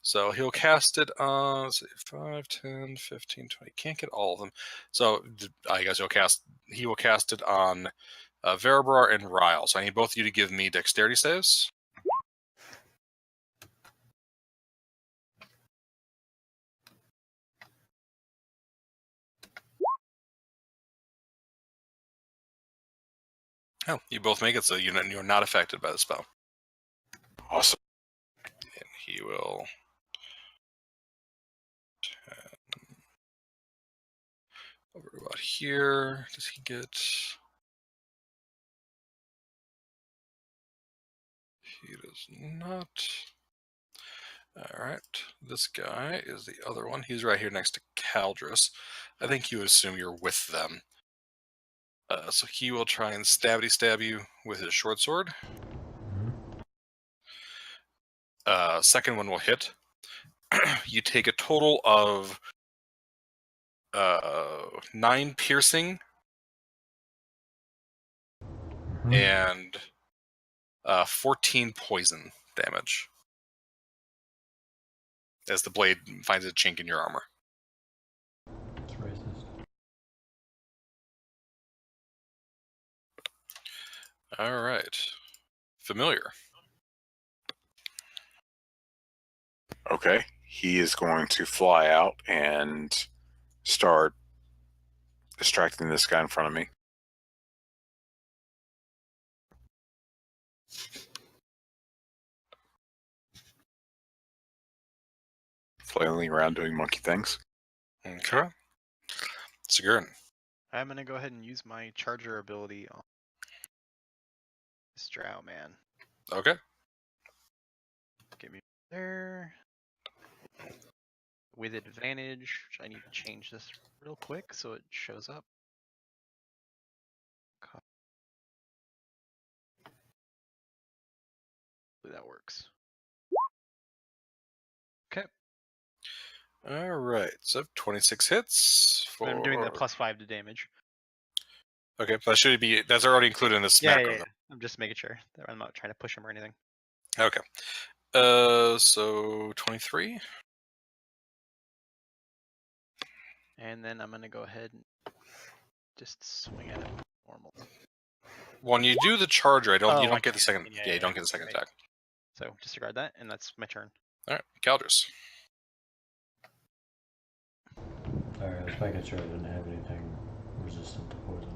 So he'll cast it on, let's see, 5, 10, 15, 20. Can't get all of them. So I guess he will cast it on Veribrar and Ryle. So I need both of you to give me dexterity saves. Oh, you both make it, so you're not affected by the spell. Awesome. And he will... 10 over here. Does he get? He does not. All right. This guy is the other one. He's right here next to Caldrus. I think you assume you're with them. So he will try and stab you with his short sword. Second one will hit. You take a total of 9 piercing and 14 poison damage as the blade finds a chink in your armor. It's racist. All right. Familiar. Okay. He is going to fly out and start distracting this guy in front of me. Flailing around doing monkey things. Okay. Sigurd. I'm gonna go ahead and use my charger ability on this drow man. Okay. Get me there. With advantage, which I need to change this real quick so it shows up. Hopefully that works. Okay. All right. So 26 hits. I'm doing the +5 to damage. Okay, that's already included in this macro. Yeah. I'm just making sure that I'm not trying to push him or anything. Okay. So 23. And then I'm gonna go ahead and just swing at him normal. When you do the charger, you Oh, don't get the okay. second. Yeah, Yeah, you don't yeah, get the second right. attack. So disregard that, and that's my turn. All right, Caldrus. Sorry, I was making sure I didn't have anything resistant to poison.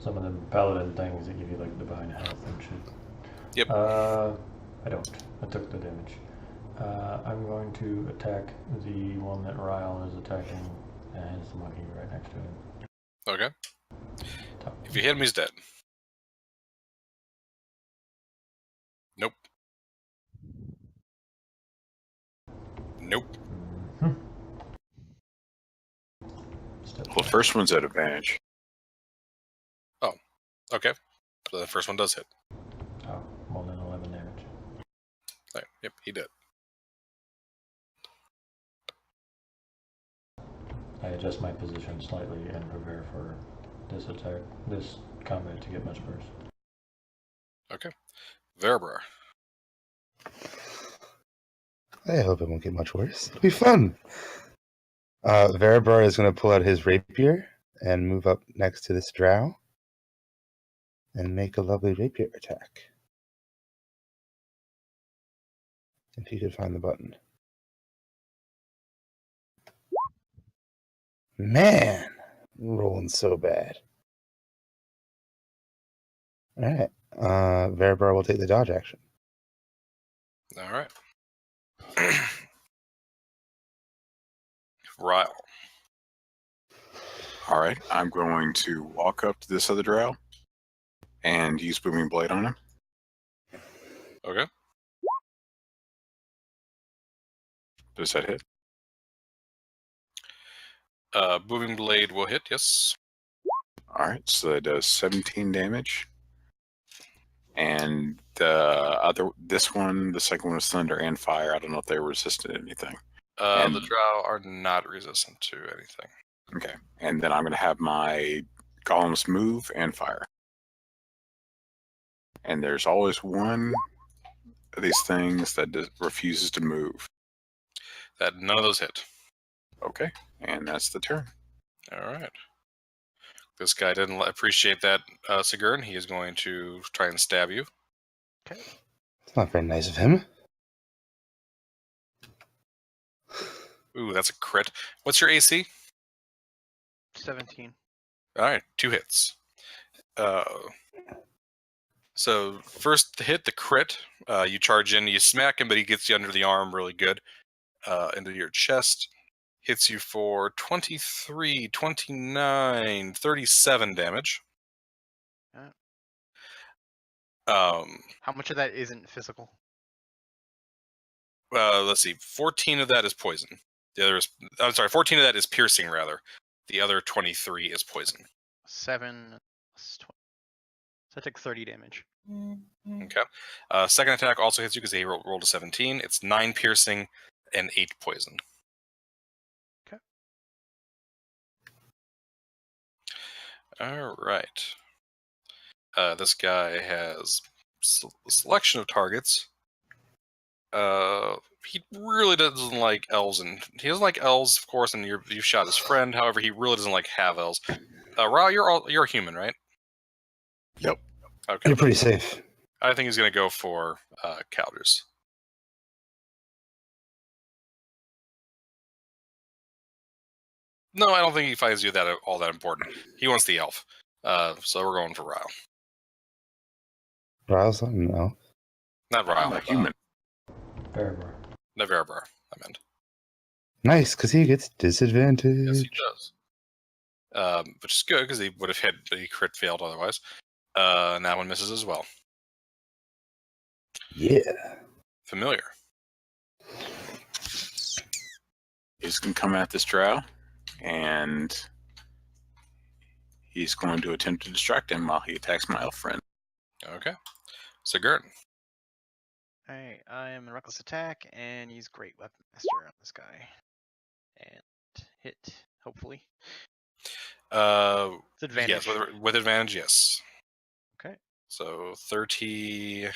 Some of them paladin things that give you like divine health and shit. Yep. I don't. I took the damage. I'm going to attack the one that Ryle is attacking, and it's the monkey right next to him. Okay. Top. If you hit him, he's dead. Nope. Nope. Mhm. Step Well, the first one's at advantage. Okay. So the first one does hit. Oh, more than 11 damage. Right. Yep, he did. I adjust my position slightly and prepare for this combat to get much worse. Okay. Verabra. I hope it won't get much worse. It'll be fun. Verabrar is going to pull out his rapier and move up next to this drow and make a lovely rapier attack. If you could find the button. Man, rolling so bad. All right. Verabrar will take the dodge action. All right. Ryle. All right. I'm going to walk up to this other drow and use Booming Blade on him. Okay. Does that hit? Booming Blade will hit, yes. All right. So that does 17 damage. And the second one was thunder and fire. I don't know if they were resistant to anything. The drow are not resistant to anything. Okay. And then I'm going to have my golems move and fire. And there's always one of these things that refuses to move. That none of those hit. Okay. And that's the turn. All right. This guy didn't appreciate that, Sigurd. He is going to try and stab you. Okay. It's not very nice of him. Ooh, that's a crit. What's your AC? 17. All right, 2 hits. So first hit, the crit. You charge in, you smack him, but he gets you under the arm really good, into your chest. hits you for 23, 29, 37 damage. Yeah. Um, How much of that isn't physical? let's see, 14 of that is poison. The other is, I'm sorry, 14 of that is piercing, rather. The other 23 is poison. 7 plus 20. So I took 30 damage. Okay. Second attack also hits you because he rolled a 17. It's 9 piercing and 8 poison. Okay. All right. This guy has a selection of targets. He really doesn't like elves, and he doesn't like elves, of course. And you shot his friend. However, he really doesn't like half elves. Ra, you're a human, right? Yep. Okay. You're pretty safe. I think he's gonna go for Calders. No, I don't think he finds you that all that important. He wants the elf. So we're going for Ryle. Riles, no. Not I'm Ryle. a human. Bearbar. Not Veribar, I meant. Nice, because he gets disadvantage. Yes, he does. Which is good because he would have hit, but he crit failed otherwise. And that one misses as well. Yeah. Familiar. He's going to come at this drow, and he's going to attempt to distract him while he attacks my elf friend. Okay. Sigurd. Alright, I am in reckless attack and use Great Weapon Master on this guy. And hit, hopefully. It's advantage. Yes, with advantage, yes. Okay. So 30.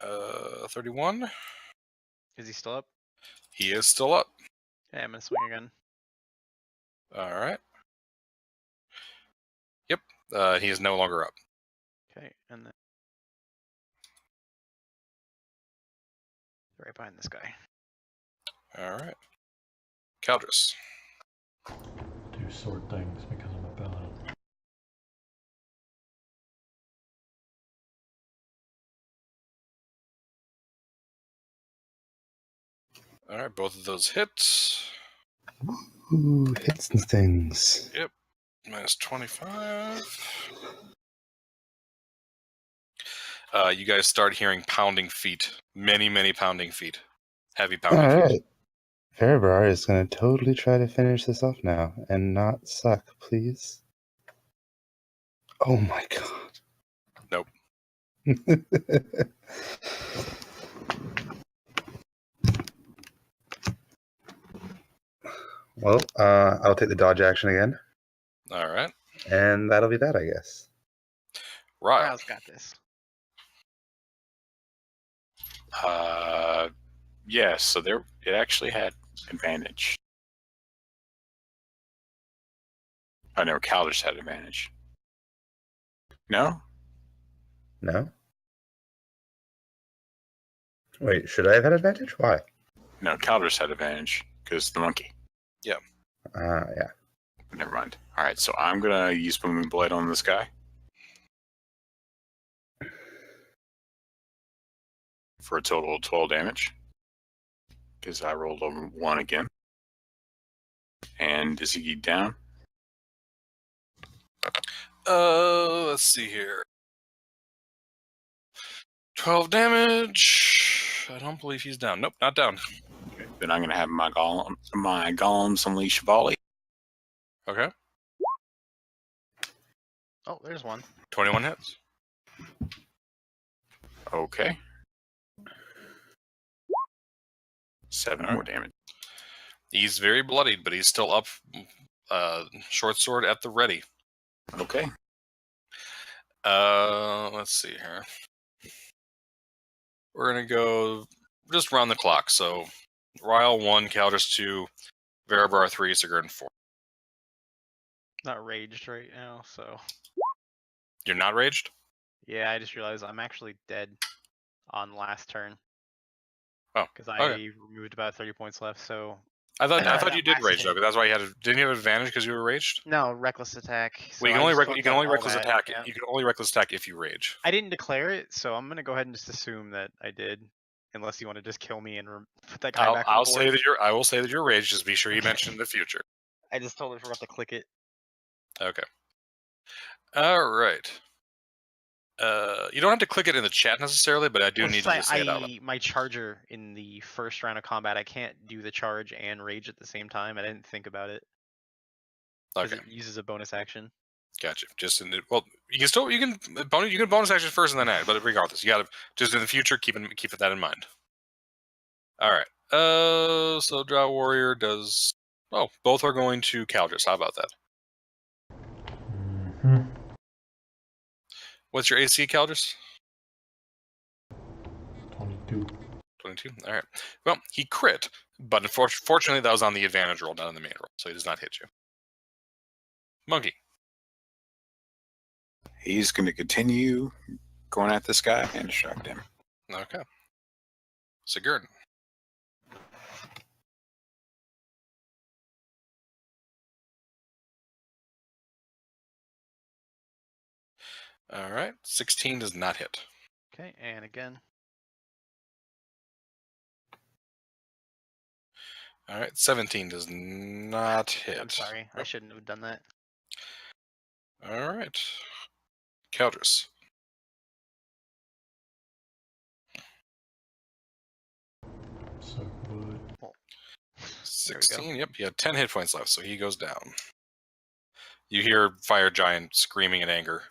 31. Is he still up? He is still up. Yeah, I'm gonna swing again. All right. Yep. He is no longer up. Okay, and then right behind this guy. All right. Caldris. Do sword things because I'm a paladin. All right, both of those hits. Ooh, hits and things. Minus 25. You guys start hearing pounding feet. Many, many pounding feet. Heavy pounding All feet. right. Veribar is going to totally try to finish this off now and not suck, please. Oh my god. Nope. Well, I'll take the dodge action again, All right. and that'll be that, I guess. Ryle. Ryle's got this. Yes, so there it actually had advantage. I know Calders had advantage. No? No? Wait, should I have had advantage? Why? No, Calders had advantage because the monkey. Yeah. Never mind. All right, so I'm gonna use Booming Blade on this guy for a total of 12 damage because I rolled over 1 again. And is he down? Let's see here. 12 damage. I don't believe he's down. Nope, not down. Okay, then I'm gonna have my golems unleash volley. Okay. Oh, there's one. 21 hits. Okay. 7 more damage. He's very bloodied, but he's still up. Short sword at the ready. Okay. Let's see here. We're gonna go just round the clock. So, Ryle 1, Caldris 2, Veribar 3, Sigurd 4. Not raged right now, so You're not raged? yeah, I just realized I'm actually dead on last turn. Oh, because I okay. removed about 30 points left. So I thought That you did last rage hit. though, but that's why you had. Didn't you have advantage because you were raged? no reckless attack. So Well, you I can only just you fucked can up only all reckless that, attack. yeah. You can only reckless attack if you rage. I didn't declare it, so I'm gonna go ahead and just assume that I did. unless you want to just kill me and put that guy back on I'll the say board. that I will say that you're raged. Just be sure you mention in the future. I just totally forgot to click it. Okay. All right. You don't have to click it in the chat necessarily, but I do Well, need it's you like to say it out loud. my charger in the first round of combat, I can't do the charge and rage at the same time. I didn't think about it because Okay, it uses a bonus action. gotcha. Just in the, well, you can bonus action first and then add, but regardless, you gotta just in the future keep that in mind. All right. So Drow Warrior does. Oh, both are going to Caldris. How about that? Hmm. What's your AC, Caldris? 22. 22. All right. Well, he crit, but unfortunately, that was on the advantage roll, not on the main roll, so he does not hit you. Monkey. He's going to continue going at this guy and distract him. Okay. Sigurd. All right. 16 does not hit. Okay, and again. All right. 17 does not hit. I'm sorry, I Nope. shouldn't have done that. All right. Caldris. So good. 16. Yep. He had 10 hit points left, so he goes down. You hear Fire Giant screaming in anger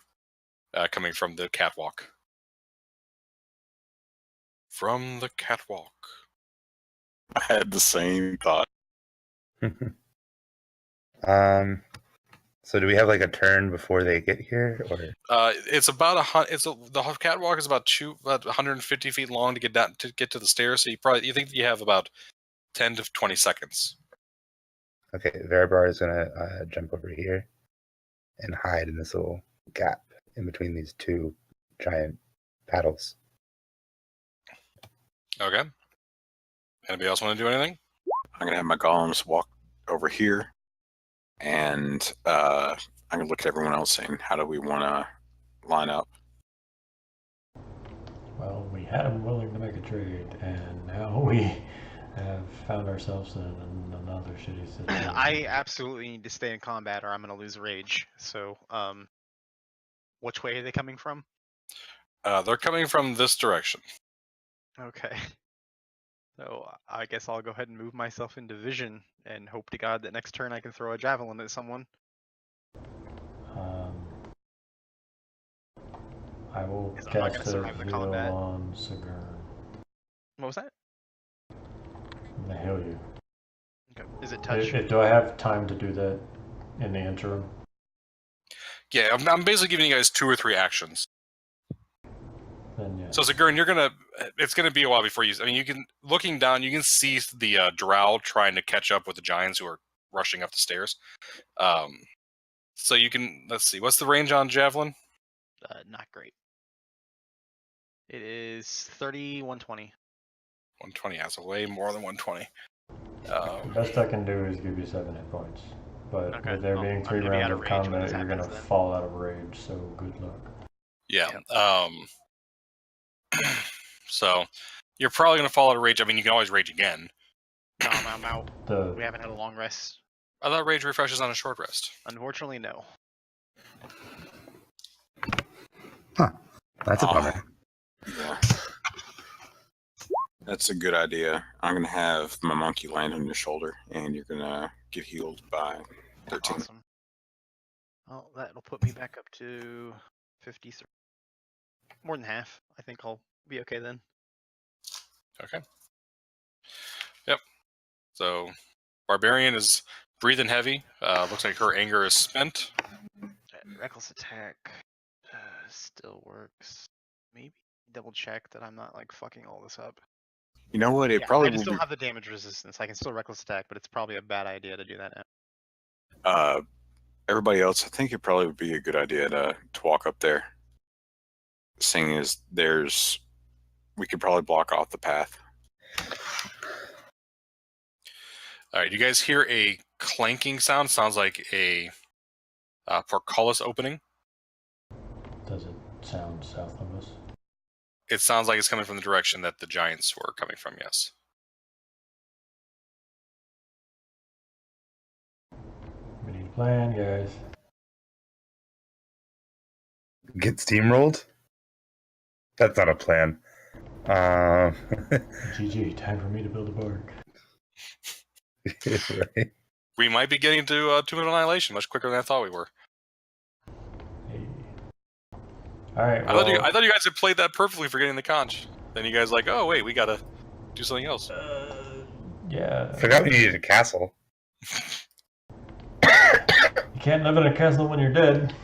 coming from the catwalk. From the catwalk. I had the same thought. So do we have like a turn before they get here, or? It's about the catwalk is about 150 feet long to get down to get to the stairs. So you think that you have about 10 to 20 seconds. Okay, Veribar is gonna jump over here and hide in this little gap in between these two giant paddles. Okay. Anybody else want to do anything? I'm going to have my golems walk over here, and I'm going to look at everyone else saying, how do we want to line up? Well, we had him willing to make a trade, and now we have found ourselves in another shitty situation. I absolutely need to stay in combat or I'm gonna lose rage. So, which way are they coming from? They're coming from this direction. Okay. So I guess I'll go ahead and move myself into vision and hope to God that next turn I can throw a javelin at someone. I will 'Cause I'm not cast gonna a survive the heal combat. on Sigurd. What was that? I'm gonna heal you. Okay. Is it touch? Do I have time to do that in the interim? Yeah, I'm basically giving you guys 2 or 3 actions. Then yeah. So Sigurd, it's gonna be a while before you. I mean, looking down, you can see the drow trying to catch up with the giants who are rushing up the stairs. So you can let's see, what's the range on javelin? Not great. It is 30, 120. 120. Yeah, so way more than 120. The best I can do is give you 7 hit points. But Okay, with there well, being I'm 3 gonna be rounds out of of rage when combat, this you're gonna happens then. fall out of rage, so good luck. Yeah. Yep. So you're probably gonna fall out of rage. I mean, you can always rage again. No, I'm out. The We haven't had a long rest. I thought rage refreshes on a short rest. Unfortunately, no. That's a bummer. Yeah. That's a good idea. I'm going to have my monkey land on your shoulder, and you're going to get healed by 13. Awesome. Well, that'll put me back up to 53. More than half. I think I'll be okay then. Okay. Yep. So Barbarian is breathing heavy. Looks like her anger is spent. Reckless attack still works. Maybe double check that I'm not like fucking all this up. You know what? It Yeah, probably I just will don't be. have the damage resistance. I can still reckless attack, but it's probably a bad idea to do that now. Everybody else, I think it probably would be a good idea to walk up there. Seeing as we could probably block off the path. All right, you guys hear a clanking sound. Sounds like a portcullis opening. does it sound south of us? It sounds like it's coming from the direction that the giants were coming from. Yes. We need a plan, guys. Get steamrolled? That's not a plan. GG, time for me to build a bark. Right? We might be getting to 2-minute annihilation much quicker than I thought we were. Hey. All right. I thought you guys had played that perfectly for getting the conch. Then you guys like, oh wait, we gotta do something else. Yeah. Forgot we needed a castle. You can't live in a castle when you're dead.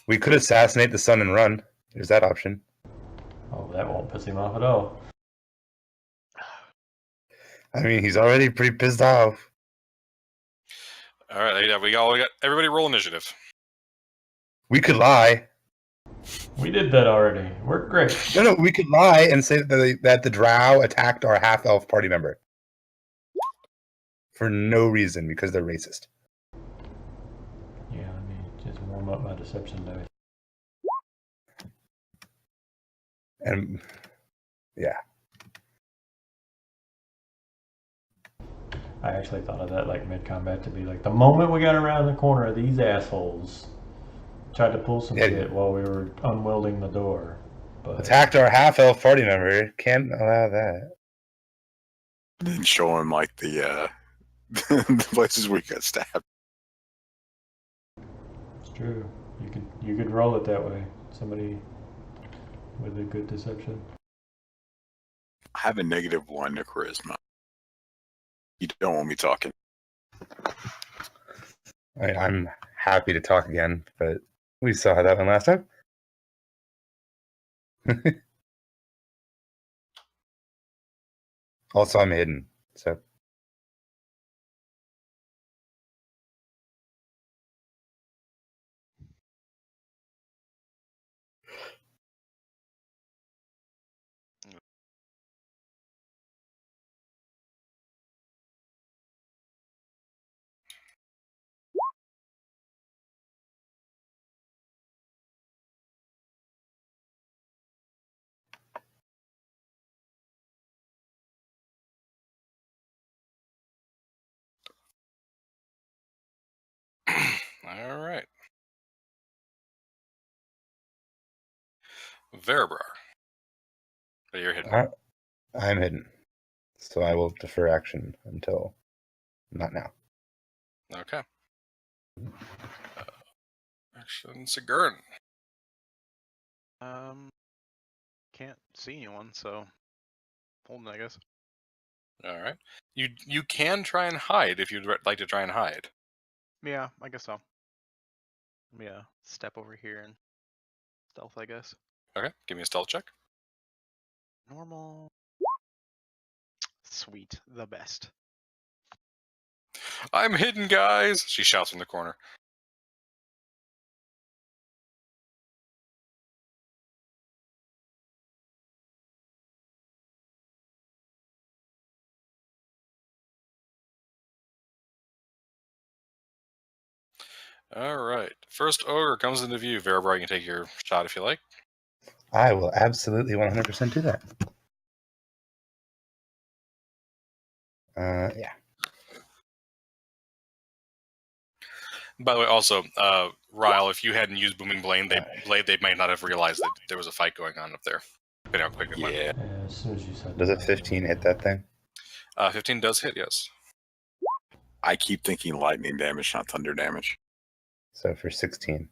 We could assassinate the sun and run. There's that option. Oh, that won't piss him off at all. I mean, he's already pretty pissed off. All right, yeah, we got everybody roll initiative. We could lie. We did that already. We're great. No, we could lie and say that the drow attacked our half-elf party member. For no reason, because they're racist. Yeah, let me just warm up my deception dice. And, yeah. I actually thought of that like mid-combat to be like the moment we got around the corner, these assholes tried to pull some Yeah. shit while we were unwelding the door. But Attacked our half-elf party member. Can't allow that. Then show him like the the places where you got stabbed. it's true. You could roll it that way. Somebody with a good deception. I have a -1 to charisma. You don't want me talking. I'm happy to talk again, but we saw how that went last time. Also, I'm hidden, so All right. Verabrar. You're hidden. I'm hidden. So I will defer action until not now. Okay. Action Sigurd. Can't see anyone, so holding, I guess. All right. You can try and hide if you'd like to try and hide. Yeah, I guess so. Yeah, step over here and stealth, I guess. Okay. Give me a stealth check. Normal. Sweet, the best. I'm hidden, guys! She shouts from the corner. All right. First ogre comes into view. Verabrar, you can take your shot if you like. I will absolutely 100% do that. Yeah. By the way, also, Ryle, if you hadn't used Booming Blade, they might not have realized that there was a fight going on up there. Depending how quick it went. Yeah. As soon as you said Does that, a 15 hit that thing? 15 does hit, yes. I keep thinking lightning damage, not thunder damage. So for 16.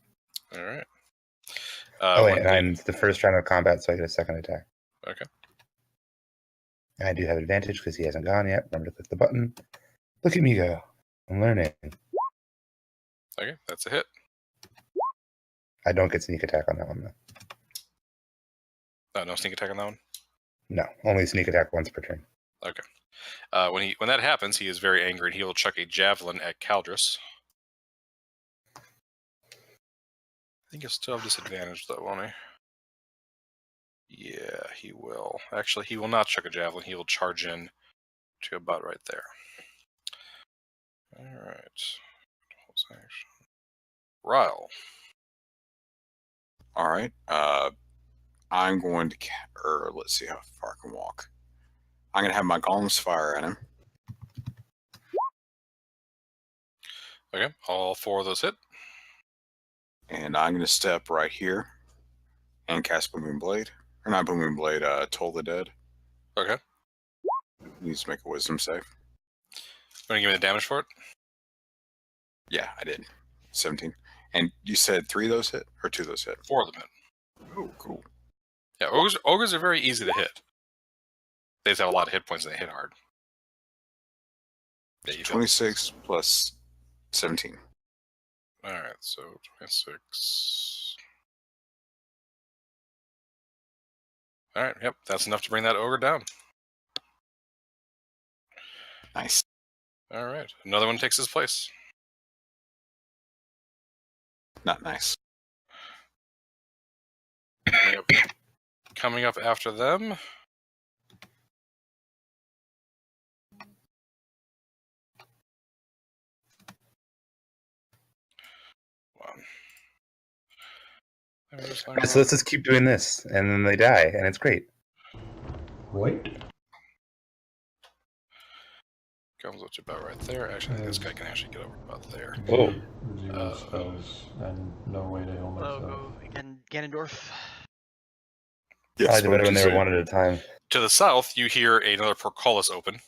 All right. Oh wait, one and d- I'm the first round of combat, so I get a second attack. Okay. And I do have advantage because he hasn't gone yet. Remember to click the button. Look at me go. I'm learning. Okay, that's a hit. I don't get sneak attack on that one though. No sneak attack on that one. No, only sneak attack once per turn. Okay. When that happens, he is very angry and he will chuck a javelin at Caldris. I think he'll still have disadvantage though, won't he? Yeah, he will. Actually, he will not chuck a javelin. He will charge in to about right there. All right. Ryle. All right. I'm going to, let's see how far I can walk. I'm going to have my golems fire at him. Okay, all 4 of those hit. And I'm going to step right here and cast Booming Blade. Or not Booming Blade, Toll the Dead. Okay. He needs to make a wisdom save. You want to give me the damage for it? Yeah, I did. 17. And you said 3 of those hit? Or 2 of those hit? 4 of them hit. Oh, cool. Yeah, ogres are very easy to hit. They just have a lot of hit points and they hit hard. Yeah, you 26 plus 17. Alright, so 26. Alright, yep, that's enough to bring that ogre down. Nice. Alright, another one takes his place. Not nice. Coming up after them. Alright, so let's just keep doing this, and then they die, and it's great. Wait. Comes up to about right there. Actually, I think this guy can actually get over about there. Whoa. Zero spells and no way to heal myself. Hello, Ganondorf. Probably better when they were one at a time. To the south, you hear another portcullis open.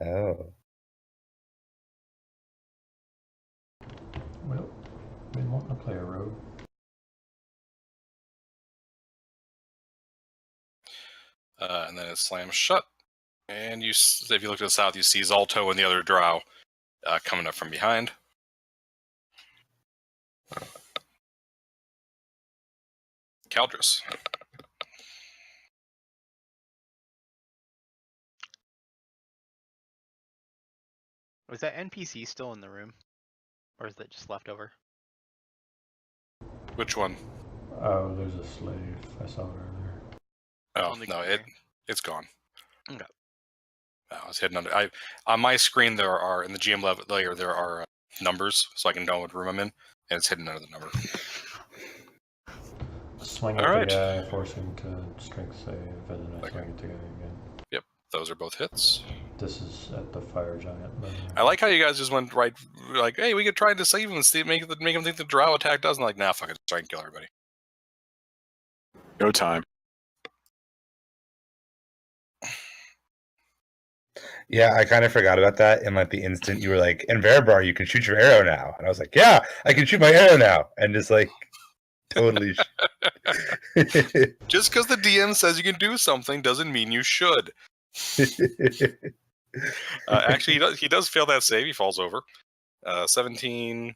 Oh. Well, been wanting to play a rogue. And then it slams shut. And you, if you look to the south, you see Zalto and the other drow coming up from behind. Caldrus. Was that NPC still in the room? Or is that just left over? Which one? Oh, there's a slave. I saw it earlier. Oh, On the no, counter. it's gone. Okay. Oh, it's hidden under. On my screen, there are, in the GM layer, there are numbers, so I can know what room I'm in, and it's hidden under the number. Swing All at right. the guy, force him to strength save, and then I Okay. swing at the guy again. Those are both hits. This is at the fire giant. By the way. I like how you guys just went right, like, hey, we could try to save him and see, make him think the drow attacked us, and like, nah, fuck it, try and kill everybody. No time. Yeah, I kind of forgot about that. In like the instant you were like, "In Verbar, you can shoot your arrow now," and I was like, "Yeah, I can shoot my arrow now," and just like totally. Just because the DM says you can do something doesn't mean you should. Actually, he does fail that save. He falls over. 17,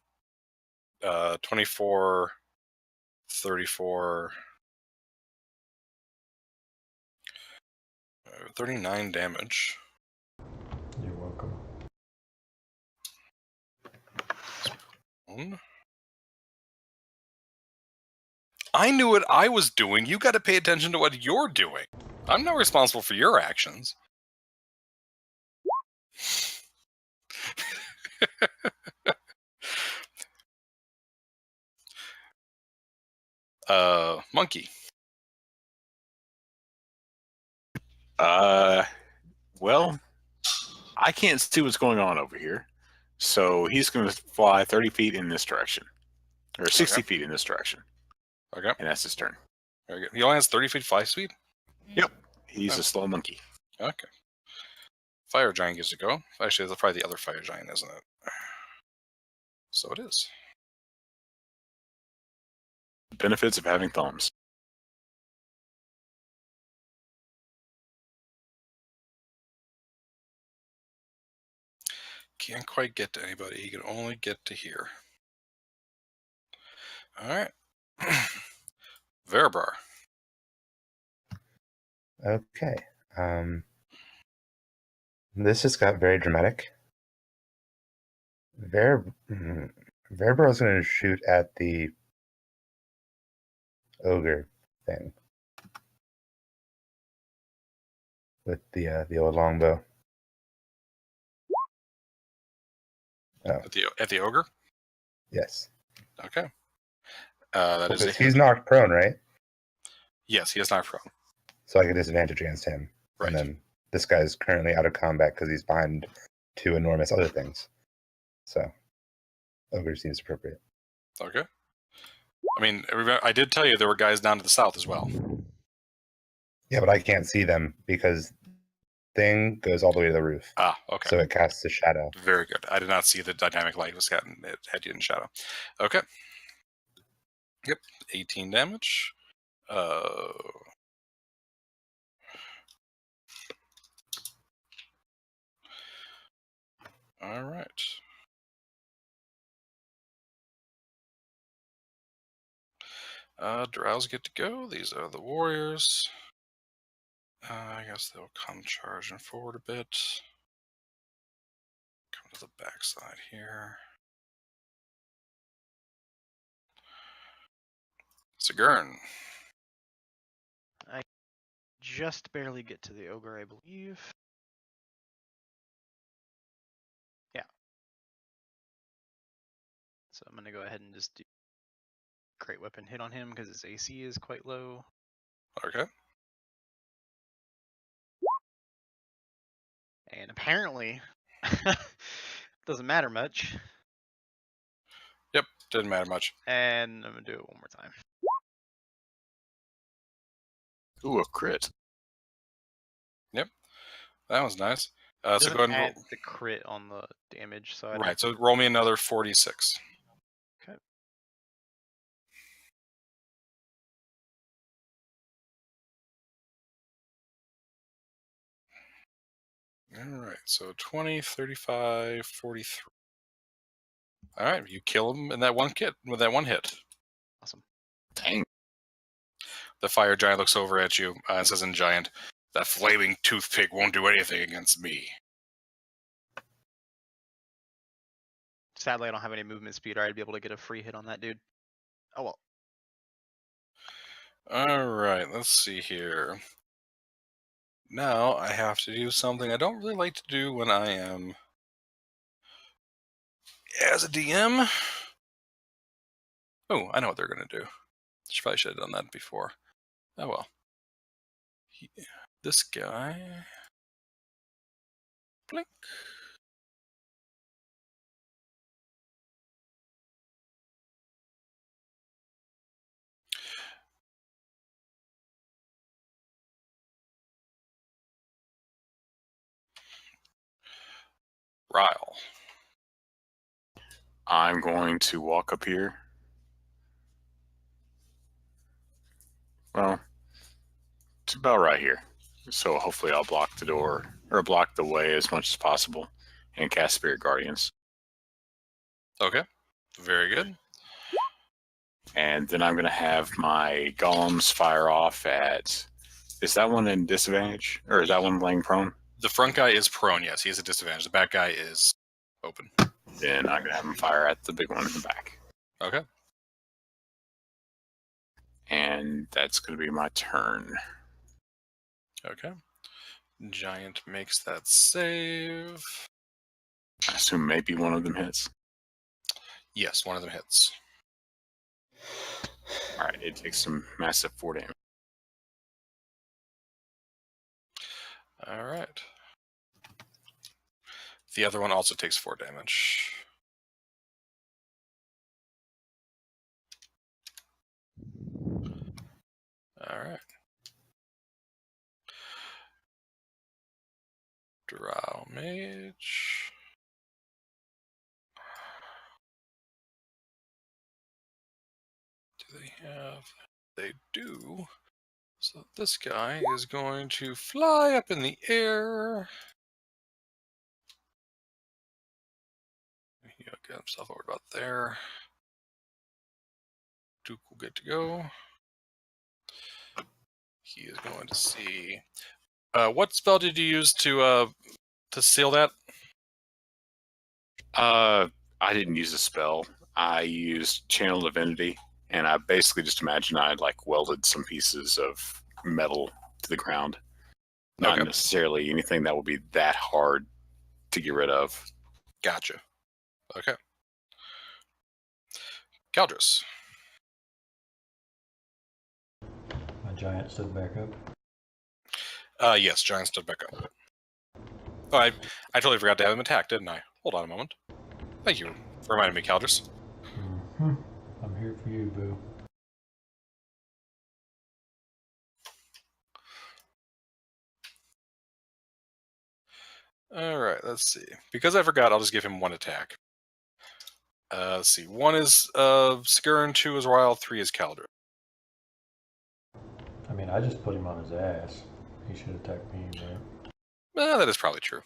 24, 34, 39 damage. You're welcome. I knew what I was doing. You got to pay attention to what you're doing. I'm not responsible for your actions. Monkey. Well, I can't see what's going on over here. So he's going to fly 30 feet in this direction. Or 60 feet in this direction. Okay. And that's his turn. Very good. He only has 30 feet fly speed? Yep. He's a slow monkey. Okay. Fire giant gets to go. Actually, that's probably the other fire giant, isn't it? So it is. Benefits of having thumbs. Can't quite get to anybody. He can only get to here. All right. Verbar. Okay. This just got very dramatic. Verbar is going to shoot at the ogre thing with the old longbow. Oh, At the ogre? yes. Okay. That is a Because hit. he's knocked prone, right? Yes, he is not prone. So I get disadvantage against him. Right. And then this guy's currently out of combat because he's behind 2 enormous other things. So ogre seems appropriate. Okay. I mean, I did tell you there were guys down to the south as well. Yeah, but I can't see them because thing goes all the way to the roof. Ah, okay. So it casts a shadow. Very good. I did not see the dynamic light was getting it had you in shadow. Okay. Yep. 18 damage. All right. Drows get to go. These are the warriors. I guess they'll come charging forward a bit. Come to the backside here. Sigurn. Just barely get to the ogre, I believe. Yeah. So I'm gonna go ahead and just do great weapon hit on him because his AC is quite low. Okay. And apparently doesn't matter much. Yep. Didn't matter much. And I'm gonna do it one more time. Ooh, a crit. That was nice. So Doesn't go ahead and add the crit on the damage side. right. So roll me another 46. Okay. All right. So 20, 35, 43. All right. You kill him in that one with that one hit. Awesome. Dang. The fire giant looks over at you and says in giant, "That flaming toothpick won't do anything against me." Sadly, I don't have any movement speed, or I'd be able to get a free hit on that dude. Oh well. All right. Let's see here. Now I have to do something I don't really like to do when I am as a DM. Oh, I know what they're going to do. Probably should have done that before. Oh well. This guy. Blink. Ryle. I'm going to walk up here. Well, it's about right here. So hopefully I'll block the door, or block the way as much as possible, and cast Spirit Guardians. Okay. Very good. And then I'm going to have my golems fire off at... Is that one in disadvantage? Or is that one laying prone? The front guy is prone, yes. He has a disadvantage. The back guy is open. Then I'm going to have him fire at the big one in the back. Okay. And that's going to be my turn. Okay. Giant makes that save. I assume maybe one of them hits. Yes, one of them hits. Alright, it takes some massive 4 damage. All right. The other one also takes 4 damage. All right. Drow Mage. Do they have? They do. So this guy is going to fly up in the air. He'll get himself over about there. Duke will get to go. He is going to see. What spell did you use to seal that? I didn't use a spell. I used Channel Divinity, and I basically just imagined I like welded some pieces of metal to the ground. Not Okay. necessarily anything that would be that hard to get rid of. Gotcha. Okay. Caldrus. giant stood back up? Yes, Giant stood back up. Oh, I totally forgot to have him attack, didn't I? Hold on a moment. Thank you for reminding me, Caldrus. Mm-hmm. I'm here for you, boo. Alright, let's see. Because I forgot, I'll just give him one attack. Let's see. 1 is Skurn, 2 is Ryle, 3 is Caldrus. I mean, I just put him on his ass. He should attack me, right? That is probably true.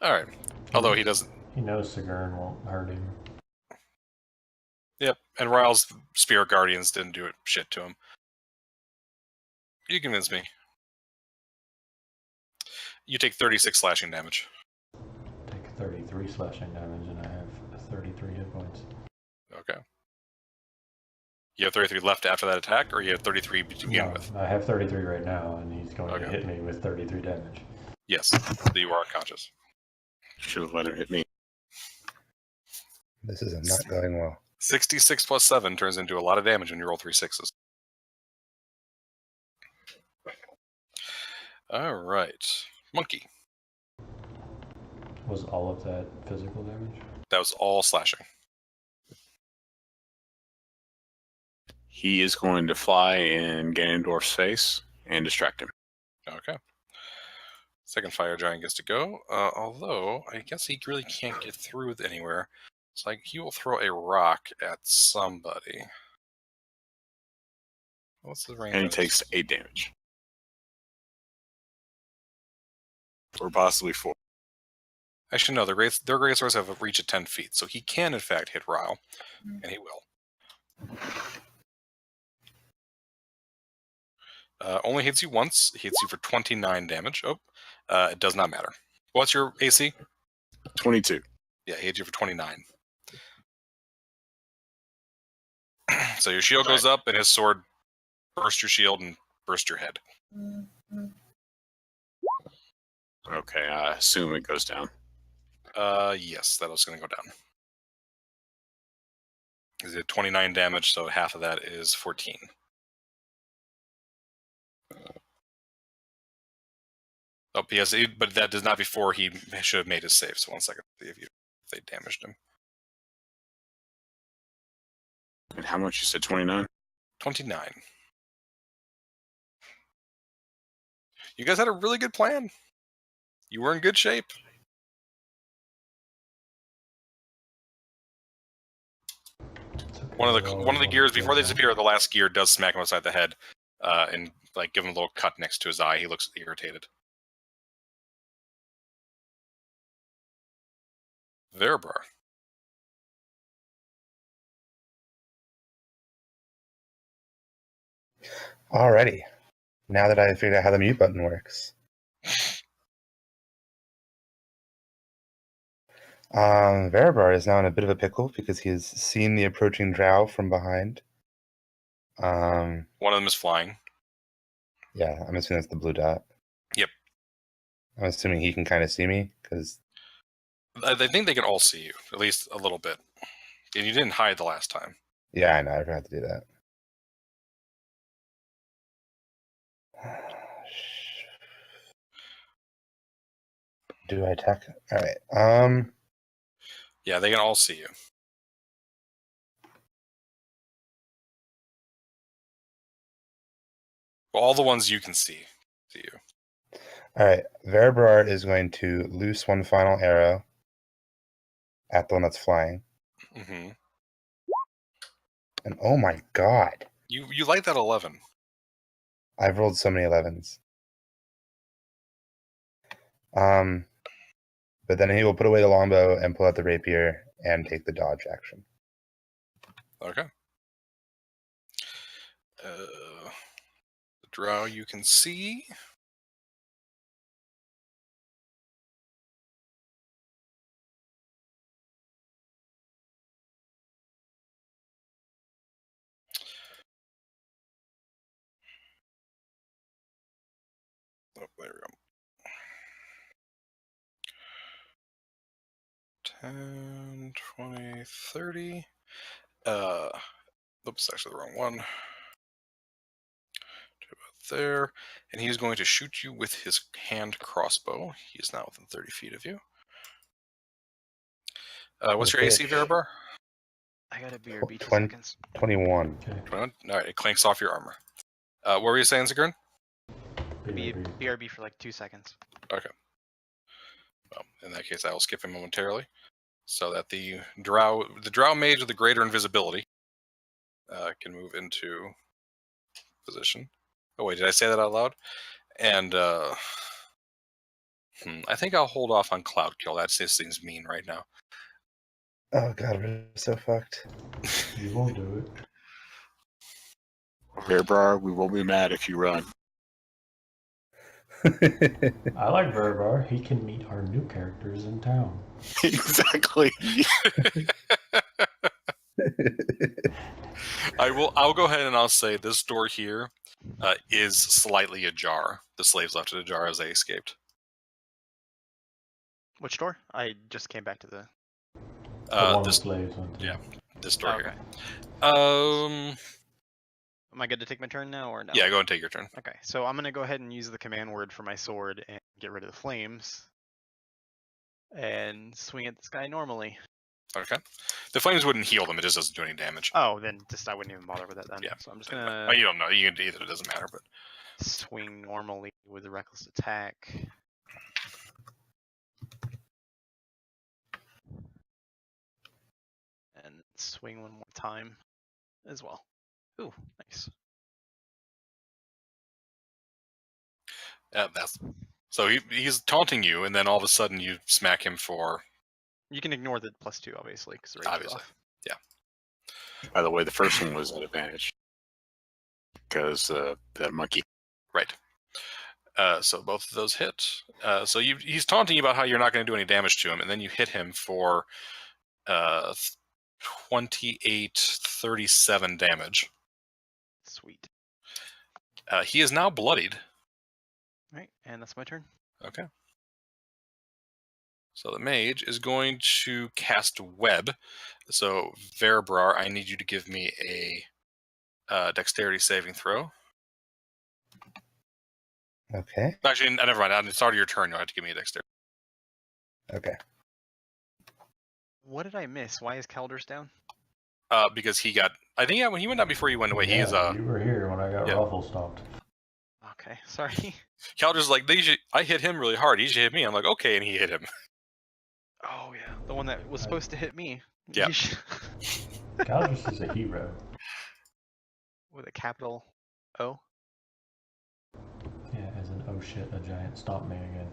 Alright. Although he doesn't. He knows Sigourn won't hurt him. Yep, and Ryle's Spirit Guardians didn't do shit to him. You convinced me. You take 36 slashing damage. Take 33 slashing damage, and I have 33 hit points. Okay. You have 33 left after that attack, or you have 33 to begin No, with? I have 33 right now, and he's going to Okay. hit me with 33 damage. Yes, so you are unconscious. Should have let him hit me. This is not going well. 66 plus 7 turns into a lot of damage when you roll 3 6s. Alright. Monkey. Was all of that physical damage? That was all slashing. He is going to fly in Ganondorf's face and distract him. Okay. Second fire giant gets to go. Although, I guess he really can't get through with anywhere. It's like he will throw a rock at somebody. What's the range? And he on takes this? 8 damage. Or possibly 4. Actually, no, their great swords have a reach of 10 feet, so he can, in fact, hit Ryle. And he will. Only hits you once. He hits you for 29 damage. Oh, it does not matter. What's your AC? 22. Yeah, he hits you for 29. So your shield goes up, and his sword bursts your shield and bursts your head. Okay, I assume it goes down. Yes, that was going to go down. He did 29 damage, so half of that is 14. Oh, yes, but that does not before he should have made his save. So 1 second, see if they damaged him. And how much? You said 29? 29. You guys had a really good plan. You were in good shape. It's okay, One of we the always gears want to before they kill him. disappear, the last gear does smack him upside the head, and like give him a little cut next to his eye. He looks irritated. Verbar. Alrighty. Now that I figured out how the mute button works. Veribar is now in a bit of a pickle because he has seen the approaching drow from behind. One of them is flying. Yeah, I'm assuming that's the blue dot. Yep. I'm assuming he can kind of see me because I think they can all see you, at least a little bit. And you didn't hide the last time. yeah, I know I forgot to do that. Do I attack? All right. Yeah, they can all see you. Well, all the ones you can see you. All right. Verbar is going to loose one final arrow at the one that's flying. Mm-hmm. And oh my god, You like that 11. I've rolled so many 11s. But then he will put away the longbow and pull out the rapier and take the dodge action. Okay. The drow you can see. Oh, there we go. 10, 20, 30. Oops, actually the wrong one. there, and he's going to shoot you with his hand crossbow. He is now within 30 feet of you. What's your AC, Bitch. Veribar? I got a BRB 2 20. seconds. 21. Okay. 21? All right, it clanks off your armor. What were you saying, Zagern? BRB. BRB for like 2 seconds. Okay. Well, in that case, I will skip him momentarily, so that the drow mage with the greater invisibility can move into position. Oh wait, did I say that out loud? And I think I'll hold off on Cloud Kill. That's this thing's mean right now. Oh god, we're so fucked. You won't do it. Bearbrar, we won't be mad if you run. I like Verbar. He can meet our new characters in town. Exactly. I'll go ahead and I'll say this door here is slightly ajar. The slaves left it ajar as they escaped. Which door? I just came back to the. The one the This slaves went to. yeah. This door Oh, okay. here. Am I good to take my turn now or no? Yeah, go and take your turn. Okay, so I'm gonna go ahead and use the command word for my sword and get rid of the flames, and swing at this guy normally. Okay. The flames wouldn't heal them. It just doesn't do any damage. Oh, then just I wouldn't even bother with that then. Yeah. So I'm just gonna You don't know. You can either. It doesn't matter. But swing normally with a reckless attack. And swing one more time as well. Ooh, nice. that's so he's taunting you, and then all of a sudden you smack him for You can ignore the +2, obviously, because obviously. By the way, the first one was at advantage. Because that monkey. Right. So both of those hit. So he's taunting you about how you're not going to do any damage to him, and then you hit him for 28-37 damage. Sweet. He is now bloodied. Right, and that's my turn. Okay. So the mage is going to cast Web. So Verabrar, I need you to give me a dexterity saving throw. Okay. Actually, never mind. At the start of your turn, you'll have to give me a dexterity. Okay. What did I miss? Why is Calders down? Because he got. I think when he went down before you went away, he is You were here when I got yeah. ruffle stomped. Okay, sorry. Calder's like, I hit him really hard. He should hit me. I'm like, okay, and he hit him. Oh yeah, the one that was supposed to hit me. Yeah. Caldus is a hero. With a capital O. Yeah, as an oh shit, a giant stomped me again.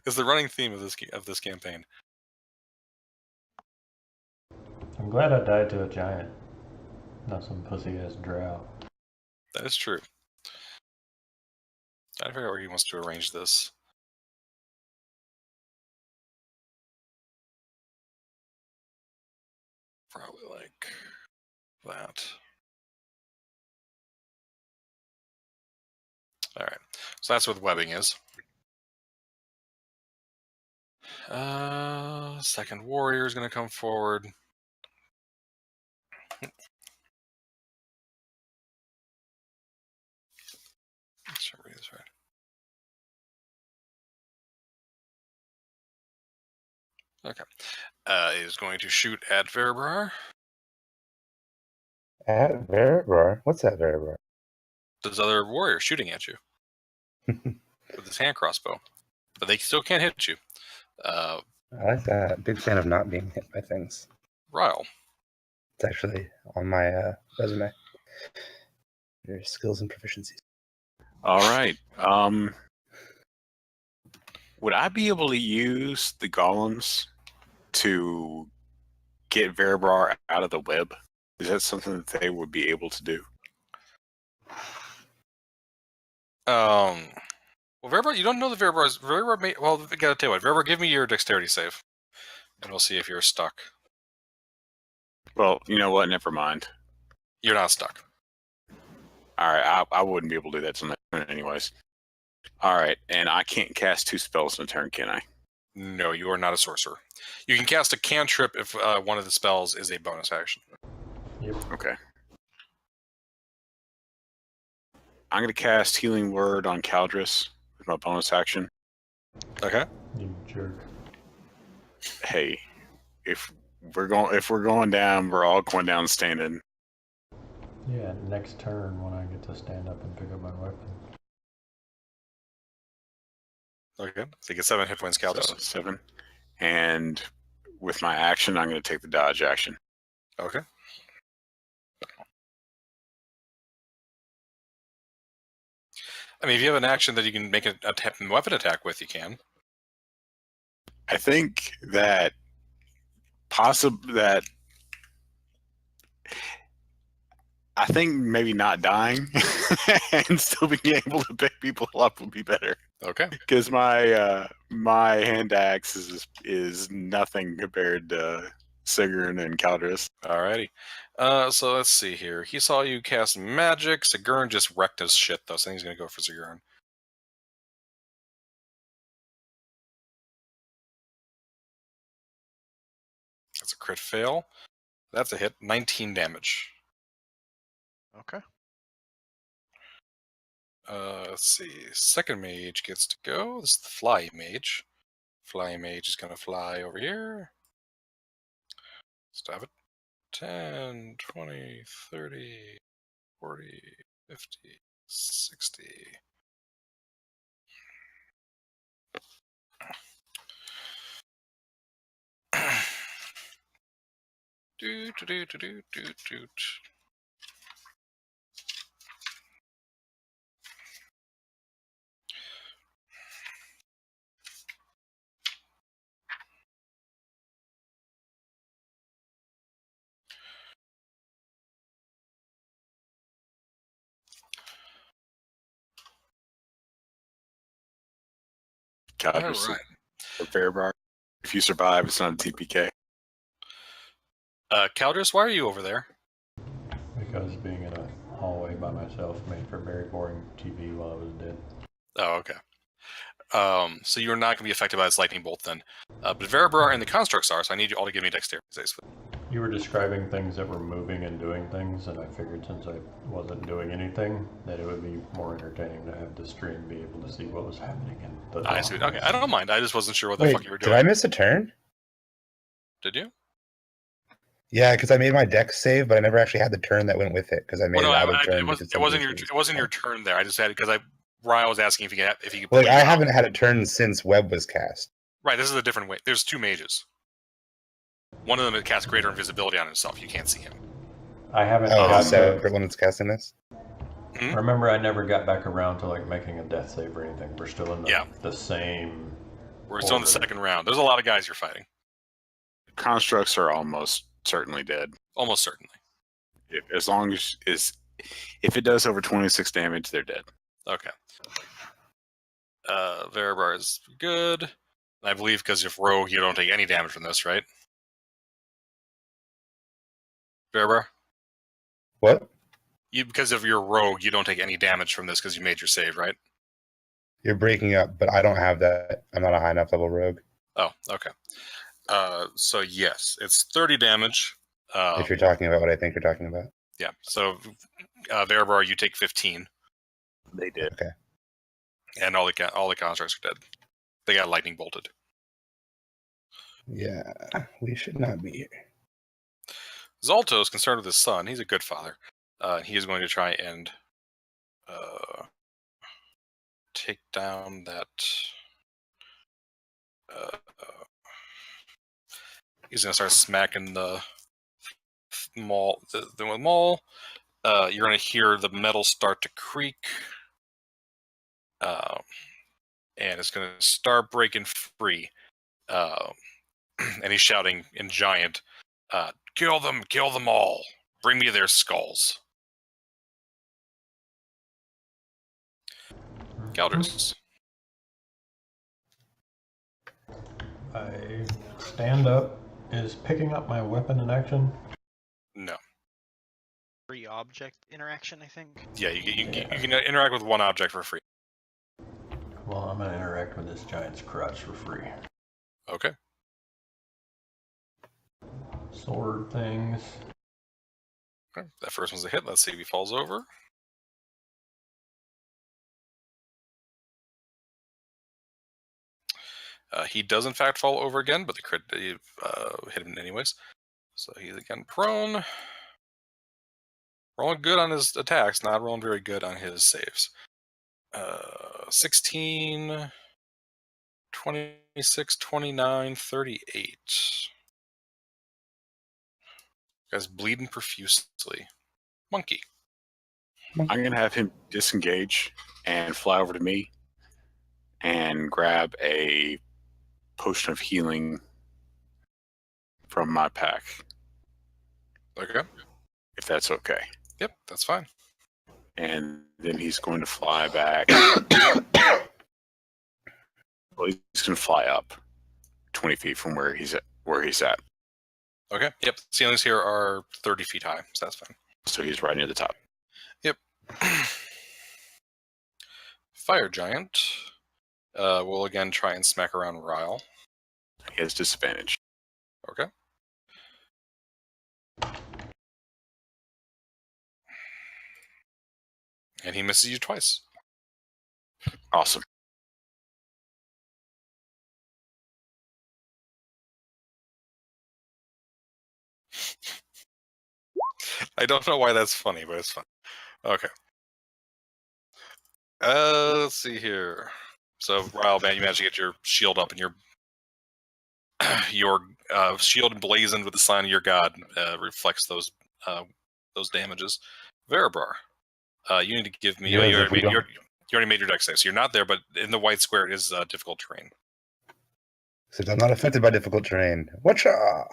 It's the running theme of this campaign. I'm glad I died to a giant, not some pussy ass drow. That is true. Trying to figure out where he wants to arrange this. Probably like that. Alright, so that's what the webbing is. Second warrior is going to come forward. Let's try to read this right. Okay. Is going to shoot at Verabrar. At Verabrar? What's that Verabrar? This other warrior shooting at you with his hand crossbow, but they still can't hit you. I like that. Big fan of not being hit by things. Ryle. It's actually on my resume. Your skills and proficiencies. All right. Would I be able to use the golems to get Verabrar out of the web? Is that something that they would be able to do? Well, Verabrar, you don't know the Verabrar. Well, I gotta tell you what. Verabrar, give me your dexterity save, and we'll see if you're stuck. Well, you know what? Never mind. You're not stuck. All right, I wouldn't be able to do that tonight anyways. All right, and I can't cast 2 spells in a turn, can I? No, you are not a sorcerer. You can cast a cantrip if one of the spells is a bonus action. Yep. Okay. I'm going to cast Healing Word on Caldris with my bonus action. Okay. You jerk. Hey, if we're going down, we're all going down standing. Yeah, next turn when I get to stand up and pick up my weapon. Okay. So you get 7 hit points, Caldus. So 7. And with my action, I'm going to take the dodge action. Okay. I mean, if you have an action that you can make a weapon attack with, you can. I think that I think maybe not dying and still being able to pick people up would be better. Okay. Because my hand axe is nothing compared to Sigrun and Caldris. Alrighty. So let's see here. He saw you cast magic. Sigurn just wrecked his shit, though, so I think he's going to go for Sigurn. That's a crit fail. That's a hit. 19 damage. Okay. Let's see. Second mage gets to go. This is the fly mage. Fly mage is going to fly over here. Stab it. 10, 20, 30, 40, 50, 60. Doot, doot, doot, doot, doot, doot. Caldris Alright. or Fairbar. If you survive, it's not a TPK. Caldris, why are you over there? Because being in a hallway by myself made for very boring TV while I was dead. Oh, okay. So you're not going to be affected by this lightning bolt then. But Verabrar and the constructs are, so I need you all to give me dexterity saves. You were describing things that were moving and doing things, and I figured since I wasn't doing anything, that it would be more entertaining to have the stream be able to see what was happening in the I see. Okay, I don't mind. I just wasn't sure what the Wait, fuck you were did doing. I miss a turn? Did you? Yeah, because I made my dex save, but I never actually had the turn that went with it because I made Well, it out of turn. it wasn't your turn there. I just had because Ryan was asking if you could. Well, play I it out. haven't had a turn since Web was cast. Right, this is a different way. There's 2 mages. One of them casts greater invisibility on himself. You can't see him. I haven't Oh, gotten the separate one that's casting this? Remember, I never got back around to like making a death save or anything. We're still in the same. We're still in the second round. There's a lot of guys you're fighting. Constructs are almost certainly dead. Almost certainly. As long as if it does over 26 damage, they're dead. Okay. Verabrar is good. I believe because if rogue, you don't take any damage from this, right? Verabrar? What? Because of your rogue, you don't take any damage from this because you made your save, right? You're breaking up, but I don't have that. I'm not a high enough level rogue. Oh, okay. So yes, it's 30 damage. If you're talking about what I think you're talking about. Yeah. So Verabrar, you take 15, They did. Okay. and all the constructs are dead. They got lightning bolted. Yeah, we should not be here. Zalto is concerned with his son. He's a good father. He is going to try and take down that. He's going to start smacking the maul. The maul. You're going to hear the metal start to creak, and it's going to start breaking free. And he's shouting in giant, kill them all. Bring me their skulls. Caldris. I stand up. Is picking up my weapon an action? No. Free object interaction, I think. Yeah, you can interact with one object for free. Well, I'm gonna interact with this giant's crotch for free. Okay. Sword things. Okay. That first one's a hit. Let's see if he falls over. He does in fact fall over again, but the crit hit him anyways. So he's again prone. Rolling good on his attacks, not rolling very good on his saves. 16, 26, 29, 38. Guy's bleeding profusely. Monkey. I'm gonna have him disengage and fly over to me and grab a potion of healing from my pack, Okay. if that's okay. Yep, that's fine. And then he's going to fly back. Well, he's going to fly up 20 feet from where he's at. Okay. Yep. The ceilings here are 30 feet high, so that's fine. So he's right near the top. Yep. Fire Giant will again try and smack around Ryle. He has disadvantage. Okay. And he misses you twice. Awesome. I don't know why that's funny, but it's fun. Okay. Let's see here. So, Ryle, man, you managed to get your shield up, and your shield emblazoned with the sign of your god reflects those damages. Verabrar, you need to give me. Yes, you if we don't- already made your dex save, so you're not there, but in the white square is difficult terrain. Except I'm not affected by difficult terrain. Whatcha?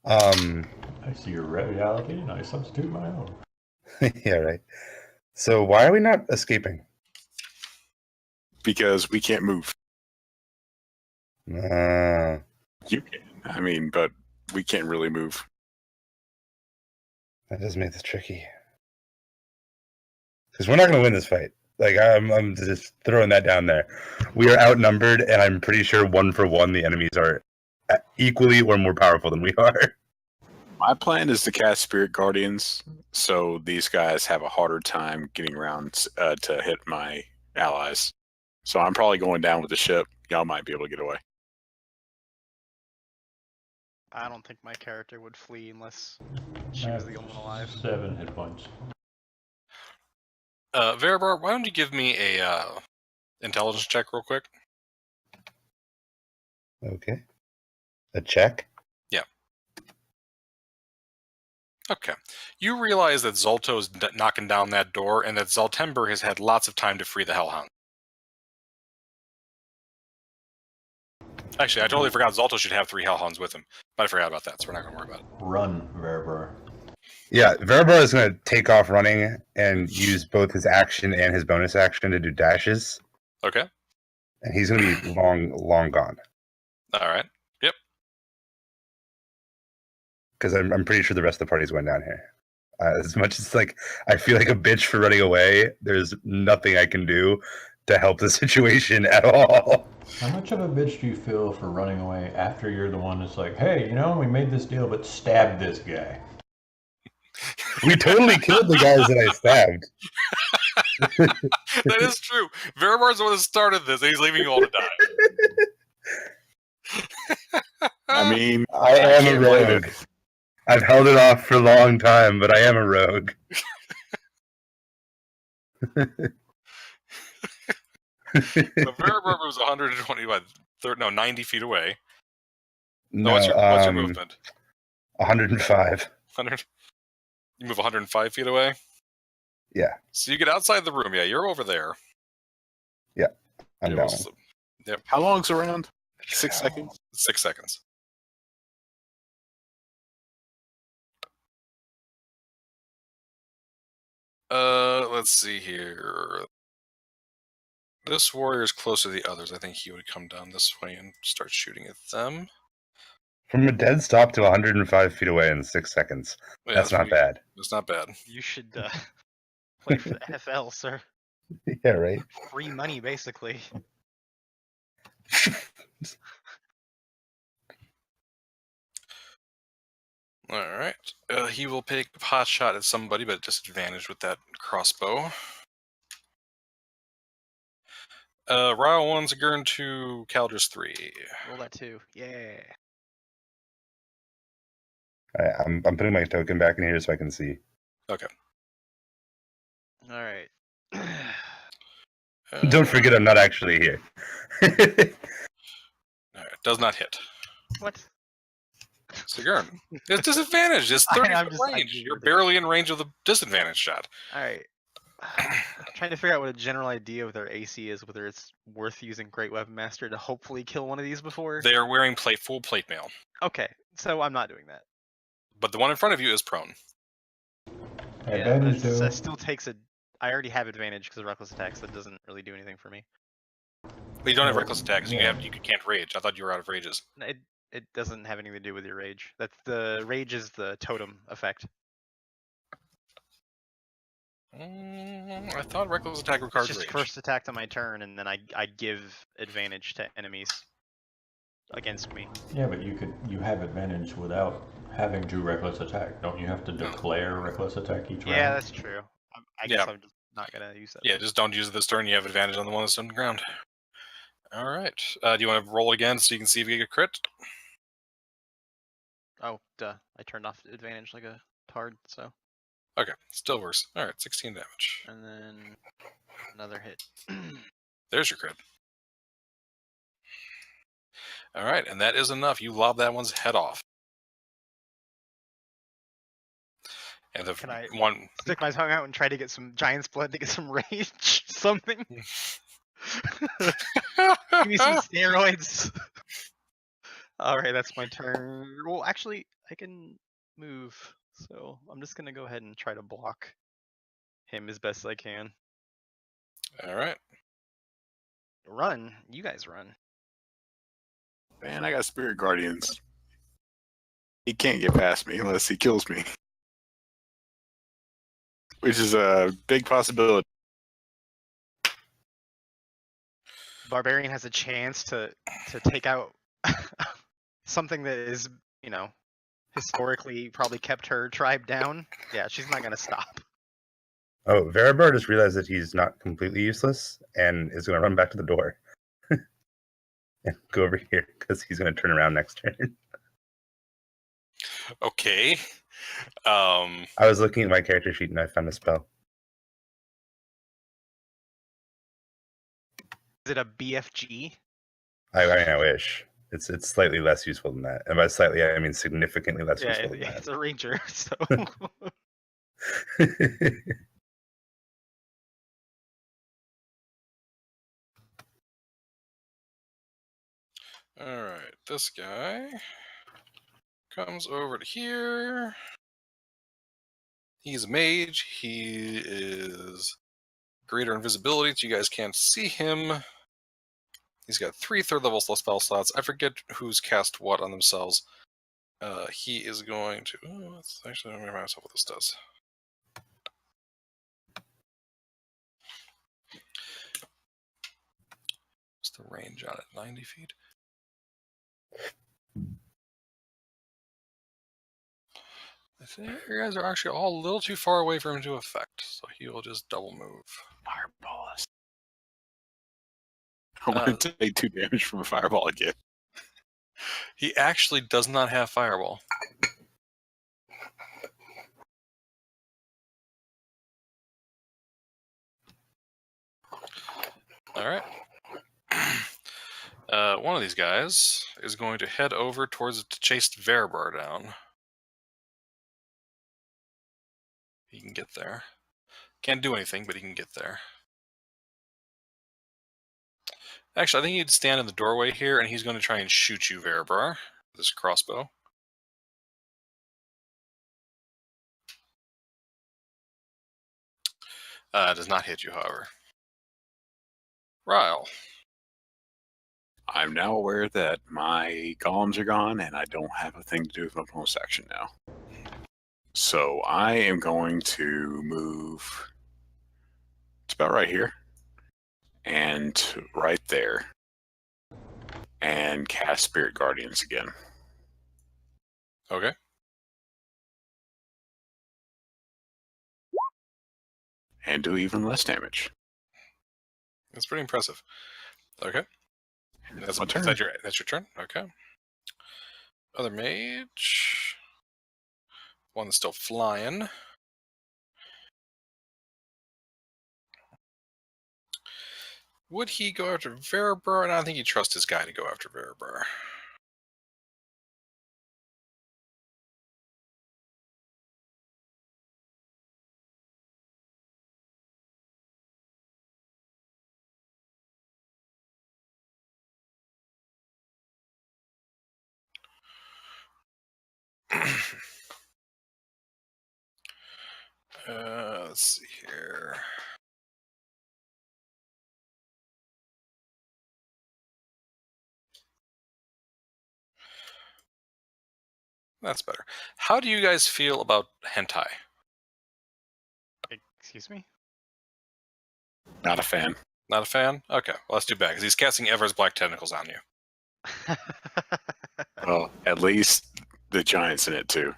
I see your reality, and I substitute my own. Yeah, right. So why are we not escaping? Because we can't move. Uh, You can. I mean, but we can't really move. that does make this tricky. Because we're not going to win this fight. Like, I'm just throwing that down there. We are outnumbered, and I'm pretty sure 1-for-1 the enemies are equally or more powerful than we are. My plan is to cast Spirit Guardians, so these guys have a harder time getting around to hit my allies. So I'm probably going down with the ship. Y'all might be able to get away. I don't think my character would flee unless she I was have the only one alive. 7 hit points. Verabrar, why don't you give me a intelligence check real quick? Okay. A check? Okay. You realize that Zolto's knocking down that door, and that Zaltember has had lots of time to free the Hellhound. Actually, I totally forgot Zolto should have 3 Hellhounds with him, but I forgot about that, so we're not going to worry about it. Run, Verabrar. Yeah, Verabrar is going to take off running and use both his action and his bonus action to do dashes. Okay. And he's going to be long gone. All right. Because I'm pretty sure the rest of the party's going down here. As much as like I feel like a bitch for running away, there's nothing I can do to help the situation at all. How much of a bitch do you feel for running away after you're the one that's like, hey, we made this deal, but stab this guy? We totally killed the guys that I stabbed. That is true. Verabar's the one that started this, and he's leaving you all to die. I mean, I am a can't blame rogue. I've held it off for a long time, but I am a rogue. So Verabar was 90 feet away. No, What's your movement? 105. 100. You move 105 feet away? Yeah. So you get outside the room. Yeah, you're over there. I'm You're down. also- how long's around? 6 seconds? 6 seconds. Let's see here. This warrior is close to the others. I think he would come down this way and start shooting at them. From a dead stop to 105 feet away in 6 seconds. Yeah, That's not bad. It's not bad. You should play for the NFL, sir. Yeah, right? Free money, basically. All right. He will take a pot shot at somebody, but disadvantage with that crossbow. Ryle 1, Sigurn 2, Caldris 3. Roll that too. Yeah. All right, I'm putting my token back in here so I can see. All right. Don't forget, I'm not actually here. Alright, does not hit. What? Sigurn. It's disadvantage. It's 30 I'm foot just- I range. just You're heard it. barely in range of the disadvantage shot. All right. I'm trying to figure out what a general idea of their AC is, whether it's worth using Great Weapon Master to hopefully kill one of these before. They are wearing full plate mail, Okay, so I'm not doing that. but the one in front of you is prone. Advantage, that though. still takes a. I already have advantage because of reckless attacks. That doesn't really do anything for me. But you don't have reckless attacks. Yeah. You can't rage. I thought you were out of rages. It doesn't have anything to do with your rage. That's the rage is the totem effect. I thought reckless attack It's requires just rage. first attack on my turn, and then I give advantage to enemies against me. Yeah, but you have advantage without having to reckless attack. Don't you have to declare reckless attack each round? Yeah, that's true. I guess Yeah. I'm just not gonna use that. Yeah, just don't use it this turn. You have advantage on the one that's on the ground. All right. Do you want to roll again so you can see if you get a crit? Oh, duh. I turned off advantage like a tard, so. Okay, still worse. All right, 16 damage. And then another hit. There's your crit. All right, and that is enough. You lob that one's head off. And the Can I- one. Stick my tongue out and try to get some giant's blood to get some rage. Something. Give me some steroids. Alright, that's my turn. Well, actually, I can move. So I'm just gonna go ahead and try to block him as best I can. All right. Run. You guys run. Man, I got Spirit Guardians. He can't get past me unless he kills me. Which is a big possibility. Barbarian has a chance to take out something that is, historically probably kept her tribe down. Yeah, she's not gonna stop. Oh, Veribar just realized that he's not completely useless and is going to run back to the door and go over here because he's going to turn around next turn. Okay. I was looking at my character sheet and I found a spell. Is it a BFG? I wish. It's slightly less useful than that. And by slightly, I mean significantly less Yeah, useful than it's a ranger, so that. All right. This guy comes over to here. He's a mage. He is greater invisibility, so you guys can't see him. He's got 3 third-level spell slots. I forget who's cast what on themselves. He is going to... Oh, let's actually remind myself what this does. What's the range on it? 90 feet? I think you guys are actually all a little too far away for him to affect, so he will just double move. Fireball. I want to take 2 damage from a fireball again. He actually does not have fireball. All right. One of these guys is going to head over towards to chase Veribar down. He can get there. Can't do anything, but he can get there. Actually, I think he'd stand in the doorway here, and he's going to try and shoot you, Veribar, with his crossbow. Does not hit you, however. Ryle. I'm now aware that my golems are gone and I don't have a thing to do with my bonus action now. So I am going to move. It's about right here. And right there. And cast Spirit Guardians again. Okay. And do even less damage. That's pretty impressive. Okay. That's My turn. that's your turn? Okay. Other mage. One that's still flying. Would he go after Verabur? And I don't think he'd trust his guy to go after Verabur. Let's see here. That's better. How do you guys feel about hentai? Excuse me? Not a fan. Not a fan? Okay, well that's too bad because he's casting Ever's Black Tentacles on you. Well, at least the giant's in it too.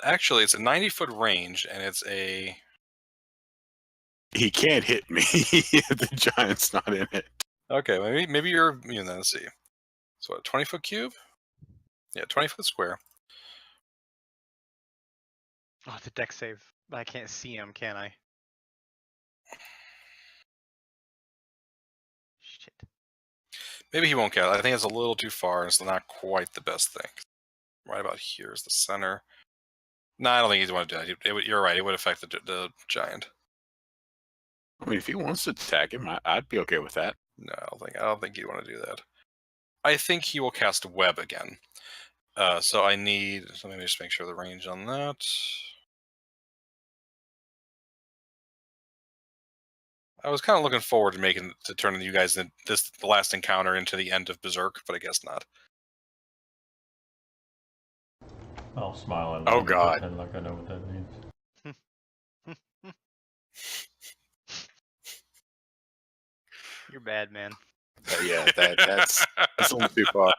Actually, it's a 90-foot range, and it's a... He can't hit me if the giant's not in it. Okay, maybe you're immune then. Let's see. So what, 20-foot cube? Yeah, 20-foot square. Oh, the deck save. I can't see him, can I? Shit. Maybe he won't get it. I think it's a little too far, and it's not quite the best thing. Right about here is the center. No, I don't think he'd want to do that. You're right. It would affect the giant. I mean, if he wants to attack him, I'd be okay with that. No, I don't think he'd want to do that. I think he will cast Web again. So I need... So let me just make sure the range on that. I was kind of looking forward to turning you guys the last encounter into the end of Berserk, but I guess not. I'll smile and Oh, God. pretend like I know what that means. You're bad, man. Yeah, that's a little too far.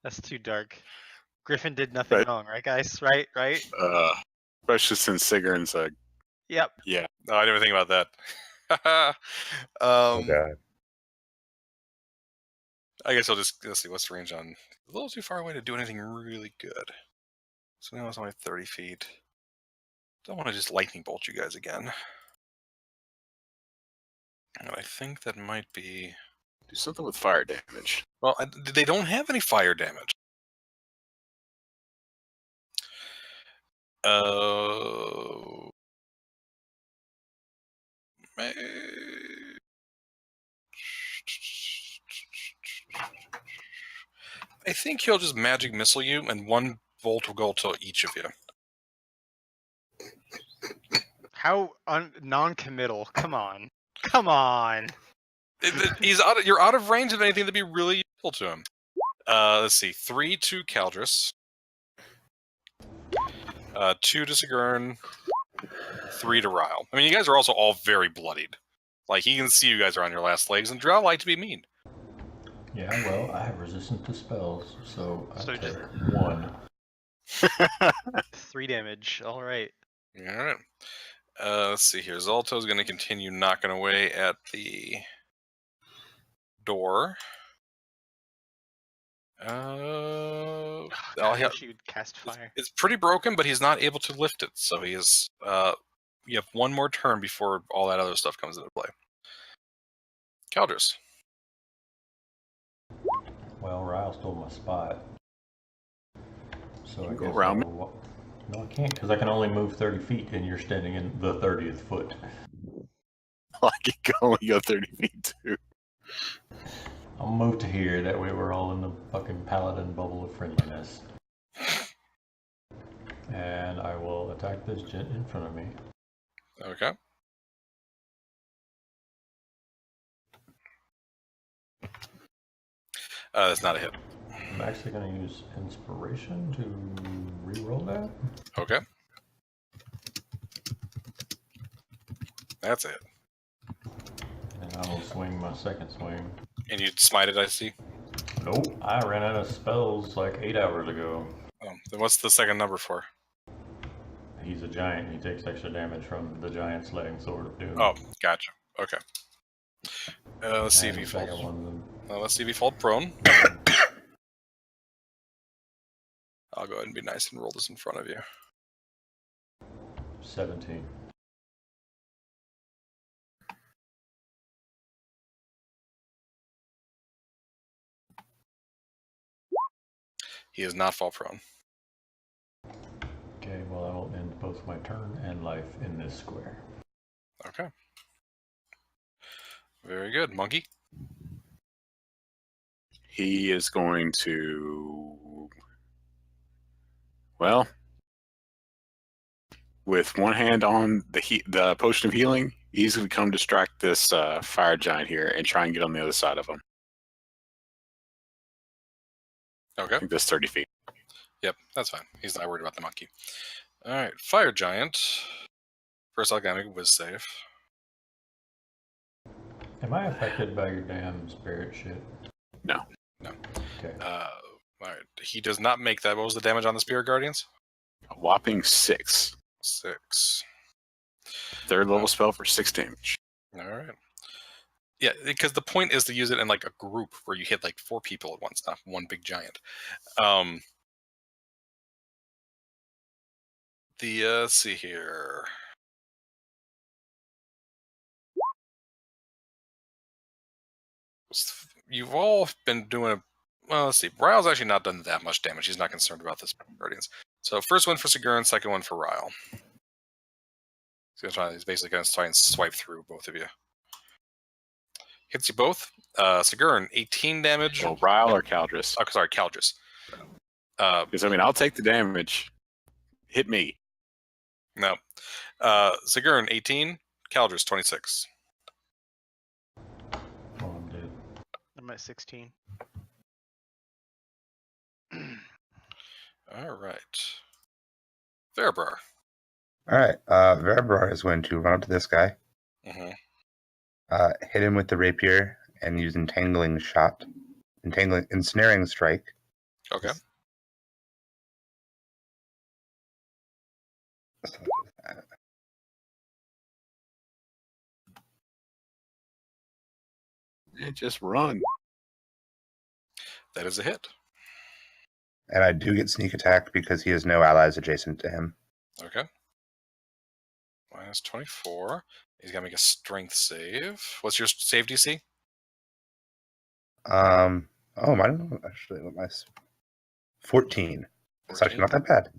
That's too dark. Griffin did nothing Right. wrong, right, guys? Right? Especially since Sigrun's a Yep. yeah. No, I didn't even think about that. Oh god. I guess I'll just let's see what's the range on. A little too far away to do anything really good. So now it's only 30 feet. Don't want to just lightning bolt you guys again. And I think that might be... Do something with fire damage. Well, they don't have any fire damage. I think he'll just magic missile you, and one bolt will go to each of you. How non-committal? Come on. Come on. You're out of range of anything that'd be really useful to him. Let's see. 3 to Caldrus. 2 to Sigurn. 3 to Ryle. I mean, you guys are also all very bloodied. Like, he can see you guys are on your last legs, and Drow like to be mean. Yeah, well, I have resistant to spells, so I So take just- 1. 3 damage. All right. Alright. Let's see here. Zolto's going to continue knocking away at the door. Oh, Oh, God, I yeah. wish you would cast fire. It's pretty broken, but he's not able to lift it. So he is. You have one more turn before all that other stuff comes into play. Caldrus. Well, Ryle stole my spot. So You I can go guess around I'll No, I can't, because I can only move 30 feet, and you're standing in the 30th foot. I can only go 30 feet too. I'll move to here, that way we're all in the fucking paladin bubble of friendliness. And I will attack this gent in front of me. Okay. That's not a hit. I'm actually going to use inspiration to re-roll that. Okay. That's it. And I will swing my second swing. And you smite it, I see. Nope, I ran out of spells like 8 hours ago. Then what's the second number for? He's a giant. He takes extra damage from the giant slaying sword of doom. Oh, gotcha. Okay. Let's see if And he the second falls. one, Let's see if he falls prone. I'll go ahead and be nice and roll this in front of you. 17. He does not fall prone. Okay, well, I will end both my turn and life in this square. Okay. Very good. Monkey? He is going to, well, with one hand on the potion of healing, he's going to come distract this fire giant here and try and get on the other side of him. Okay. I think that's 30 feet. Yep, that's fine. He's not worried about the monkey. All right, fire giant. First, I gotta make a whiz save. Am I affected by your damn spirit shit? No. Okay. All right, he does not make that. What was the damage on the spirit guardians? A whopping 6. 6. Third level spell for 6 damage. All right. Yeah, because the point is to use it in like a group where you hit like 4 people at once, not one big giant. Let's see here. You've all been doing well, let's see. Ryle's actually not done that much damage. He's not concerned about this Guardians. So first one for Sigurd, second one for Ryle. He's basically going to try and swipe through both of you. Hits you both. Sigurd, 18 damage. Well, Ryle or Caldris? Oh, sorry, Caldris. Because, I mean, I'll take the damage. Hit me. No. Sigurd, 18. Caldris, 26. Oh, I'm dead. I'm at 16. All right. Verabrar. All right. Verabrar is going to run up to this guy, Mm-hmm. hit him with the rapier, and use ensnaring strike. Okay. Just run. That is a hit. And I do get sneak attack because he has no allies adjacent to him. Okay. Minus 24. He's got to make a strength save. What's your save DC? Oh, I don't know actually what my 14. It's actually not that bad.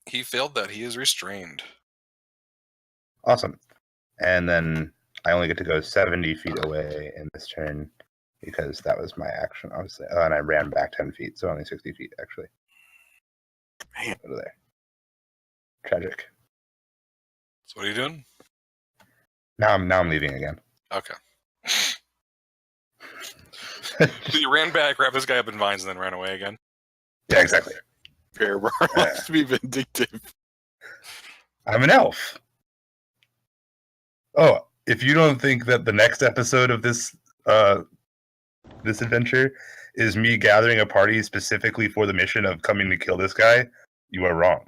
He failed that. He is restrained. Awesome. And then I only get to go 70 feet away in this turn because that was my action, obviously. Oh, and I ran back 10 feet, so only 60 feet, actually. Man. Over there. Tragic. So what are you doing? Now I'm leaving again. Okay. So you ran back, wrapped this guy up in vines, and then ran away again? Yeah, exactly. Verabrar wants to be vindictive. I'm an elf. Oh, if you don't think that the next episode of this adventure is me gathering a party specifically for the mission of coming to kill this guy, you are wrong.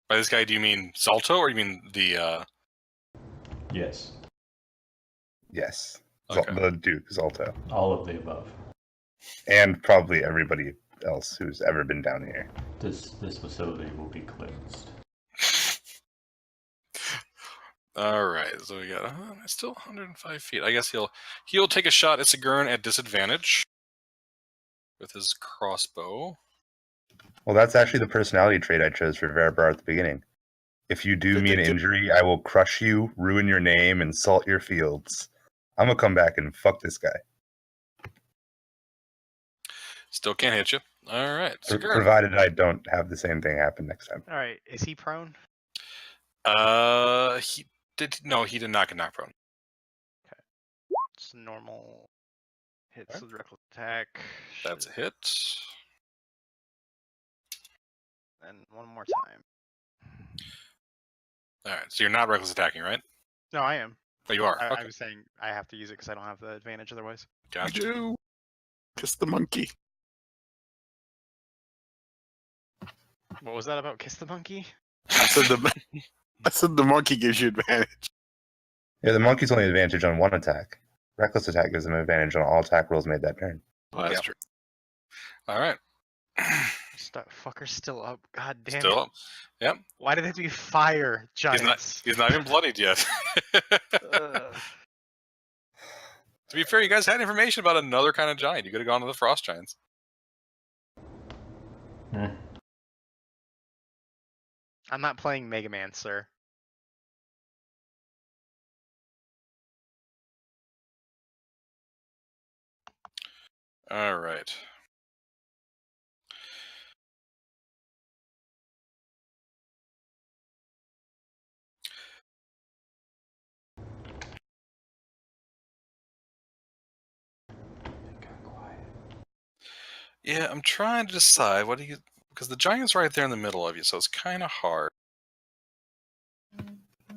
By this guy, do you mean Zalto, or you mean the... Yes. Yes. Okay. The Duke, Zalto. All of the above. And probably everybody else who's ever been down here. This facility will be cleansed. All right, so we got still 105 feet. I guess he'll take a shot at Sigurd at disadvantage with his crossbow. Well, that's actually the personality trait I chose for Verabrar at the beginning. If you do me an Vindictive. injury, I will crush you, ruin your name, and salt your fields. I'm gonna come back and fuck this guy. Still can't hit you. All right, Sigurd. Provided I don't have the same thing happen next time. All right, is he prone? He did not get knocked prone. It's normal hits Okay. with reckless attack. That's a Should- hit. And one more time. All right, so you're not reckless attacking, right? No, I am. Oh, you are. I Okay, was saying I have to use it because I don't have the advantage otherwise. gotcha. You do. Kiss the monkey. What was that about? Kiss the monkey? I said the monkey gives you advantage. Yeah, the monkey's only advantage on one attack. Reckless attack gives him advantage on all attack rolls made that turn. Well, that's Yep. true. All right. Fucker's still up. God damn Still it. up. Yep. Why did they have to be fire giants? He's not even bloodied yet. Ugh. To be fair, you guys had information about another kind of giant. You could have gone to the frost giants. Hmm. I'm not playing Mega Man, sir. All right. Yeah, I'm trying to decide what do you, because the giant's right there in the middle of you, so it's kind of hard.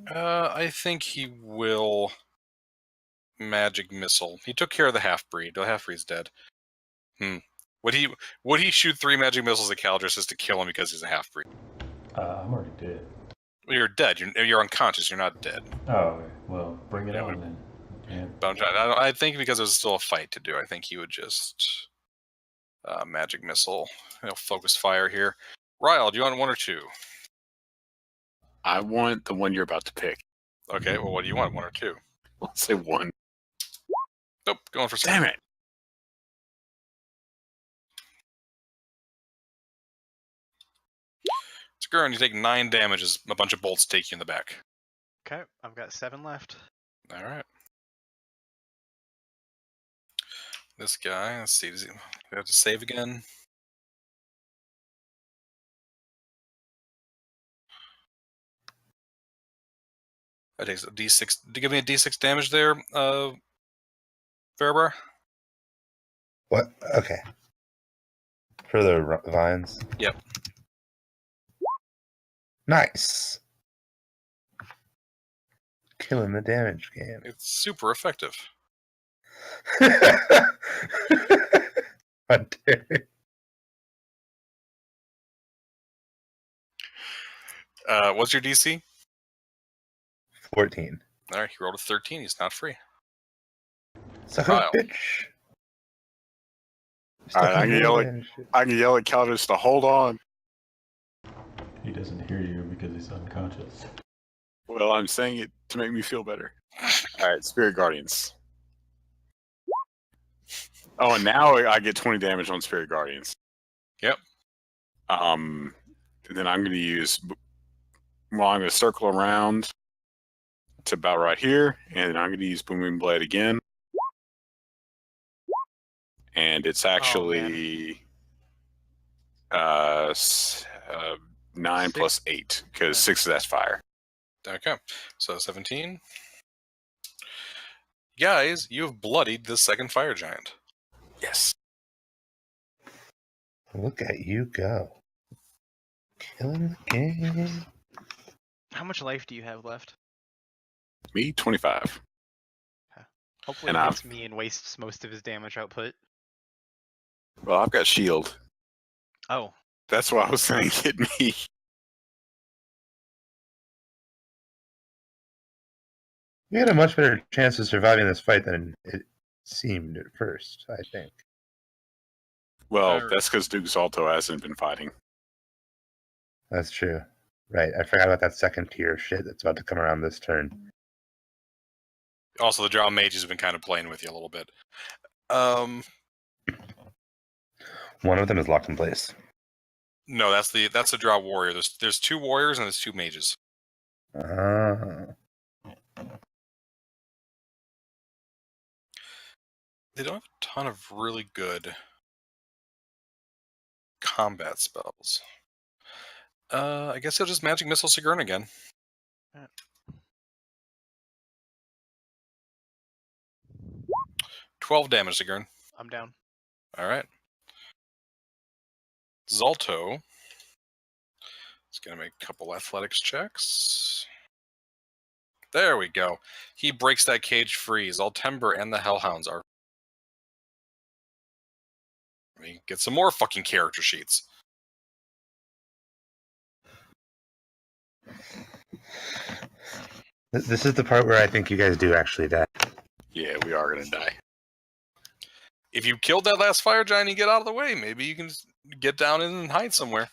I think he will magic missile. He took care of the half-breed. The half-breed's dead. Would he shoot 3 magic missiles at Caldrus just to kill him because he's a half-breed? I'm already dead. Well, you're dead. You're unconscious. You're not dead. Oh, okay. Well, bring it Yeah, on then. Yeah. But I think because there's still a fight to do, I think he would just magic missile. Focus fire here. Ryle, do you want 1 or 2? I want the one you're about to pick. Okay, well, what do you want, 1 or 2? I'll say 1. Nope, going for Damn it. Skirn, you take 9 damage as a bunch of bolts take you in the back. Okay, I've got 7 left. All right. This guy, let's see, does he have to save again? That takes a D6. Do you give me a D6 damage there, Fairbar? What? Okay. For the vines? Yep. Nice. Killing the damage game. It's super effective. How dare you. What's your DC? 14. All right, he rolled a 13. He's not free. Sucker Kyle. bitch. All right, I can yell it. I can yell at Caldrus to hold on. He doesn't hear you because he's unconscious. Well, I'm saying it to make me feel better. All right, Spirit Guardians. Oh, and now I get 20 damage on Spirit Guardians. Yep. And then I'm going to use. Well, I'm going to circle around to about right here, and I'm going to use Booming Blade again. And it's actually 9 plus 8, because 6 of that's fire. Okay, so 17. Guys, you have bloodied the second fire giant. Yes. Look at you go. Killing the game. How much life do you have left? Me, 25. Hopefully And he hits me and wastes most of his damage output. Well, I've got shield. Oh, That's why I was saying hit me. We had a much better chance of surviving this fight than it seemed at first, I think. Well, Alright. that's because Duke Salto hasn't been fighting. That's true. Right, I forgot about that second tier shit that's about to come around this turn. Also, the Drow mages have been kind of playing with you a little bit. One of them is locked in place. No, that's the Drow warrior. There's 2 warriors and there's 2 mages. Ah. They don't have a ton of really good combat spells. I guess he'll just magic missile Sigrun again. Yeah. 12 damage, Sigrun. I'm down. All right. Zalto is going to make a couple athletics checks. There we go. He breaks that cage free. Zaltember and the Hellhounds are. I mean, get some more fucking character sheets. This is the part where I think you guys do actually die. Yeah, we are gonna die. If you killed that last fire giant and you get out of the way, maybe you can get down in and hide somewhere.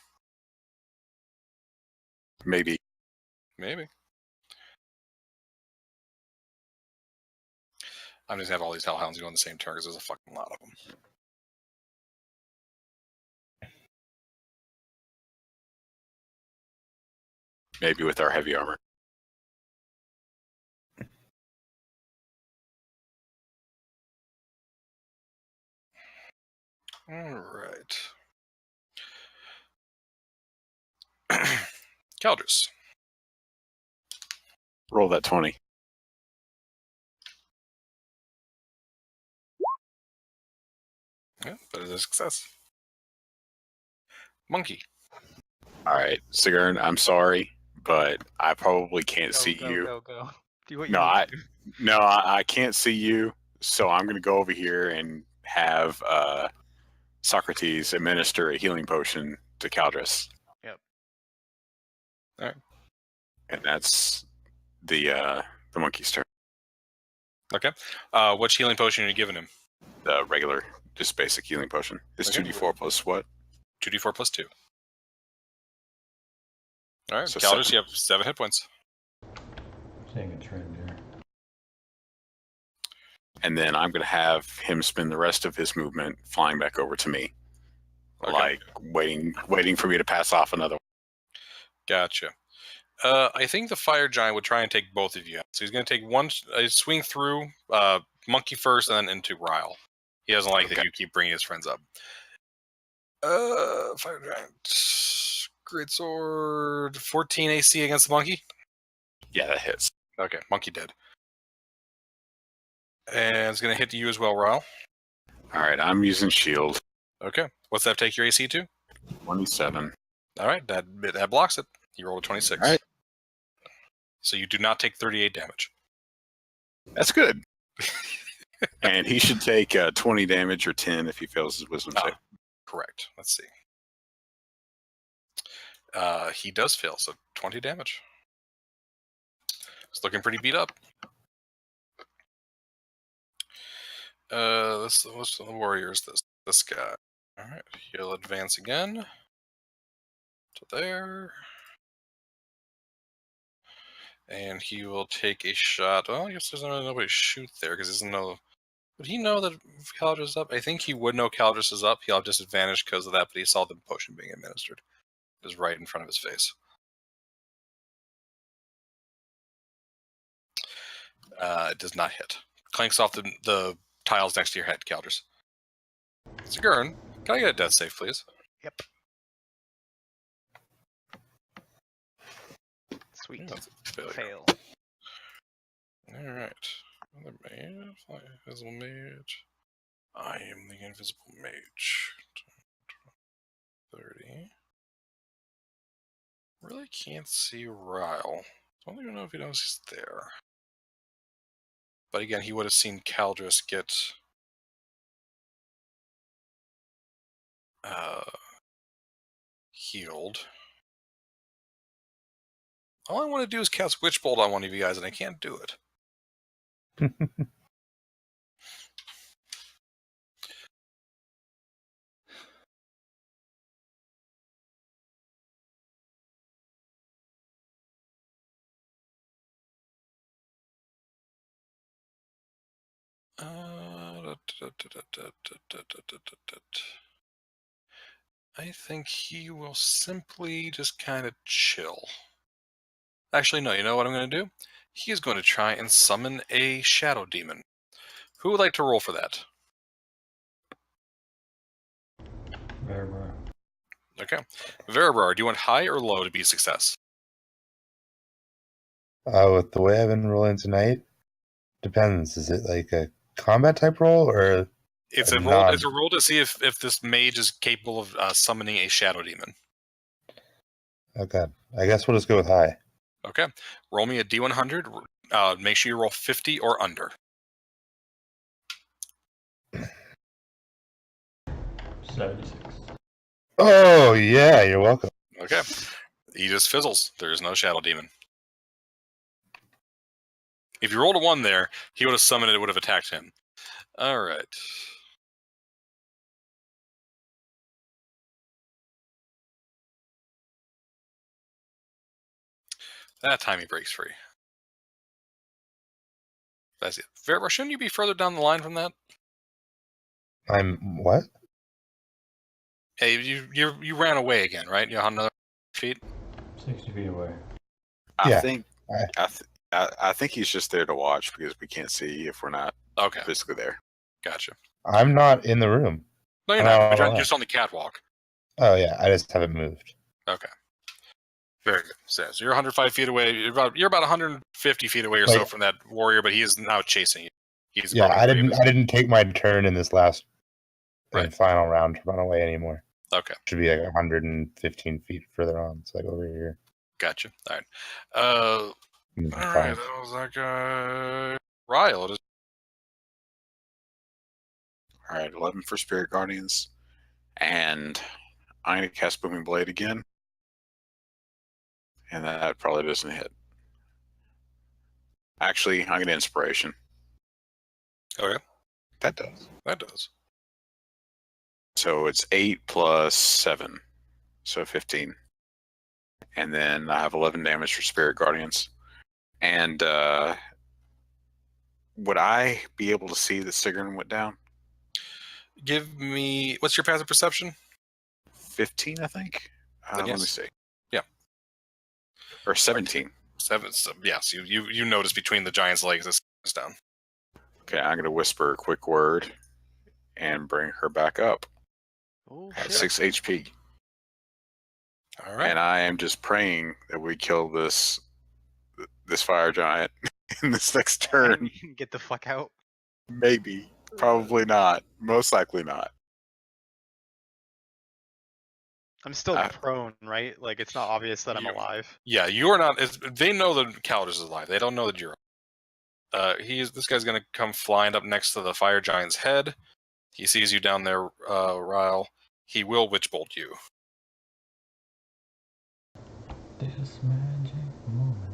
Maybe. Maybe. I'm just gonna have all these hellhounds go on the same turn because there's a fucking lot of them. Maybe with our heavy armor. All right. Caldrus. Roll that 20. Yeah, that is a success. Monkey. All right, Sigourney, I'm sorry, but I probably can't Go, see go, you. Go. Do what you No, need to do. No, I can't see you, so I'm going to go over here and have Socrates administer a healing potion to Caldrus. Yep. All right. And that's the monkey's turn. Okay. Which healing potion are you giving him? The regular, just basic healing potion. It's Okay. 2d4 plus what? 2d4 plus 2. All right, So Caldrus, 7. you have 7 hit points. Seeing a trend here. And then I'm going to have him spend the rest of his movement flying back over to me. Okay. Like waiting for me to pass off another one. Gotcha. I think the fire giant would try and take both of you out. So he's going to take one swing through Monkey first and then into Ryle. He doesn't like that you keep bringing his friends up. Fire giant. Great sword. 14 AC against the monkey. Yeah, that hits. Okay, monkey dead. And it's going to hit you as well, Ryle. All right, I'm using shield. Okay. What's that take your AC to? 27. All right, that blocks it. You rolled a 26. All right. So you do not take 38 damage. That's good. And he should take 20 damage or 10 if he fails his wisdom save. Correct. Let's see. He does fail, so 20 damage. It's looking pretty beat up. What's the warriors? This guy. All right, he'll advance again to there, and he will take a shot. Well, I guess there's not really nobody to shoot there because there's no. Would he know that Caldrus is up? I think he would know Caldrus is up. He'll have disadvantage because of that, but he saw the potion being administered. It was right in front of his face. It does not hit. Clanks off the tiles next to your head, Caldrus. Sigourney, can I get a death save, please? Yep. Sweet. That's a failure. Fail. Alright. Another mage. Invisible mage. I am the invisible mage. 30. Really can't see Ryle. Don't even know if he knows he's there. But again, he would have seen Caldrus get healed. All I want to do is cast Witch Bolt on one of you guys, and I can't do it. I think he will simply just kind of chill. Actually, no, you know what I'm going to do? He is going to try and summon a shadow demon. Who would like to roll for that? Verabra. Okay. Verabrar, do you want high or low to be a success? With the way I've been rolling tonight, depends. Is it like a combat type roll or It's a a roll. It's a roll to see if this mage is capable of summoning a shadow demon. okay? I guess we'll just go with high. Okay. Roll me a D100. Make sure you roll 50 or under. 76. Oh yeah, you're welcome. Okay. He just fizzles. There is no shadow demon. If you rolled a 1 there, he would have summoned it. It would have attacked him. All right. That time he breaks free. That's it. Verbar, shouldn't you be further down the line from that? I'm what? Hey, you ran away again, right? You know, another feet. 60 feet away. I Yeah. think I think he's just there to watch because we can't see if we're not Okay, physically there. gotcha. I'm not in the room. No, you're Oh, not. You're wow. just on the catwalk. Oh yeah, I just haven't moved. Okay. Very good. So you're 105 feet away. You're about 150 feet away or so Wait. from that warrior, but he is now chasing you. He's Yeah, about I to grab didn't take my turn in this last Right. and final round to run away anymore. it. Okay, Should be like 115 feet further on. It's like over here. gotcha. All right. All Mm, right. fine. That was that guy. Ryle. It is. All right, 11 for Spirit Guardians, and I'm gonna cast Booming Blade again, and that probably doesn't hit. Actually, I'm gonna Inspiration. Okay. That does. That does. So it's 8 plus 7, so 15, and then I have 11 damage for Spirit Guardians. And would I be able to see that Sigrun went down? Give me. What's your passive perception? 15, I think. Let me yes. see. Yeah. Or 17. 7. So, yes. You notice between the giant's legs this is down. Okay, I'm gonna whisper a quick word and bring her back up Oh, at shit. 6 HP. All right. And I am just praying that we kill this fire giant in this next turn. Get the fuck out. Maybe. Probably not. Most likely not. I'm still prone, right? Like, it's not obvious that I'm You- alive. Yeah, you are not. They know that Calidus is alive. They don't know that you're. This guy's gonna come flying up next to the fire giant's head. He sees you down there, Ryle. He will witch bolt you. This magic moment.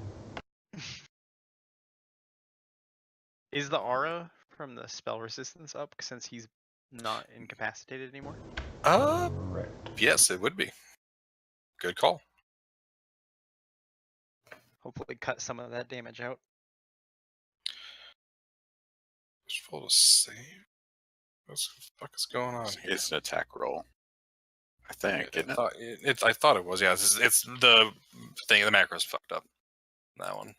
Is the aura from the spell resistance up since he's not incapacitated anymore? Correct. Yes, it would be. Good call. Hopefully cut some of that damage out. Just roll to save. What the fuck is going on here? It's an attack roll. I think, isn't it? I thought it was. Yeah, it's the thing. The macro's fucked up. That one.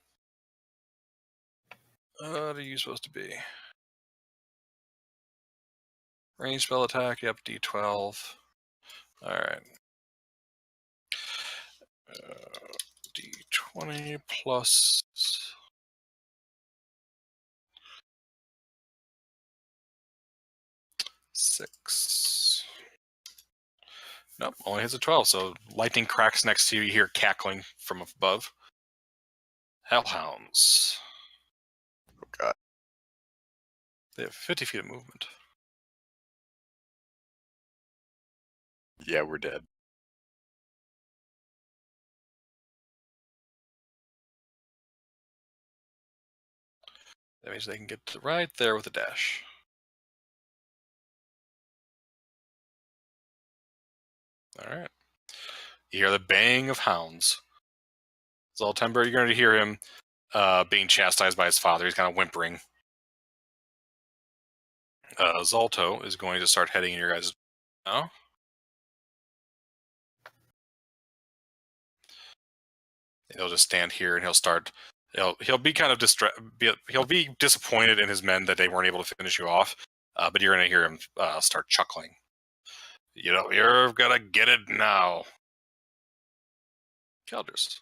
What are you supposed to be? Range spell attack. Yep, D12. All right. D20 plus. Six. Nope, only hits a 12. So lightning cracks next to you. You hear cackling from above. Hellhounds. Oh, God. They have 50 feet of movement. Yeah, we're dead. That means they can get to right there with a dash. All right. You hear the baying of hounds. Zoltember, you're going to hear him being chastised by his father. He's kind of whimpering. Zolto is going to start heading in your guys' now. He'll just stand here and he'll start. He'll be kind of he'll be disappointed in his men that they weren't able to finish you off. But you're going to hear him start chuckling. You know, you're gonna get it now. Keldris.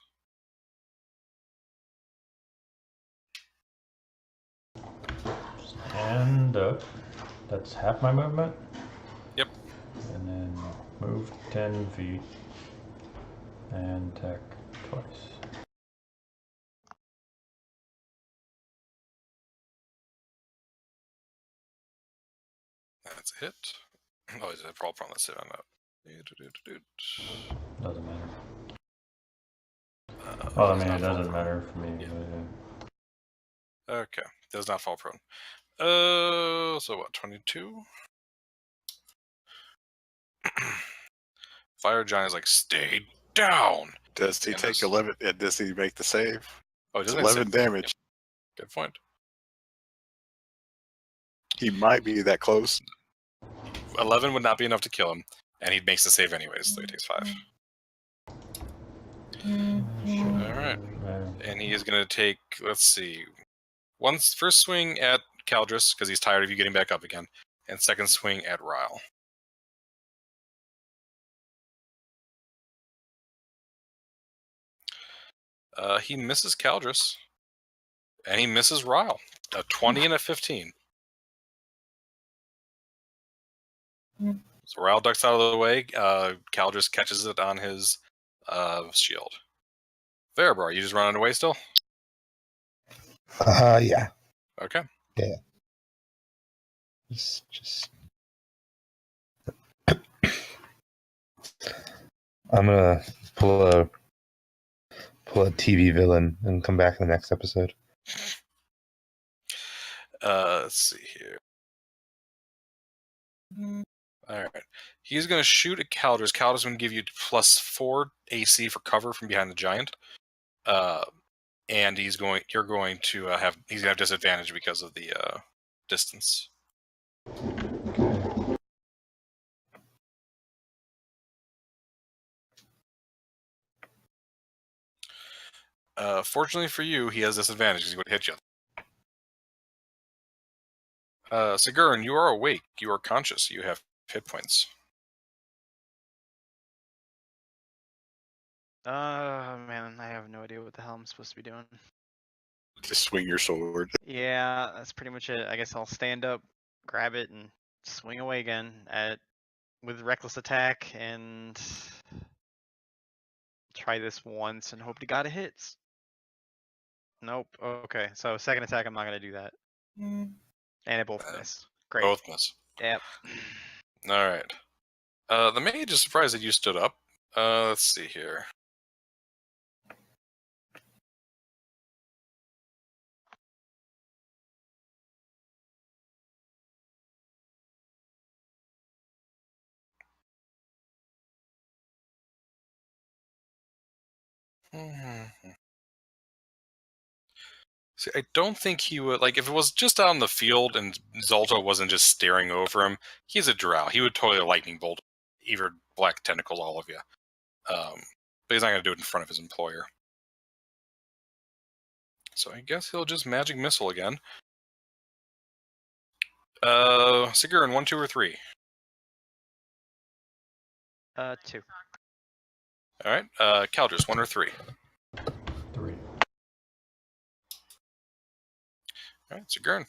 Stand up. That's half my movement. Yep. And then move 10 feet. And attack twice. That's a hit. Oh, is it a roll from the on that? Doesn't matter. Well, I mean, it doesn't matter for me. Yeah. But, Okay, does not fall prone. So what? 22. Fire Giant is like, stay down. Does he And take this- 11? Does he make the save? Oh, it It's doesn't make 11 sense. damage. Good point. He might be that close. 11 would not be enough to kill him, and he makes the save anyways, so he takes 5. All right, and he is going to take. Let's see, first swing at Caldrus because he's tired of you getting back up again, and second swing at Ryle. He misses Caldrus, and he misses Ryle. A 20 and a 15. So Ryle ducks out of the way. Caldrus catches it on his shield. Verabrar, are you just running away still? Yeah. Okay. Just. I'm gonna pull a TV villain and come back in the next episode. Let's see here. All right. He's going to shoot at Caldrus. Caldrus going to give you +4 AC for cover from behind the giant. And he's going to have disadvantage because of the distance. Fortunately for you, he has disadvantage because he would hit you. Sigurd, you are awake. You are conscious. You have hit points. Man, I have no idea what the hell I'm supposed to be doing. Just swing your sword. Yeah, that's pretty much it. I guess I'll stand up, grab it, and swing away again with reckless attack, and try this once and hope to God it hits. Nope. Okay, so second attack, I'm not gonna do that. And it both miss. Great. Both miss. Yep. All right. The mage is surprised that you stood up. Let's see here. See, I don't think he would, like, if it was just out on the field and Zolta wasn't just staring over him, he's a drow. He would totally lightning bolt, either black tentacles, all of you. But he's not going to do it in front of his employer. So I guess he'll just magic missile again. Sigurd, 1, 2, or 3? 2. All right. Caldrus, 1 or 3? 3. All right, Sigurd.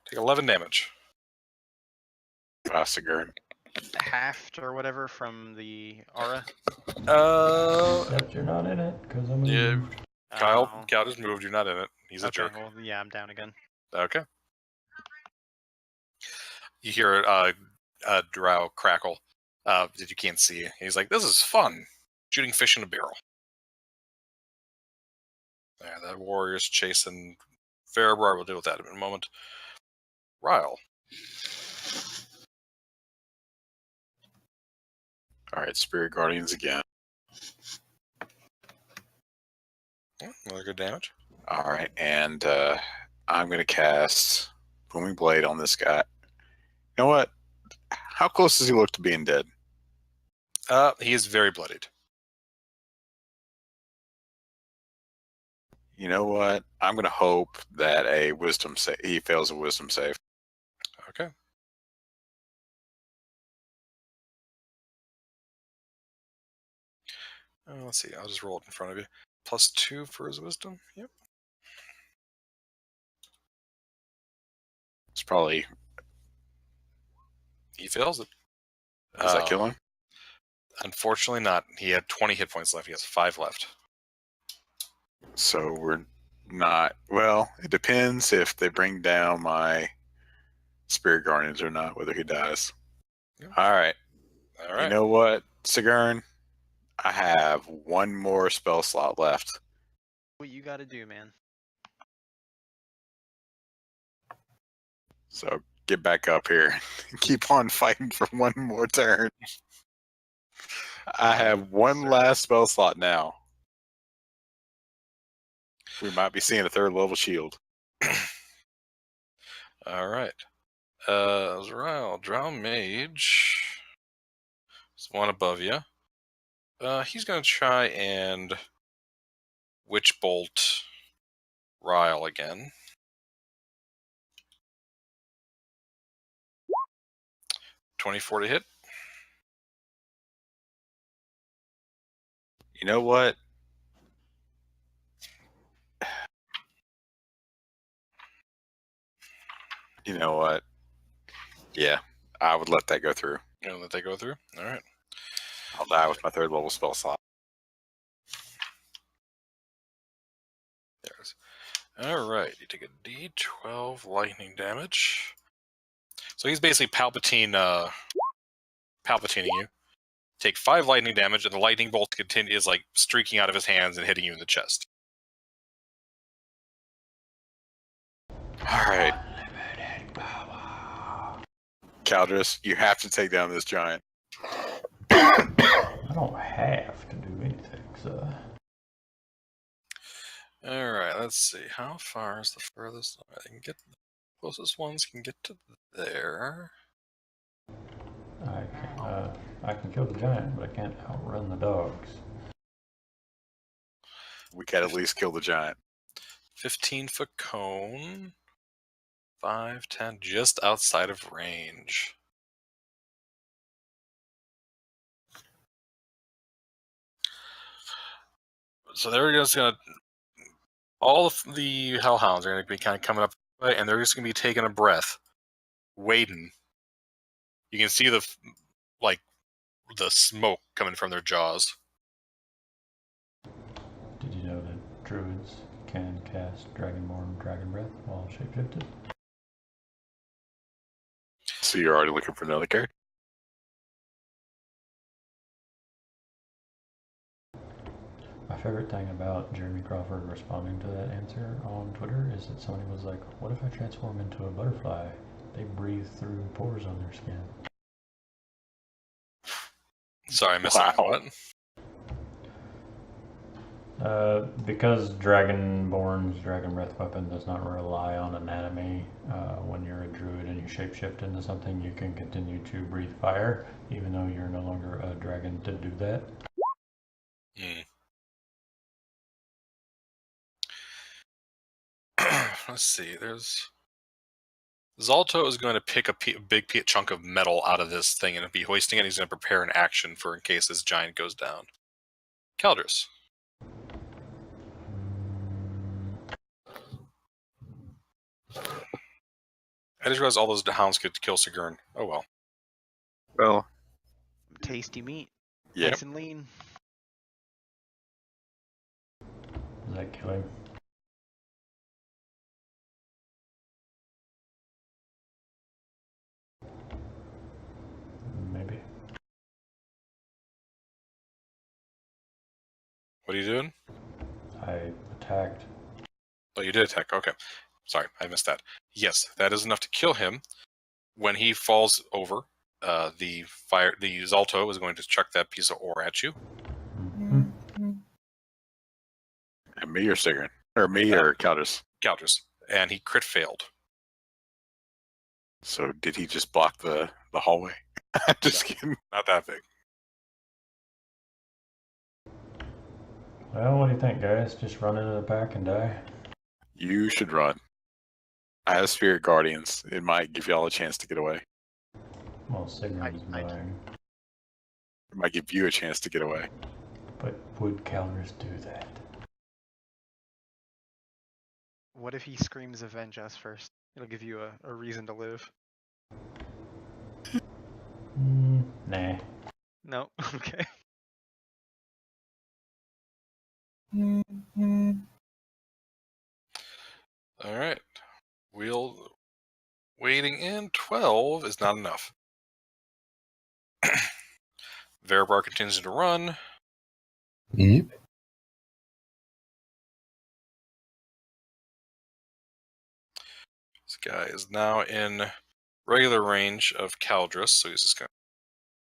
Take 11 damage. Sigurd. Halved or whatever from the aura. Except you're not in it, because I'm Yeah. moved. Kyle, Oh, Cal just moved. You're not in it. He's a okay, jerk. well, yeah, I'm down again. Okay. You hear a drow crackle that you can't see. He's like, "This is fun, shooting fish in a barrel." Yeah, the warrior's chasing. Verabrar will deal with that in a moment. Ryle. All right, Spirit Guardians again. Another good damage. All right, and I'm going to cast Booming Blade on this guy. You know what? How close does he look to being dead? He is very bloodied. You know what? I'm going to hope that he fails a wisdom save. Okay. Let's see. I'll just roll it in front of you. +2 for his wisdom. Yep. It's probably. He fails it. Does that kill him? Unfortunately not. He had 20 hit points left. He has 5 left. So we're not. Well, it depends if they bring down my Spirit Guardians or not, whether he dies. Yeah. All right. All right. You know what, Sigurd? I have one more spell slot left. What you gotta do, man. So get back up here. Keep on fighting for one more turn. I have one last spell slot now. We might be seeing a third level shield. All right. Azrael, Drow Mage. There's one above you. He's going to try and Witch Bolt Ryle again. .24 to hit. You know what? You know what? Yeah, I would let that go through. You know, let that go through. All right. I'll die with my third level spell slot. There's. All right. You take a D12 lightning damage. So he's basically Palpatining you. Take 5 lightning damage, and the lightning bolt is like streaking out of his hands and hitting you in the chest. All right. Caldrus, you have to take down this giant. I don't have to do anything, so. All right, let's see. How far is the furthest? I can get the closest ones can get to there. I can kill the giant, but I can't outrun the dogs. We can at least kill the giant. 15-foot cone. 5, 10, just outside of range. So they're just gonna. All of the hellhounds are gonna be kind of coming up, and they're just gonna be taking a breath, waiting. You can see the smoke coming from their jaws. Did you know that druids can cast Dragonborn Dragon Breath while shapeshifted? So you're already looking for another character? My favorite thing about Jeremy Crawford responding to that answer on Twitter is that somebody was like, what if I transform into a butterfly? They breathe through pores on their skin. Sorry, I missed that. Wow. What? Because Dragonborn's Dragon Breath weapon does not rely on anatomy, when you're a druid and you shapeshift into something, you can continue to breathe fire, even though you're no longer a dragon to do that. Let's see. There's Zalto is going to pick a big chunk of metal out of this thing and be hoisting it. He's going to prepare an action for in case this giant goes down. Caldrus. I just realized all those hounds could kill Sigurn. Oh well. Well, Tasty meat. yeah. Nice and lean. Does that kill him? Maybe. What are you doing? I attacked. Oh, you did attack. Okay. Sorry, I missed that. Yes, that is enough to kill him. When he falls over, the Zalto is going to chuck that piece of ore at you. Mm-hmm. And me or Sigrun? Or me or Caldrus? Caldrus. And he crit failed. So did he just block the hallway? Just kidding. Not that big. Well, what do you think, guys? Just run into the pack and die? You should run. I have Spirit Guardians. It might give y'all a chance to get away. Well, Sigrun's I- dying. It might give you a chance to get away. But would Caldrus do that? What if he screams avenge us first? It'll give you a reason to live. Nah. No? Okay. All right. Waiting in 12 is not enough. Veribar continues to run. Yep. This guy is now in regular range of Caldrus, so he's just going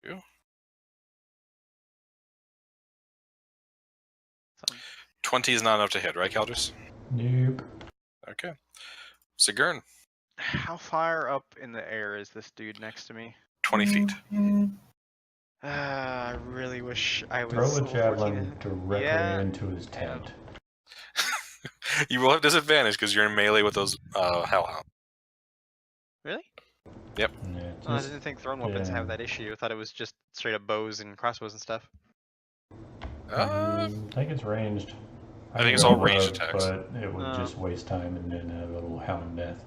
to do. 20 is not enough to hit, right, Caldrus? Nope. Okay. Sigurn, How far up in the air is this dude next to me? 20 feet. I really wish I was. Throw a level 14 javelin and- directly Yeah, into his tent. You will have disadvantage because you're in melee with those hellhounds. Really? Yeah, Oh, I just- didn't think thrown weapons have yeah. that issue. I thought it was just straight up bows and crossbows and stuff. I think it's ranged. I think can it's all roll ranged both, attacks. But it would just waste time and then have a little hound death.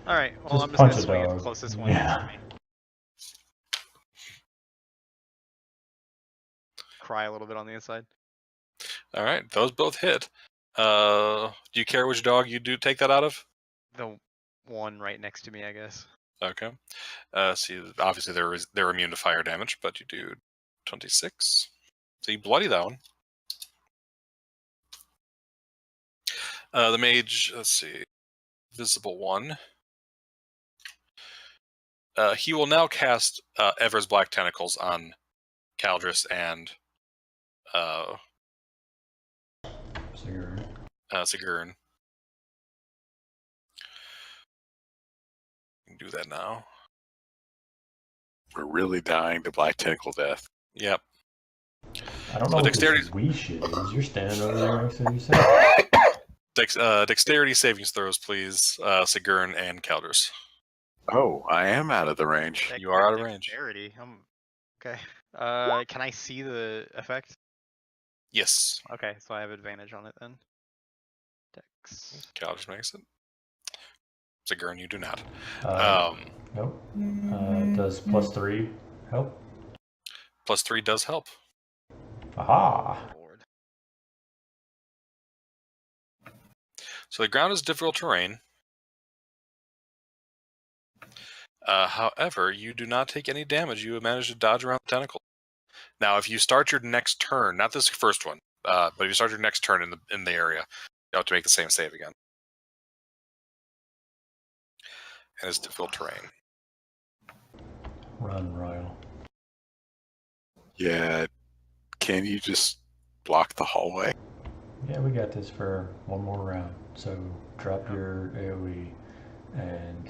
All right. Well, Just I'm just punch gonna a swing at the dog. closest one Yeah. for me. Cry a little bit on the inside. All right, those both hit. Do you care which dog you do take that out of? The one right next to me, I guess. Okay. See, obviously they're immune to fire damage, but you do 26. So you bloody that one. The mage, let's see, visible one. He will now cast Ever's Black Tentacles on Caldrus and Sigurd. Sigurn. You can do that now. We're really dying to black tentacle death. Yep. I don't So know what dexterity- this wee shit is. You're standing over there next to yourself. Dexterity savings throws, please, Sigurn and Caldrus. Oh, I am out of the range. You are out of range. Dexterity. Okay. Can I see the effect? Yes. Okay, so I have advantage on it then. Dex. Caldrus makes it. Sigurn, you do not. Nope. Does +3 help? +3 does help. Aha! Lord. So the ground is difficult terrain. However, you do not take any damage. You have managed to dodge around the tentacle. Now, if you start your next turn, not this first one, but if you start your next turn in the area, you have to make the same save again. And it's difficult terrain. Run, Ryle. Yeah. Can you just block the hallway? Yeah, we got this for one more round. So drop your AoE and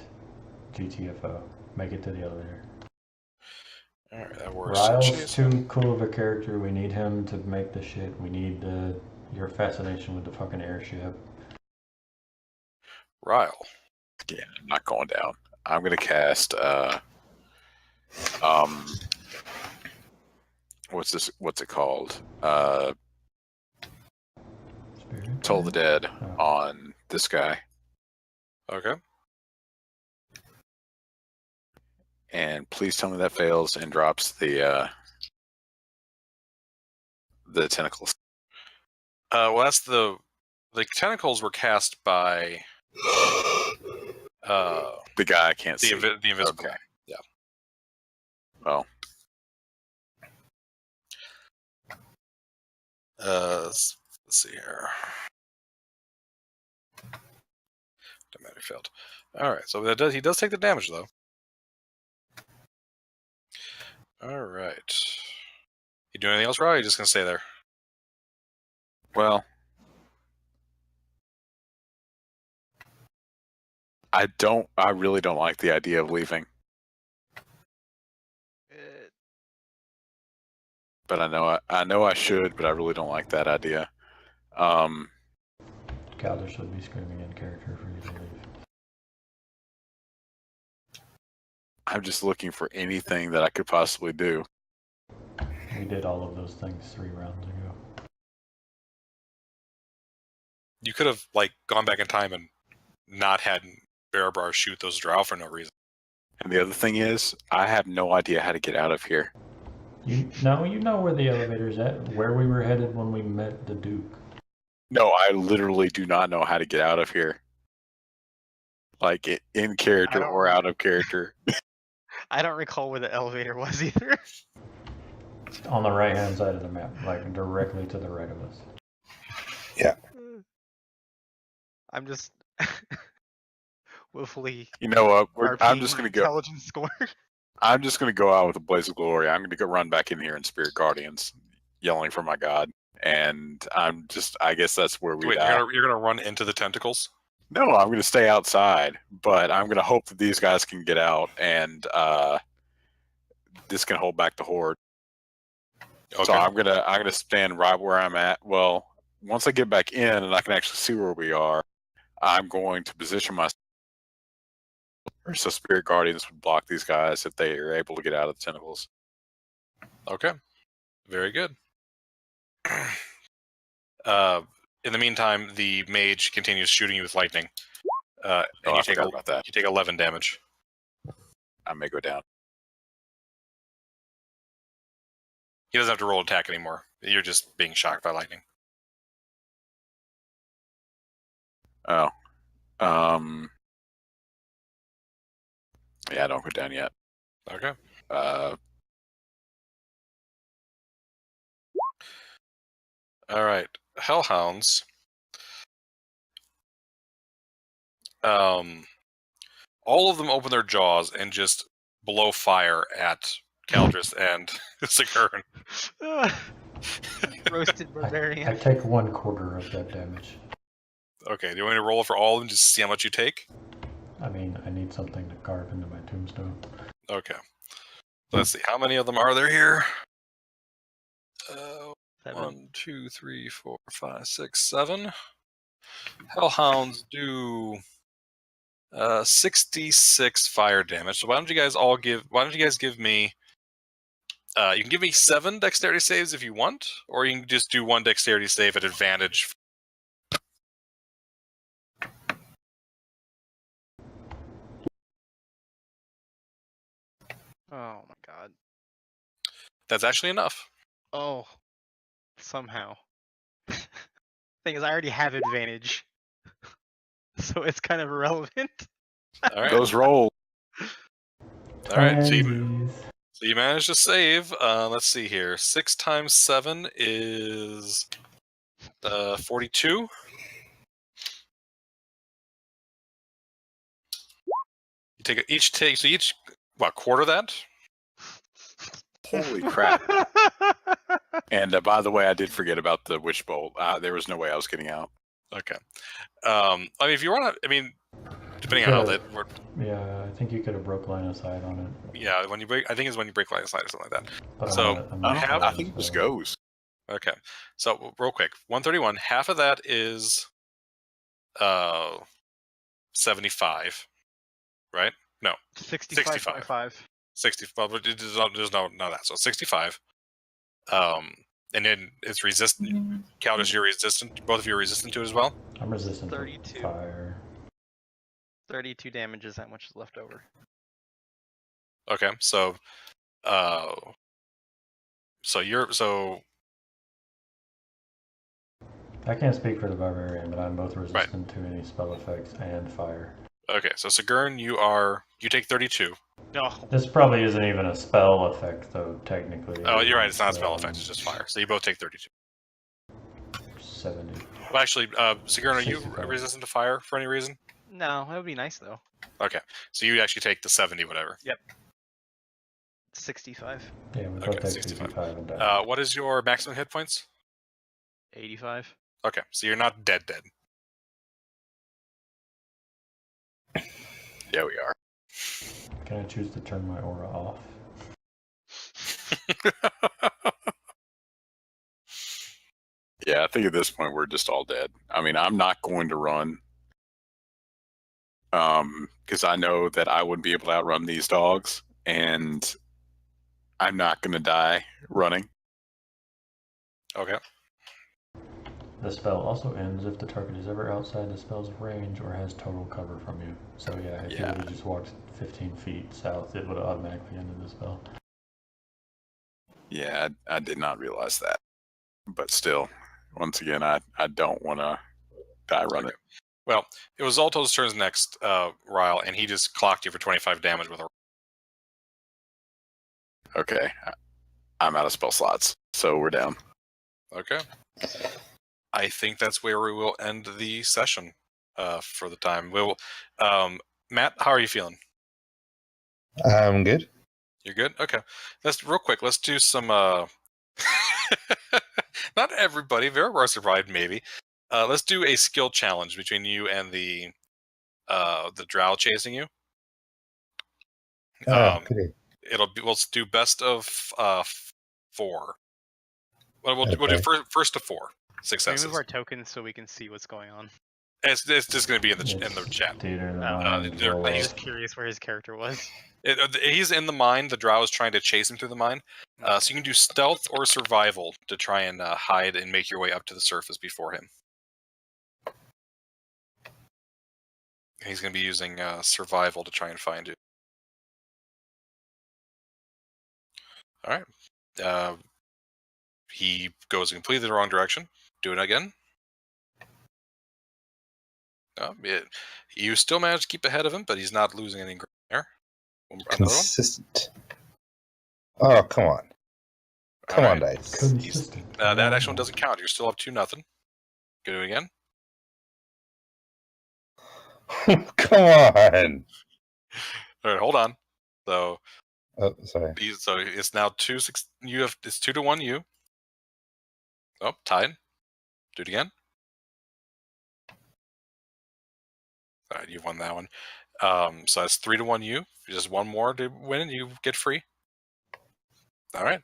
GTFO. Make it to the elevator. Alright, that works. Ryle's Jeez. too cool of a character. We need him to make the shit. We need your fascination with the fucking airship. Ryle. Yeah, I'm not going down. I'm gonna cast what's it called? Spirit Toll the Guide? Dead Oh. on this guy. Okay. And please tell me that fails and drops the tentacles. Well, that's the tentacles were cast by The guy I can't see. the invisible Okay. guy. Yeah. Well, Let's see here. Don't matter, failed. All right, so he does take the damage though. All right. You do anything else, Ryle? Or are you just gonna stay there? well, I really don't like the idea of leaving, but I know I should, but I really don't like that idea. Caldrus would be screaming in character for you to leave. I'm just looking for anything that I could possibly do. We did all of those things 3 rounds ago. You could have gone back in time and not had Bearbar shoot those drow for no reason. And the other thing is, I have no idea how to get out of here. You know where the elevator's at, where we were headed when we met the Duke. No, I literally do not know how to get out of here. In character or out of character. I don't recall where the elevator was either. On the right-hand side of the map, like directly to the right of us. I'm just willfully You know what? I'm RPing just my gonna go. intelligence score. I'm just gonna go out with a blaze of glory. I'm gonna go run back in here in Spirit Guardians, yelling for my god. And I guess that's where we Wait, die. you're gonna run into the tentacles? No, I'm going to stay outside, but I'm going to hope that these guys can get out and this can hold back the horde. Okay. So I'm gonna stand right where I'm at. Well, once I get back in and I can actually see where we are, I'm going to position myself so Spirit Guardians would block these guys if they are able to get out of the tentacles. Okay. Very good. In the meantime, the mage continues shooting you with lightning. And I you take forgot about that. You take 11 damage. I may go down. He doesn't have to roll attack anymore. You're just being shocked by lightning. Oh. Yeah, don't go down yet. Okay. All right. Hellhounds. All of them open their jaws and just blow fire at Caldris and Sigurd. Roasted barbarian. I take 1/4 of that damage. Okay, do you want me to roll for all of them just to see how much you take? I mean, I need something to carve into my tombstone. Okay. Let's see, how many of them are there here? 7. 1, 2, 3, 4, 5, 6, 7. Hellhounds do 66 fire damage. So why don't you guys give me you can give me 7 dexterity saves if you want, or you can just do 1 dexterity save at advantage. Oh my god. That's actually enough. Oh. Somehow. Thing is, I already have advantage. So it's kind of irrelevant. All right. Those rolls. All right. So Twinsies. you managed to save. Let's see here. 6 times 7 is 42. You take each quarter that. Holy crap. And by the way, I did forget about the Witch Bolt. There was no way I was getting out. Okay. I mean, if you want to, depending on how that. Yeah, I think you could have broke line of sight on it. Yeah, when you break, I think it's when you break line of sight or something like that. But So, I'm not sure I think it just goes. Okay. So real quick, 131. Half of that is 75, right? No, 65.5. 60. Well, there's no that. So 65. And then it's resistant. Caldus, you're resistant. Both of you are resistant to it as well. I'm resistant 32. to fire. 32 damage is that much is left over. Okay, so I can't speak for the barbarian, but I'm both resistant to any spell effects and fire. Okay, so Sigurd, you take 32. No. This probably isn't even a spell effect, though, technically. Oh, you're right. It's not a spell effect. It's just fire. So you both take 32. 70. Well, actually, Sigurd, are you 65. resistant to fire for any reason? No, that would be nice though. Okay, so you actually take the 70, whatever. 65. Yeah, we both Okay, take 65. 65 and die. What is your maximum hit points? 85. Okay, so you're not dead. Yeah, we are. Can I choose to turn my aura off? Yeah, I think at this point we're just all dead. I mean, I'm not going to run. Because I know that I wouldn't be able to outrun these dogs, and I'm not going to die running. Okay. The spell also ends if the target is ever outside the spell's range or has total cover from you. So yeah, if you would have just walked 15 feet south, it would have automatically ended the spell. Yeah, I did not realize that. But still, once again, I don't want to die running. Okay. Well, it was Zolto's turn's next, Ryle, and he just clocked you for 25 damage with a. Okay. I'm out of spell slots, so we're down. Okay. I think that's where we will end the session for the time. We'll, Matt, how are you feeling? I'm good. You're good? Okay. Let's real quick. Let's do some. Not everybody. Very survived, maybe. Let's do a skill challenge between you and the drow chasing you. Goody. We'll do best of 4. Well, we'll do Okay. first to 4 Can we successes. move our tokens so we can see what's going on? It's just going to be in the chat. Theater of the Oh, mind. they're- roll I'm he's- up. just curious where his character was. He's in the mine. The drow is trying to chase him through the mine. So you can do stealth or survival to try and hide and make your way up to the surface before him. He's going to be using survival to try and find you. All right. He goes completely the wrong direction. Do it again. You still manage to keep ahead of him, but he's not losing any ground there. Another one. Consistent. Oh, come on. Come All on, right. dice. Consistent. That actual one doesn't count. You're still up 2-0. Do it again. Come on. All right, hold on. So Oh, sorry. it's now 2-6. It's 2-1. You. Oh, tied. Do it again. All right, you've won that one. So that's 3-1. You. Just one more to win, and you get free. All right.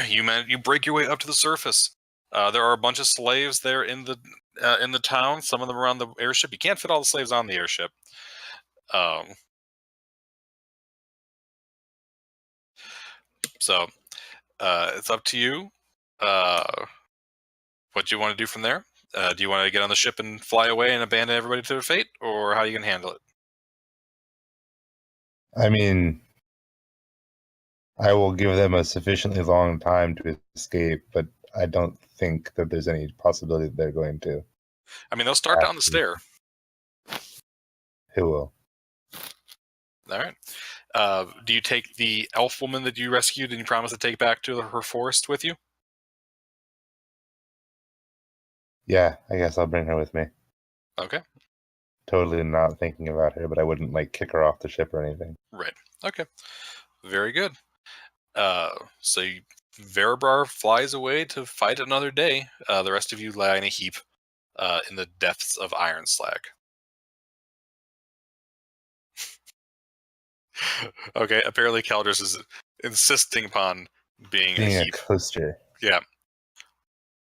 You break your way up to the surface. There are a bunch of slaves there in the town. Some of them around the airship. You can't fit all the slaves on the airship. So it's up to you. What do you want to do from there? Do you want to get on the ship and fly away and abandon everybody to their fate, or how are you going to handle it? I mean, I will give them a sufficiently long time to escape, but I don't think that there's any possibility that they're going to. I mean, they'll start down the stair. Who will? All right. Do you take the elf woman that you rescued and you promised to take back to her forest with you? Yeah, I guess I'll bring her with me. Okay. Totally not thinking about her, but I wouldn't like kick her off the ship or anything. Right. Okay. Very good. So Verabrar flies away to fight another day. The rest of you lie in a heap in the depths of Iron Slag. Okay, apparently Caldris is insisting upon being Being a a heap. coaster. Yeah.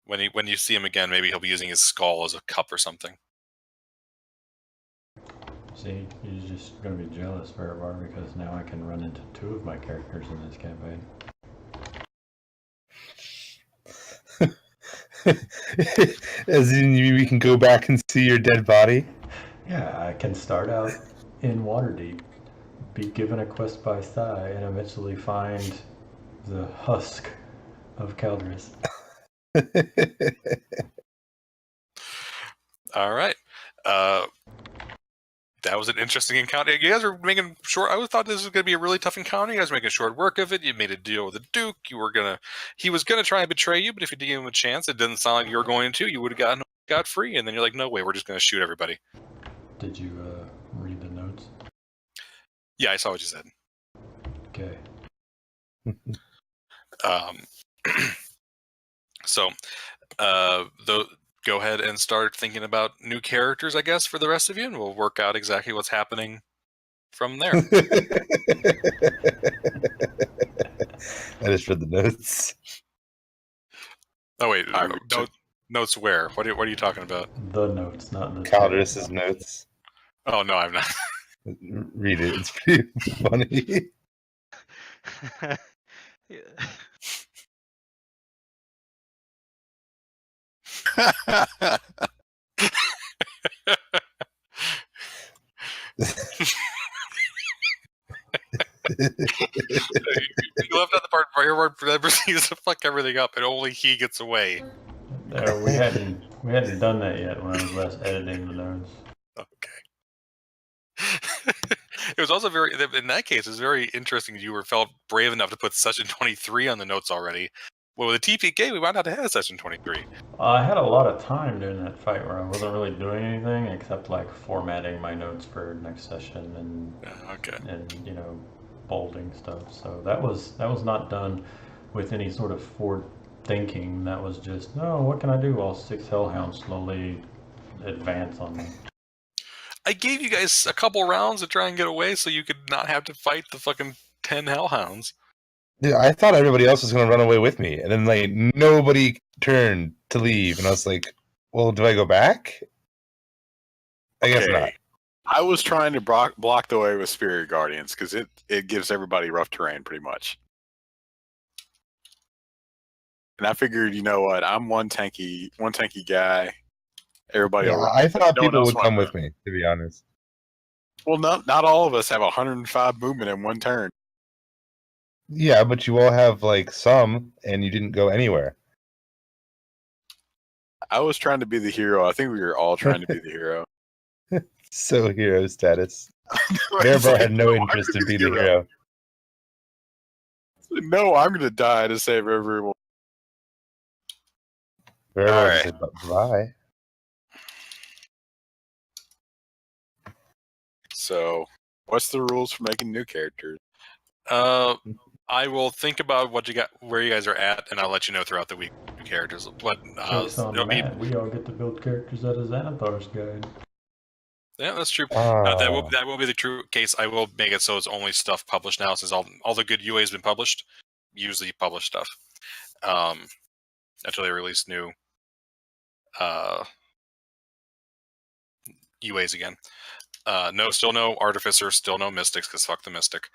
When you see him again, maybe he'll be using his skull as a cup or something. See, he's just going to be jealous, Verbar, because now I can run into 2 of my characters in this campaign. As in, we can go back and see your dead body? Yeah, I can start out in Waterdeep, be given a quest by Sai, and eventually find the husk of Caldris. All right. That was an interesting encounter. You guys are making short. I thought this was going to be a really tough encounter. You guys were making short work of it. You made a deal with the Duke. He was gonna try and betray you, but if you didn't give him a chance, it didn't sound like you were going to. You would have got free, and then you're like, no way, we're just going to shoot everybody. Did you read the notes? Yeah, I saw what you said. Okay. So, go ahead and start thinking about new characters, I guess, for the rest of you, and we'll work out exactly what's happening from there. I just read the notes. Oh wait, Alright, so- notes where? What are you talking about? The notes, not the Caldris's notes. Oh no, I'm not. Read it. It's pretty funny. Yeah. You left out the part where everyone proceeds to fuck everything up, and only he gets away. we hadn't done that yet when I was last editing the notes. Okay. It was also very, in that case, it was very interesting. You were felt brave enough to put session 23 on the notes already. Well, with the TPK, we might not have had session 23. I had a lot of time during that fight where I wasn't really doing anything except like formatting my notes for next session Okay. and bolding stuff. So that was not done with any sort of forward thinking. That was just, no, what can I do while 6 hellhounds slowly advance on me. I gave you guys a couple rounds to try and get away so you could not have to fight the fucking 10 hellhounds. Dude, I thought everybody else was gonna run away with me, and then like nobody turned to leave, and I was like, "Well, do I go back?" I guess not. I was trying to block the way with Spirit Guardians because it gives everybody rough terrain pretty much. And I figured, you know what? I'm one tanky guy. Everybody. Yeah, will I thought no one people else would wanted come to. with me, to be honest. Well, not all of us have 105 movement in one turn. Yeah, but you all have like some, and you didn't go anywhere. I was trying to be the hero. I think we were all trying to be the hero. So hero status. It's Bearbar like, had no I'm interest gonna in being the hero. No, I'm gonna die to save everyone. Bearbar All just right. said bye. So, what's the rules for making new characters? I will think about what you got, where you guys are at, and I'll let you know throughout the week. New characters, but Joke's on it'll be, Matt, we all get to build characters out of Xanathar's guide. yeah, that's true. Ah, That will be the true case. I will make it so it's only stuff published now, since all the good UA has been published. Usually published stuff. Until they release new UAs again. Still no Artificer, still no Mystics, because fuck the Mystic.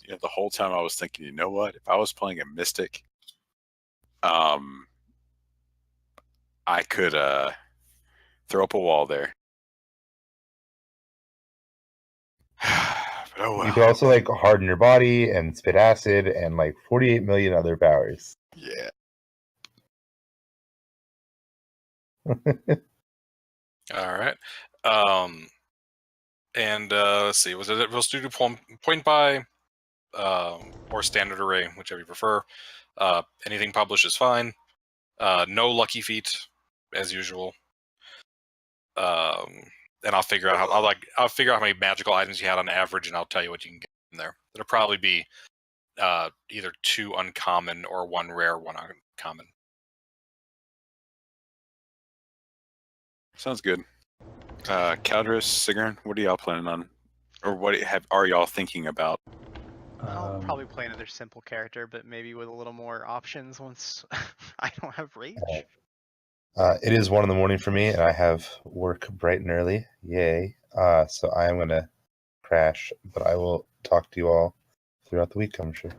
Yeah, the whole time I was thinking, you know what? If I was playing a Mystic, I could throw up a wall there. But oh well. you could also like harden your body and spit acid and like 48 million other powers. Yeah. All right. And let's see. Was it supposed to do point by or standard array, whichever you prefer? Anything published is fine. No lucky feat, as usual. And I'll figure out I'll figure out how many magical items you had on average, and I'll tell you what you can get from there. It'll probably be either 2 uncommon or 1 rare, 1 uncommon. Sounds good. Caldrus, Sigrun, what are y'all planning on? Or what are y'all thinking about? I'll probably play another simple character, but maybe with a little more options once I don't have rage. It is 1 a.m. for me, and I have work bright and early. Yay! So I am gonna crash, but I will talk to you all throughout the week, I'm sure.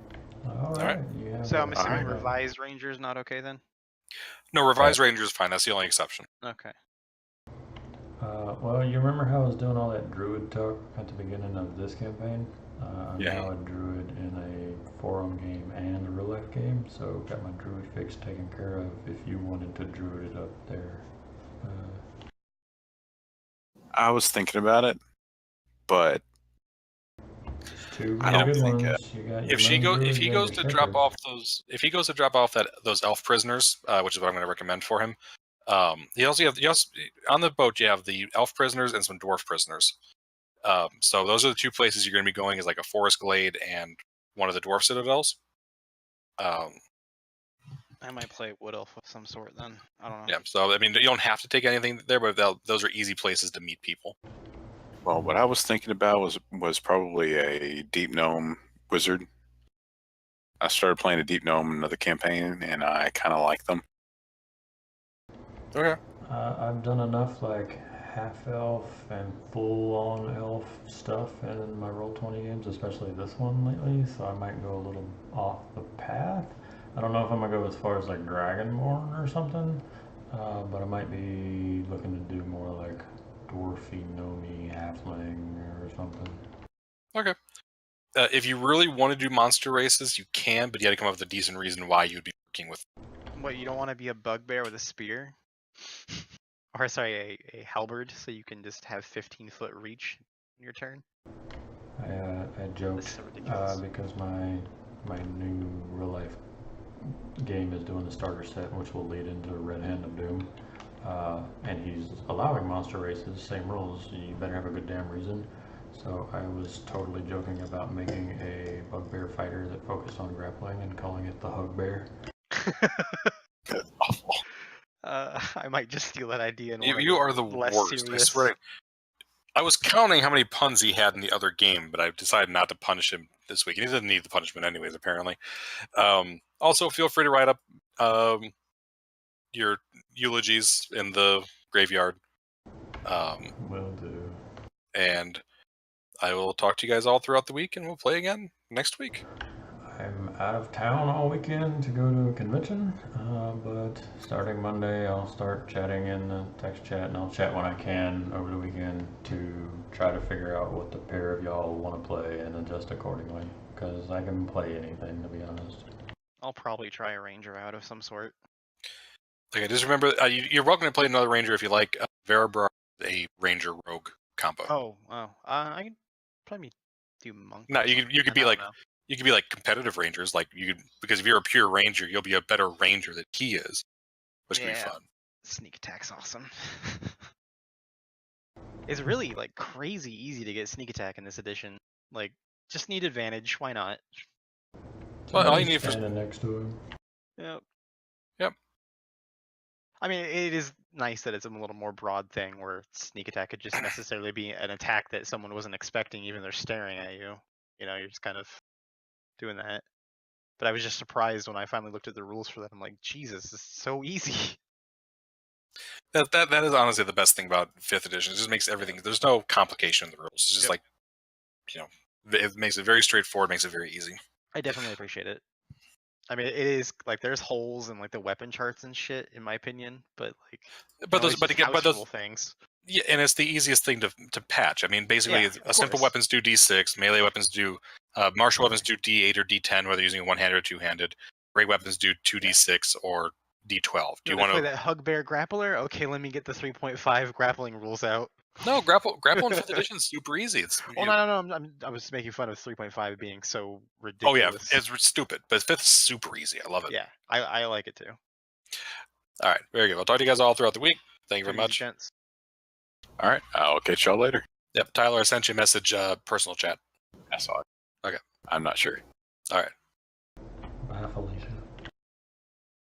All right. right. You have So I'm a- assuming Alright. revised ranger is not okay then. No, revised ranger is fine. That's the only exception. Okay. Well, you remember how I was doing all that druid talk at the beginning of this campaign? I'm Yeah. now a druid in a forum game and a real life game, so got my druid fix taken care of if you wanted to druid it up there. I was thinking about it, but There's 2 I really don't good think, ones. You got your If druids he and goes your to drop shepherds. off those elf prisoners, which is what I'm going to recommend for him. You also on the boat you have the elf prisoners and some dwarf prisoners. So those are the 2 places you're going to be going, is like a forest glade and one of the dwarf citadels. I might play wood elf of some sort then. I don't know. Yeah. So I mean, you don't have to take anything there, but those are easy places to meet people. well, what I was thinking about was probably a deep gnome wizard. I started playing a deep gnome in another campaign, and I kind of like them. Okay. I've done enough like half elf and full on elf stuff in my Roll20 games, especially this one lately, so I might go a little off the path. I don't know if I'm gonna go as far as like Dragonborn or something, but I might be looking to do more like dwarfy, gnomey, halfling or something. Okay. If you really want to do monster races, you can, but you got to come up with a decent reason why you'd be working with. What, you don't want to be a bugbear with a spear? Or sorry, a halberd, so you can just have 15-foot reach your turn. I joked This is ridiculous. because my new real life game is doing the starter set, which will lead into Red Hand of Doom. And he's allowing monster races, same rules. You better have a good damn reason. So I was totally joking about making a bugbear fighter that focused on grappling and calling it the Hug Bear. Awful. I might just steal that idea and You are the less worst. I serious. swear. I was counting how many puns he had in the other game, but I decided not to punish him this week. And he doesn't need the punishment anyways, apparently. Also, feel free to write up your eulogies in the graveyard. Will do. And I will talk to you guys all throughout the week, and we'll play again next week. I'm out of town all weekend to go to a convention, but starting Monday I'll start chatting in the text chat, and I'll chat when I can over the weekend to try to figure out what the pair of y'all want to play and adjust accordingly, because I can play anything, to be honest. I'll probably try a ranger out of some sort. Okay, just remember, you're welcome to play another ranger if you like. Verabra is a ranger rogue combo. Oh, I could probably do monk. No, or you something. could I be don't like know. you could be like competitive rangers, like you could, because if you're a pure ranger, you'll be a better ranger than he is, which would be Yeah. fun. Sneak attack's awesome. It's really like crazy easy to get sneak attack in this edition. Like, just need advantage. Why not? Well, all you Somebody's need for standing next to him. Yep. Yep. I mean, it is nice that it's a little more broad thing where sneak attack could just necessarily be an attack that someone wasn't expecting, even they're staring at you. You know, you're just kind of doing that. But I was just surprised when I finally looked at the rules for that. I'm like, Jesus, this is so easy. that is honestly the best thing about 5th edition. It just makes everything. There's no complication in the rules. It's just Yep. like, it makes it very straightforward. Makes it very easy. I definitely appreciate it. I mean, it is like there's holes in like the weapon charts and shit, in my opinion. But like, But no, those, it's but just again, house but those, rule things. yeah, and it's the easiest thing to patch. I mean, basically, Yeah, a of simple course. weapons do D6, melee weapons do, martial weapons do D8 or D10, whether using a one-handed or two-handed. Great weapons do 2D6 or D12. Do you You want play to? that hug bear grappler? Okay, let me get the 3.5 grappling rules out. No, grapple in 5th edition is super easy. It's Oh no! I was making fun of 3.5 being so oh ridiculous. yeah, it's stupid, but 5th is super easy. I love it. Yeah, I like it too. All right, very good. I'll talk to you guys all throughout the week. Thank you very Take it easy, much. gents. All right. I'll catch y'all later. Yep, Tyler, I sent you a message, personal chat. I saw it. Okay. I'm not sure. All right. Bye, Felicia.